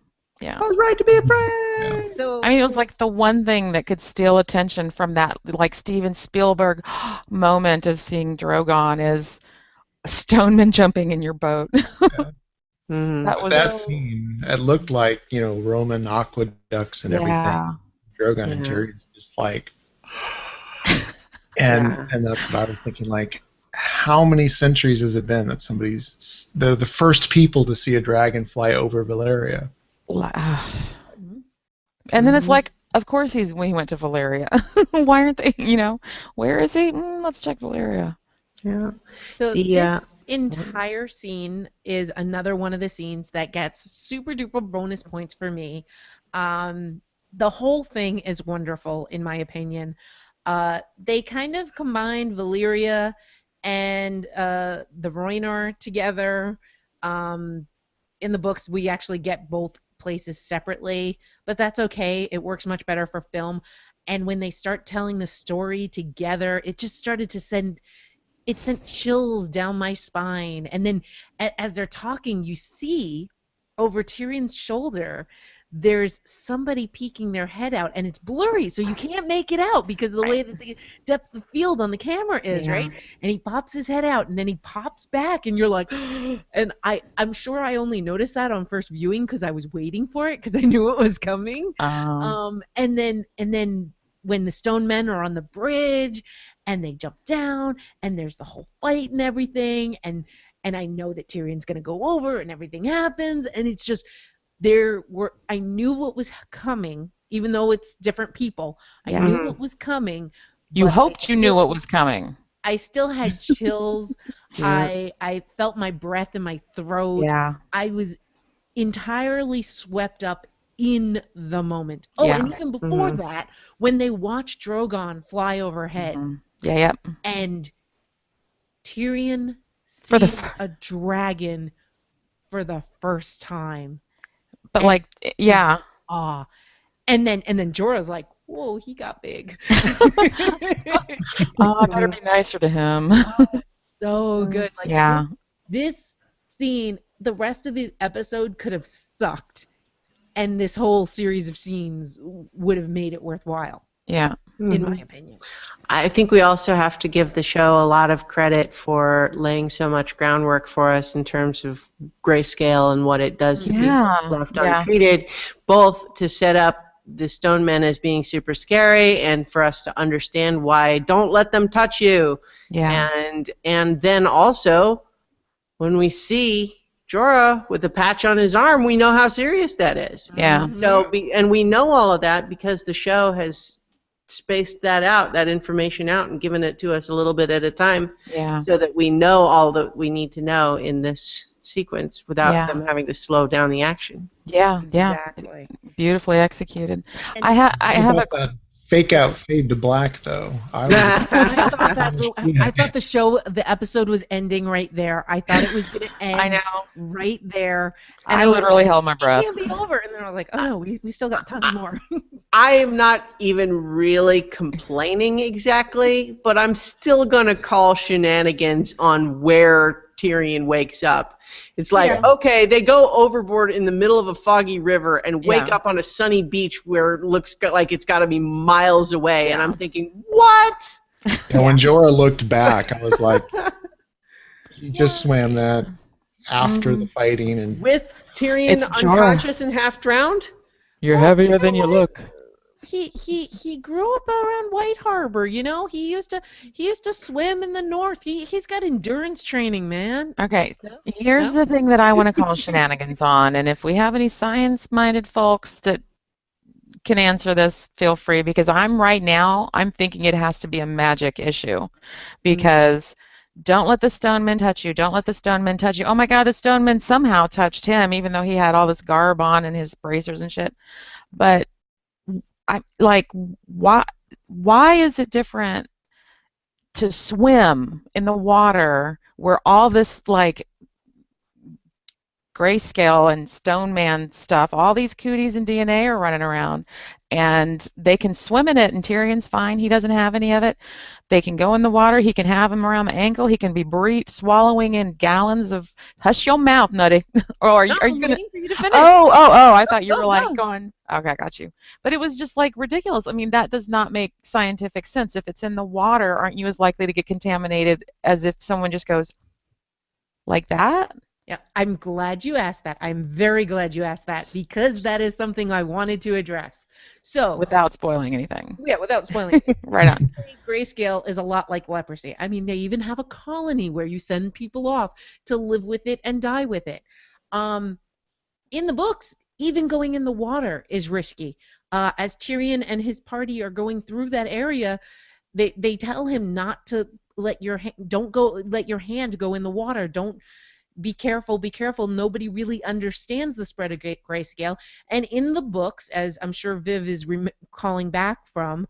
I was right to be afraid. Yeah. So, I mean, it was like the one thing that could steal attention from that, like, Steven Spielberg moment of seeing Drogon is Stoneman jumping in your boat. That scene, it looked like, you know, Roman aqueducts and everything. Drogon and Tyrion's just like, and that's what I was thinking, like, how many centuries has it been that they're the first people to see a dragon fly over Valyria? And then it's like, of course he went to Valyria. Why aren't they, you know, where is he? Let's check Valyria. Yeah. So this entire scene is another one of the scenes that gets super duper bonus points for me. The whole thing is wonderful, in my opinion. They kind of combined Valyria and the Rhoynar together. In the books, we actually get both places separately, but that's okay. It works much better for film. And when they start telling the story together, it just started to sent chills down my spine. And then as they're talking, you see over Tyrion's shoulder there's somebody peeking their head out, and it's blurry, so you can't make it out because of the way that the depth of field on the camera is, right? And he pops his head out, and then he pops back, and you're like, and I'm sure I only noticed that on first viewing because I was waiting for it because I knew it was coming. And then when the stone men are on the bridge, and they jump down, and there's the whole fight and everything, and I know that Tyrion's gonna go over, and everything happens, and it's just I knew what was coming, even though it's different people. I knew what was coming. You hoped you knew what was coming. I still had chills. I felt my breath in my throat. Yeah. I was entirely swept up in the moment. Oh, and even before that, when they watched Drogon fly overhead. And Tyrion sees a dragon for the first time. But and then Jorah's like, whoa, he got big. I better be nicer to him. So good. Like, this scene, the rest of the episode could have sucked, and this whole series of scenes would have made it worthwhile. Yeah. In my opinion. I think we also have to give the show a lot of credit for laying so much groundwork for us in terms of grayscale and what it does to people left untreated, both to set up the stone men as being super scary and for us to understand why don't let them touch you. And then also when we see Jorah with a patch on his arm, we know how serious that is. So and we know all of that because the show has spaced that information out and given it to us a little bit at a time so that we know all that we need to know in this sequence without them having to slow down the action. Exactly. Beautifully executed. And I have that fake out fade to black though. I thought the episode was ending right there. I thought it was going to end right there. And I literally held my breath. It can't be over. And then I was like, oh, we still got tons more. I am not even really complaining exactly, but I'm still going to call shenanigans on where Tyrion wakes up. It's like, okay, they go overboard in the middle of a foggy river and wake up on a sunny beach where it looks like it's got to be miles away. And I'm thinking, what? And when Jorah looked back, I was like, he just swam that after the fighting. And with Tyrion unconscious and half drowned? You're heavier than you look. He grew up around White Harbor, you know. He used to swim in the north. He's got endurance training, man. Okay, here's the thing that I want to call shenanigans on, and if we have any science-minded folks that can answer this, feel free, because I'm thinking it has to be a magic issue, because don't let the stone men touch you. Don't let the stone men touch you. Oh my God, the stone men somehow touched him, even though he had all this garb on and his bracers and shit. But I'm like, why is it different to swim in the water where all this like grayscale and stone man stuff, all these cooties and DNA are running around, and they can swim in it, and Tyrion's fine. He doesn't have any of it. They can go in the water. He can have him around the ankle. He can be swallowing in gallons of. Hush your mouth, Nutty. Or are you gonna? Oh! I thought you were like going. Okay, I got you. But it was just like ridiculous. I mean, that does not make scientific sense. If it's in the water, aren't you as likely to get contaminated as if someone just goes like that? Yeah, I'm glad you asked that. I'm very glad you asked that because that is something I wanted to address. So without spoiling anything. Yeah, without spoiling anything. Right on. Grayscale is a lot like leprosy. I mean, they even have a colony where you send people off to live with it and die with it. In the books, even going in the water is risky. As Tyrion and his party are going through that area, they tell him not to let your hand go in the water. Don't. Be careful, be careful. Nobody really understands the spread of grayscale. And in the books, as I'm sure Viv is calling back from,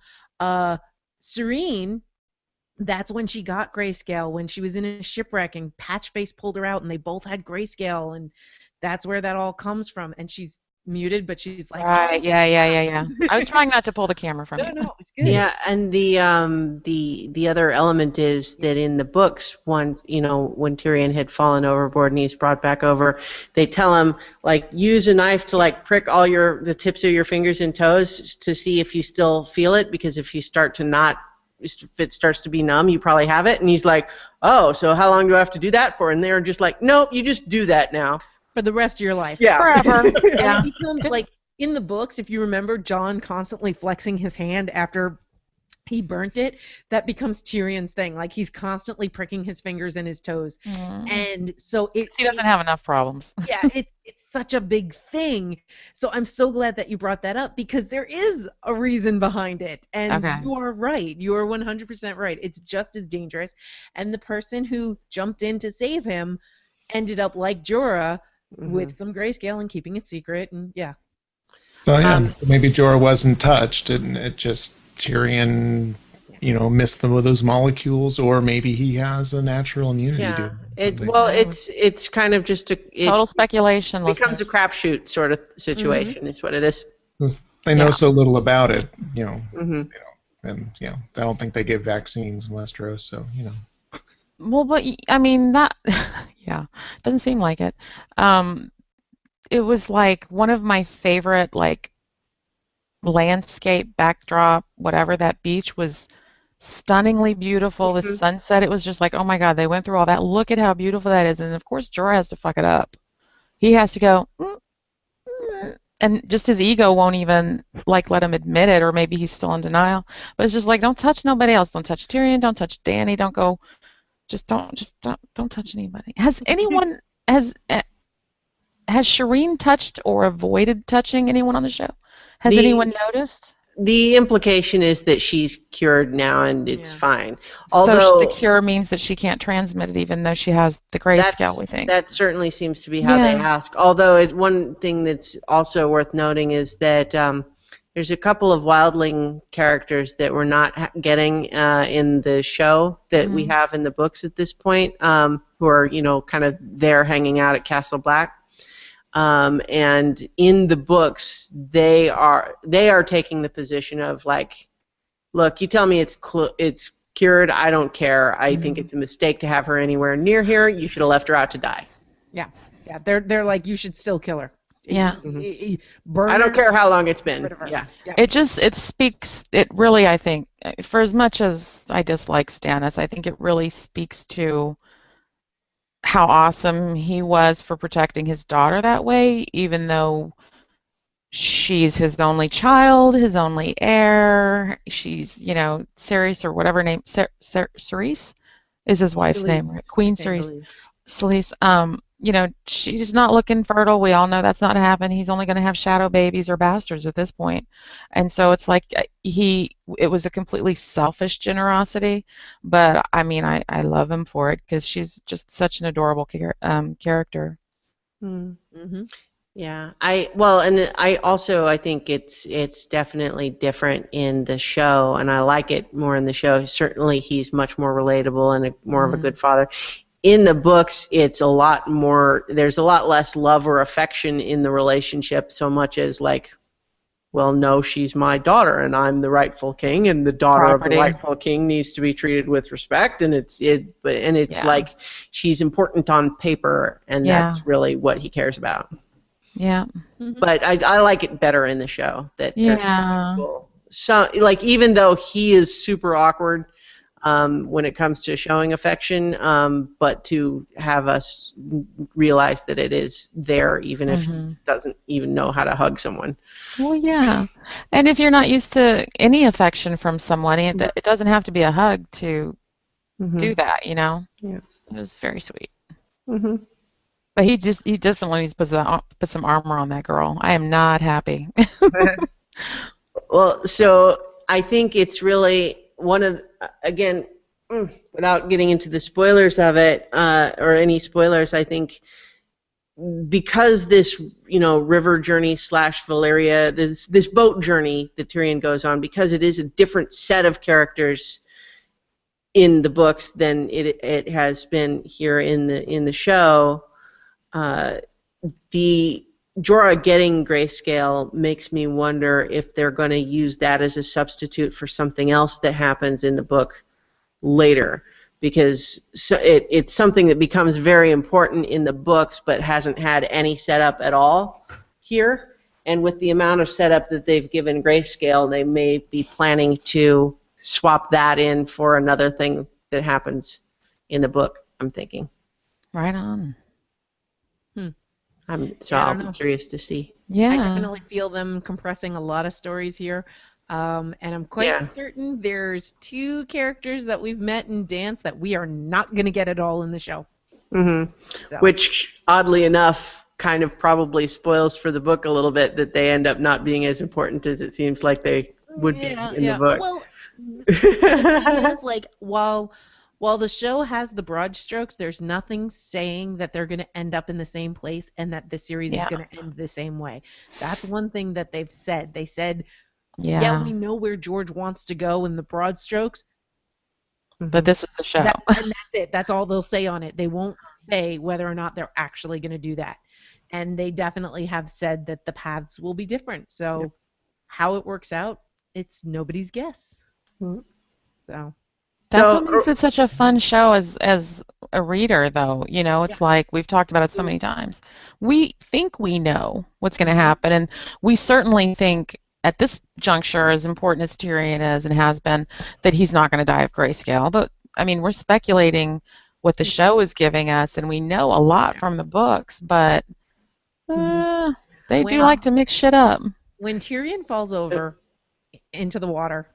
Serene, that's when she got grayscale, when she was in a shipwreck and Patchface pulled her out and they both had grayscale, and that's where that all comes from. And she's muted, but she's like, Right. Yeah. I was trying not to pull the camera from no, you. no, it was good. Yeah, and the other element is that in the books, when Tyrion had fallen overboard and he's brought back over, they tell him like use a knife to like prick all the tips of your fingers and toes to see if you still feel it, because if you start to not, if it starts to be numb, you probably have it. And he's like, oh, so how long do I have to do that for? And they're just like, nope, you just do that now For the rest of your life. Yeah. Forever. Yeah. Yeah. Like in the books, if you remember John constantly flexing his hand after he burnt it, that becomes Tyrion's thing. Like he's constantly pricking his fingers and his toes. And so He doesn't have enough problems. yeah, it's such a big thing. So I'm so glad that you brought that up, because there is a reason behind it. And Okay. you are right. You are 100% right. It's just as dangerous. And the person who jumped in to save him ended up like Jorah with some grayscale and keeping it secret. And yeah. So yeah, maybe Jorah wasn't touched, and it just Tyrion, missed them with those molecules, or maybe he has a natural immunity to Yeah. something. It's kind of just Total speculation. becomes a listeners. crapshoot sort of situation is what it is. They know so little about it, Mhm. and I don't think they give vaccines in Westeros, so Well, but I mean that. Yeah, doesn't seem like it. It was like one of my favorite like landscape backdrop, whatever. That beach was stunningly beautiful. The sunset, it was just like, oh my God, they went through all that. Look at how beautiful that is. And of course, Jorah has to fuck it up. He has to go, and just his ego won't even like let him admit it, or maybe he's still in denial. But it's just like, don't touch nobody else. Don't touch Tyrion. Don't touch Dany. Don't go. Don't touch anybody. Has anyone has Shireen touched or avoided touching anyone on the show? Has anyone noticed? The implication is that she's cured now and it's fine. So Although the cure means that she can't transmit it, even though she has the grayscale, we think. that certainly seems to be how they ask. Although one thing that's also worth noting is that there's a couple of wildling characters that we're not getting in the show that we have in the books at this point, who are kind of there hanging out at Castle Black. And in the books, they are taking the position of like, look, you tell me it's cured, I don't care. I think it's a mistake to have her anywhere near here. You should have left her out to die. Yeah. They're like, you should still kill her. Yeah. Burn I don't her. care how long it's been. Whatever. Yeah. It speaks, it really, I think, for as much as I dislike Stannis, I think it really speaks to how awesome he was for protecting his daughter that way, even though she's his only child, his only heir. She's, Ceres or whatever name, Ceres is his wife's name, right? Queen Ceres. Ceres. She's not looking fertile. We all know that's not happening. He's only going to have shadow babies or bastards at this point. And so it's like it was a completely selfish generosity, but I mean, I love him for it because she's just such an adorable character. Yeah, I think it's definitely different in the show, and I like it more in the show. Certainly, he's much more relatable and more of a good father. In the books, it's a lot more. There's a lot less love or affection in the relationship, so much as like, well, no, she's my daughter, and I'm the rightful king, and the daughter of the rightful king needs to be treated with respect, and it's like she's important on paper, and that's really what he cares about. Yeah. But I like it better in the show that there's people. So like even though he is super awkward when it comes to showing affection, but to have us realize that it is there even if he doesn't even know how to hug someone. Well, yeah. And if you're not used to any affection from someone, it doesn't have to be a hug to do that, Yeah. It was very sweet. But he definitely needs to put some armor on that girl. I am not happy. Well, so I think it's really one of, again, without getting into the spoilers of it, or any spoilers, I think because this, river journey / Valyria, this boat journey that Tyrion goes on, because it is a different set of characters in the books than it has been here in the show, the Jorah getting grayscale makes me wonder if they're going to use that as a substitute for something else that happens in the book later, because it's something that becomes very important in the books but hasn't had any setup at all here. And with the amount of setup that they've given grayscale, they may be planning to swap that in for another thing that happens in the book, I'm thinking. Right on. I'll be curious to see. Yeah. I definitely feel them compressing a lot of stories here. And I'm quite certain there's 2 characters that we've met in dance that we are not going to get at all in the show. Mm-hmm. So. Which, oddly enough, kind of probably spoils for the book a little bit that they end up not being as important as it seems like they would be in the book. Well, the thing is, like, while the show has the broad strokes, there's nothing saying that they're going to end up in the same place and that the series is going to end the same way. That's one thing that they've said. They said, yeah, we know where George wants to go in the broad strokes, but this is the show. And that's it. That's all they'll say on it. They won't say whether or not they're actually going to do that. And they definitely have said that the paths will be different. So how it works out, it's nobody's guess. Mm-hmm. So that's what makes it such a fun show as a reader, though. You know, it's like we've talked about it so many times. We think we know what's going to happen, and we certainly think at this juncture, as important as Tyrion is and has been, that he's not going to die of grayscale. But, I mean, we're speculating what the show is giving us, and we know a lot from the books, but they do like to mix shit up. When Tyrion falls over into the water,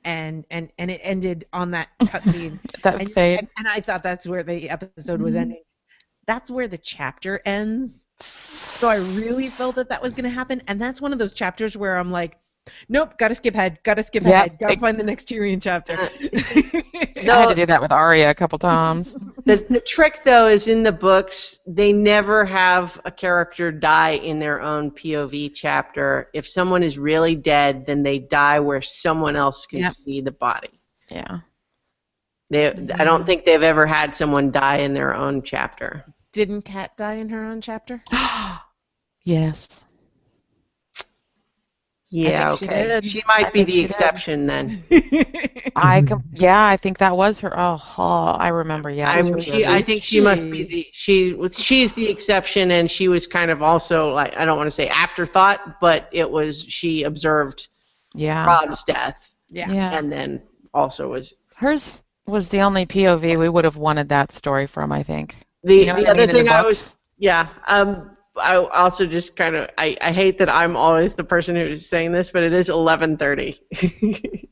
and it ended on that cutscene. That fade. And I thought that's where the episode was ending. That's where the chapter ends. So I really felt that was going to happen. And that's one of those chapters where I'm like, nope, gotta skip ahead, gotta find the next Tyrion chapter. I had to do that with Arya a couple times. The trick, though, is in the books, they never have a character die in their own POV chapter. If someone is really dead, then they die where someone else can see the body. Yeah. I don't think they've ever had someone die in their own chapter. Didn't Kat die in her own chapter? Yes. Yeah, okay. She might be the exception then. I think that was her. I remember. Yeah. I think she must be she's the exception, and she was kind of also, like, I don't want to say afterthought, but she observed Rob's death. Yeah. And then also was hers was the only POV we would have wanted that story from, I think. The other thing I also just kind of, I hate that I'm always the person who's saying this, but it is 11:30.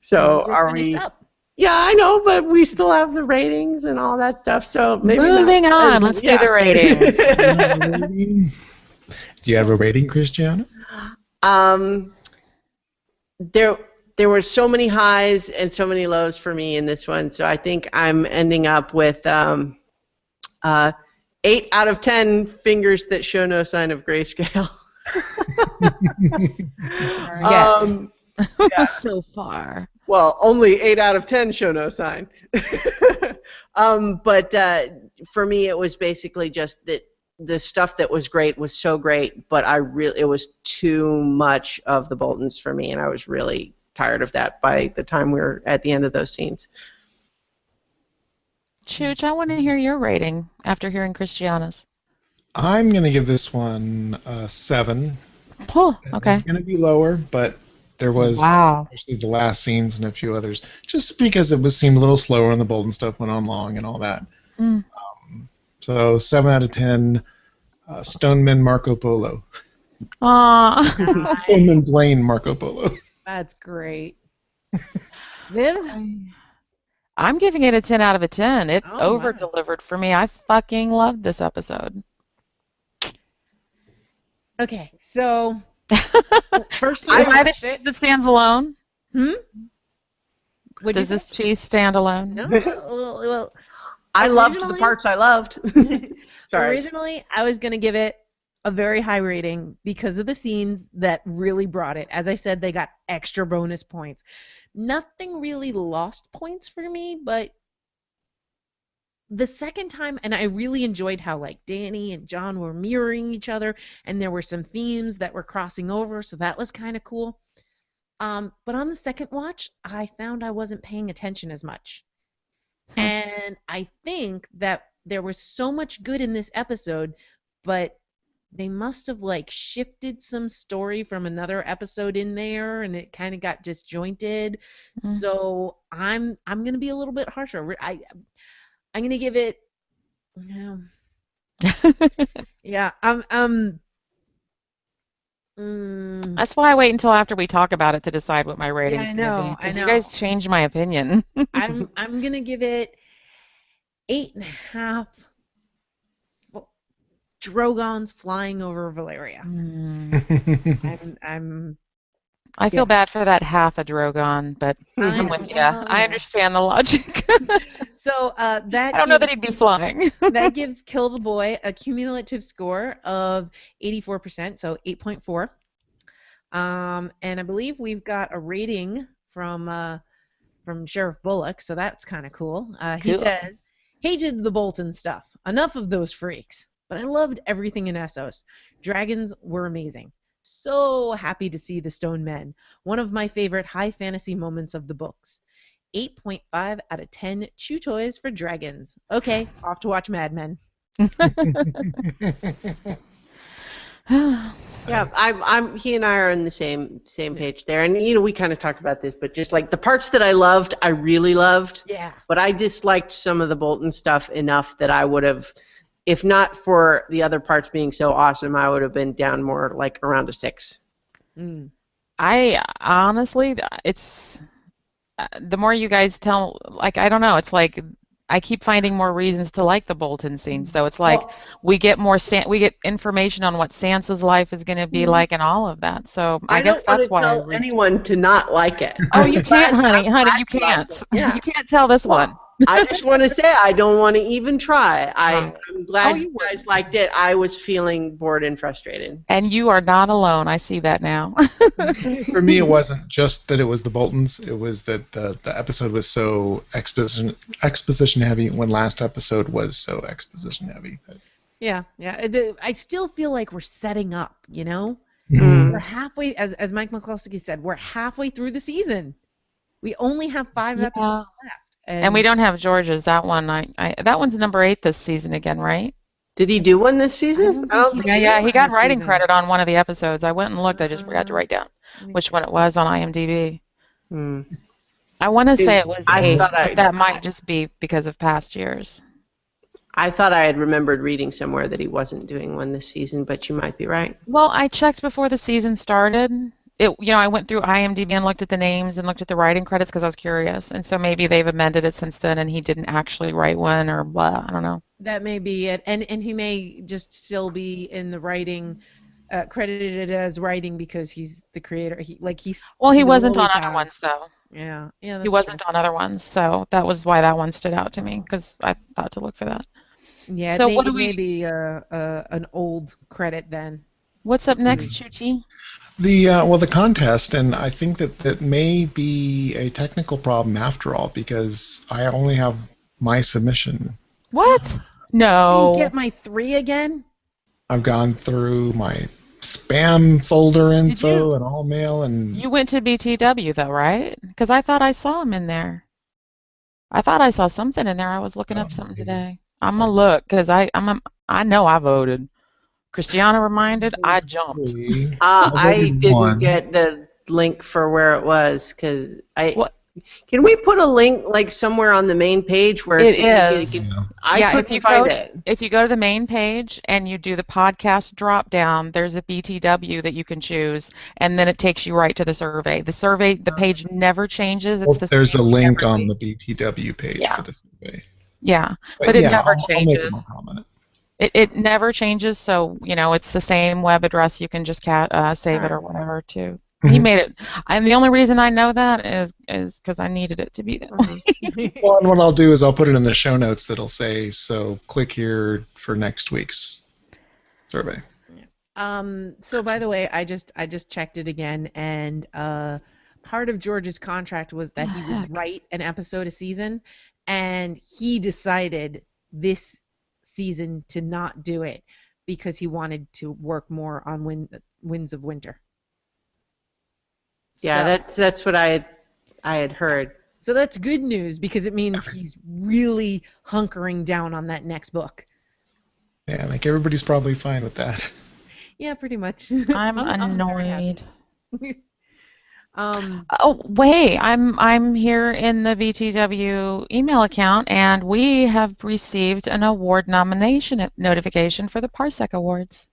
So are we? Up. Yeah, I know, but we still have the ratings and all that stuff. So maybe moving on. Let's do the ratings. Do you have a rating, Christiana? There were so many highs and so many lows for me in this one, so I think I'm ending up with 8 out of 10 fingers that show no sign of grayscale. So far. Well, only 8 out of 10 show no sign. But for me, it was basically just that the stuff that was great was so great, but it was too much of the Boltons for me, and I was really tired of that by the time we were at the end of those scenes. Chooch, I want to hear your rating after hearing Christiana's. I'm going to give this one a 7. Oh, okay. It's going to be lower, but there was especially the last scenes and a few others, just because it seemed a little slower and the Bolton stuff went on long and all that. So 7 out of 10, Stoneman Marco Polo. Aww. Stoneman Blaine Marco Polo. That's great. Viv? I'm giving it a 10 out of a 10. It over-delivered for me. I fucking loved this episode. Okay, so first, am I the cheese that stands alone? Does this cheese stand alone? No. Well, I loved the parts I loved. Sorry. Originally, I was going to give it a very high rating because of the scenes that really brought it. As I said, they got extra bonus points. Nothing really lost points for me, but the second time, and I really enjoyed how like Danny and John were mirroring each other, and there were some themes that were crossing over, so that was kind of cool. But on the second watch, I found I wasn't paying attention as much. And I think that there was so much good in this episode, but they must have like shifted some story from another episode in there, and it kind of got disjointed. So I'm gonna be a little bit harsher. I'm gonna give it. Yeah. That's why I wait until after we talk about it to decide what my rating's gonna be. Because you guys changed my opinion. I'm gonna give it 8.5. Drogons flying over Valeria. I feel bad for that half a Drogon, but I'm with you. I understand the logic. So that I don't know that he'd be flying. That gives Kill the Boy a cumulative score of 84%, so 8.4. And I believe we've got a rating from Sheriff Bullock, so that's kind of cool. He says, "Hated the Bolton stuff. Enough of those freaks. But I loved everything in Essos. Dragons were amazing. So happy to see the Stone Men. One of my favorite high fantasy moments of the books. 8.5 out of 10 chew toys for dragons. Okay, off to watch Mad Men." Yeah, he and I are on the same page there, and we kind of talked about this, but just like the parts that I loved, I really loved. Yeah. But I disliked some of the Bolton stuff enough that I would have, if not for the other parts being so awesome, I would have been down more like around a 6. I honestly, it's the more you guys tell, like, I don't know, it's like I keep finding more reasons to like the Bolton scenes, though. It's like we get more we get information on what Sansa's life is going to be like and all of that. So I guess that's why I don't want to tell anyone to not like it. Oh, you can't, honey, you can't. Yeah. You can't tell this one. I just want to say I don't want to even try. I'm glad you guys liked it. I was feeling bored and frustrated. And you are not alone. I see that now. For me, it wasn't just that it was the Boltons. It was that the episode was so exposition heavy when last episode was so exposition heavy. Yeah. I still feel like we're setting up, Mm-hmm. We're halfway, as Mike McCluskey said, we're halfway through the season. We only have 5 episodes left. And we don't have George's. That one, that one's number 8 this season again, right? Did he do one this season? Yeah, he got writing credit on one of the episodes. I went and looked. I just forgot to write down which one it was on IMDb. I want to say it was 8, but that might just be because of past years. I thought I had remembered reading somewhere that he wasn't doing one this season, but you might be right. Well, I checked before the season started. I went through IMDb and looked at the names and looked at the writing credits because I was curious, and so maybe they've amended it since then, and he didn't actually write one, or blah. I don't know. That may be it, and he may just still be in the writing, credited as writing because he's the creator. He wasn't on other ones though. Yeah. He wasn't on other ones, so that was why that one stood out to me because I thought to look for that. Yeah. So it may be an old credit then. What's up next, Choochie? The contest, and I think that may be a technical problem after all because I only have my submission. What? No. You get my 3 again? I've gone through my spam folder info and all mail, and you went to BTW though, right? Because I thought I saw him in there. I thought I saw something in there. I was looking up something today. I'm gonna look because I know I voted. Christiana reminded, I jumped. I didn't get the link for where it was because Can we put a link like somewhere on the main page where it is? If you go to the main page and you do the podcast drop down, there's a BTW that you can choose, and then it takes you right to the survey. The page never changes. There's a link on the BTW page for the survey. Yeah, but it never changes. I'll make a more comment. It never changes, so it's the same web address. You can just save it or whatever too. He made it. And the only reason I know that is because I needed it to be that way. Well, and what I'll do is I'll put it in the show notes that'll say, so click here for next week's survey. So by the way, I just checked it again, and part of George's contract was that he would write an episode a season, and he decided this season to not do it because he wanted to work more on Winds of Winter. Yeah, So, that's what I had heard. so that's good news because it means he's really hunkering down on that next book. Yeah, like everybody's probably fine with that. Yeah, pretty much. I'm very happy. annoyed. Oh wait, I'm here in the BTW email account, and we have received an award nomination notification for the Parsec Awards.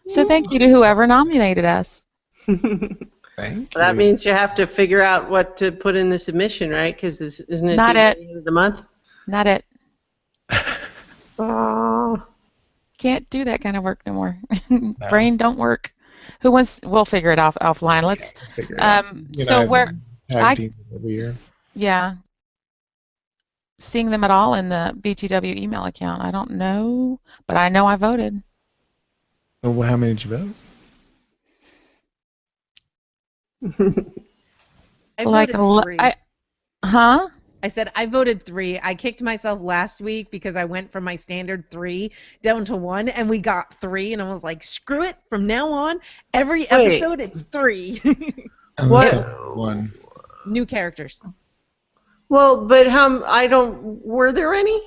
So thank you to whoever nominated us. Thank That you. means you have to figure out what to put in the submission, right? Because this isn't it Not due at it. the end of the month? Not it. Oh. Can't do that kind of work no more. Brain don't work. Who wants? We'll figure it out offline. Let's. Figure it out. You So know, where? tag team every year. Yeah. Seeing them at all in the BTW email account. I don't know, but I know I voted. Well, how many did you vote? I Like voted 3. Huh? I said I voted 3. I kicked myself last week because I went from my standard 3 down to 1, and we got 3, and I was like, screw it. From now on, every episode it's 3. Unless What? one. New characters. Well, but were there any?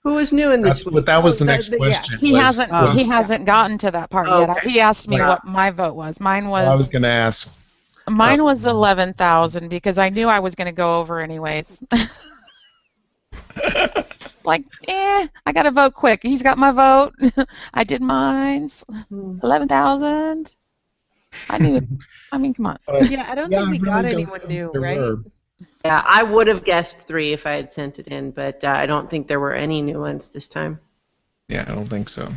Who was new in this week? That was the Oh, next yeah. question. He hasn't gotten to that part yet. Okay. He asked me Right. what my vote was. Mine I was was going to ask. 11,000 because I knew I was going to go over anyways. Like, I got to vote quick. He's got my vote. I did mine. 11,000. I knew. I mean, come on. Yeah, I don't think we got anyone new, right? Yeah, I would have guessed 3 if I had sent it in, but I don't think there were any new ones this time. Yeah, I don't think so.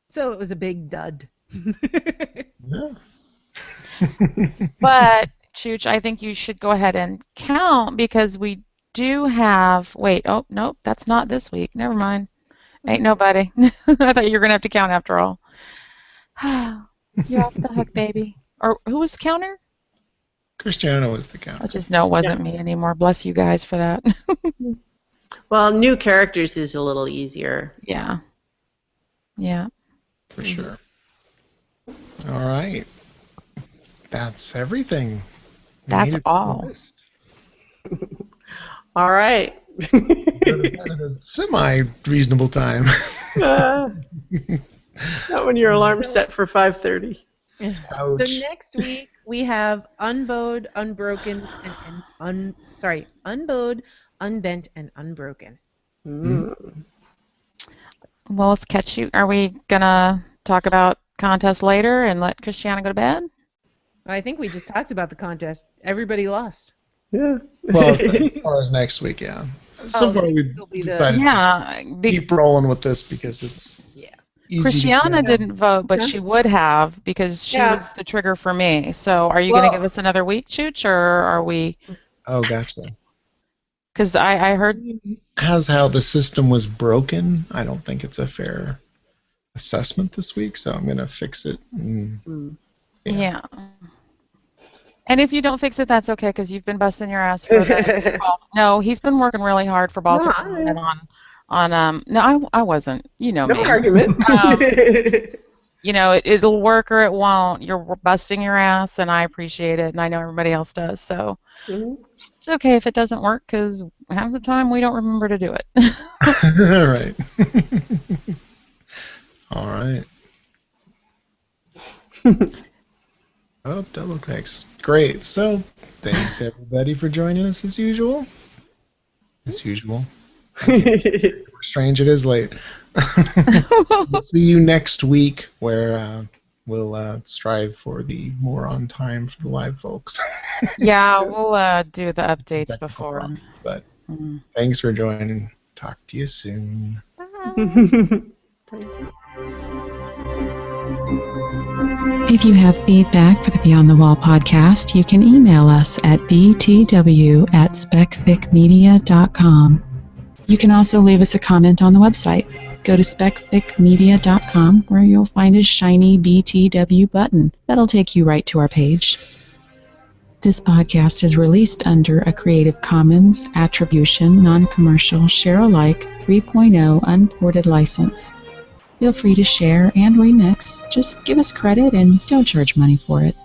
So it was a big dud. Yeah. But, Chooch, I think you should go ahead and count because we do have. Wait, oh, nope, that's not this week. Never mind. Ain't nobody. I thought you were going to have to count after all. You're off the hook, baby. Or who was counter? Christiana was the count. I just know it wasn't me anymore. Bless you guys for that. Well, new characters is a little easier. Yeah. Yeah. For sure. All right. That's everything. That's Made it all. to the list. All right. Go to bed at a semi-reasonable time. Not when your alarm's set for 5:30. So next week we have Unbowed, Unbroken, Unbowed, Unbent, and Unbroken. Mm. Well, let's catch you. Are we going to talk about contest later and let Christiana go to bed? I think we just talked about the contest. Everybody lost. Yeah. Well, as far as next week, yeah. So far we've decided to keep rolling with this because it's easy. Christiana didn't vote, but she would have because she was the trigger for me. So are you going to give us another week, Chooch, or are we? Oh, gotcha. Because I heard. As how the system was broken, I don't think it's a fair assessment this week, so I'm going to fix it. Yeah. And if you don't fix it, that's okay because you've been busting your ass for that. No, he's been working really hard for Baltimore and on no, I wasn't. You know me. No argument. You know, it'll work or it won't. You're busting your ass, and I appreciate it, and I know everybody else does. So it's okay if it doesn't work because half the time we don't remember to do it. All right. All right. Oh, double clicks. Great. So, thanks everybody for joining us as usual. As usual. Strange it is late. We'll see you next week where we'll strive for the more on time for the live folks. Yeah, we'll do the updates before. But thanks for joining. Talk to you soon. If you have feedback for the Beyond the Wall podcast, you can email us at btw@specficmedia.com. You can also leave us a comment on the website. Go to specficmedia.com where you'll find a shiny BTW button. That'll take you right to our page. This podcast is released under a Creative Commons Attribution, Non-Commercial, Share-alike 3.0 Unported license. Feel free to share and remix. Just give us credit and don't charge money for it.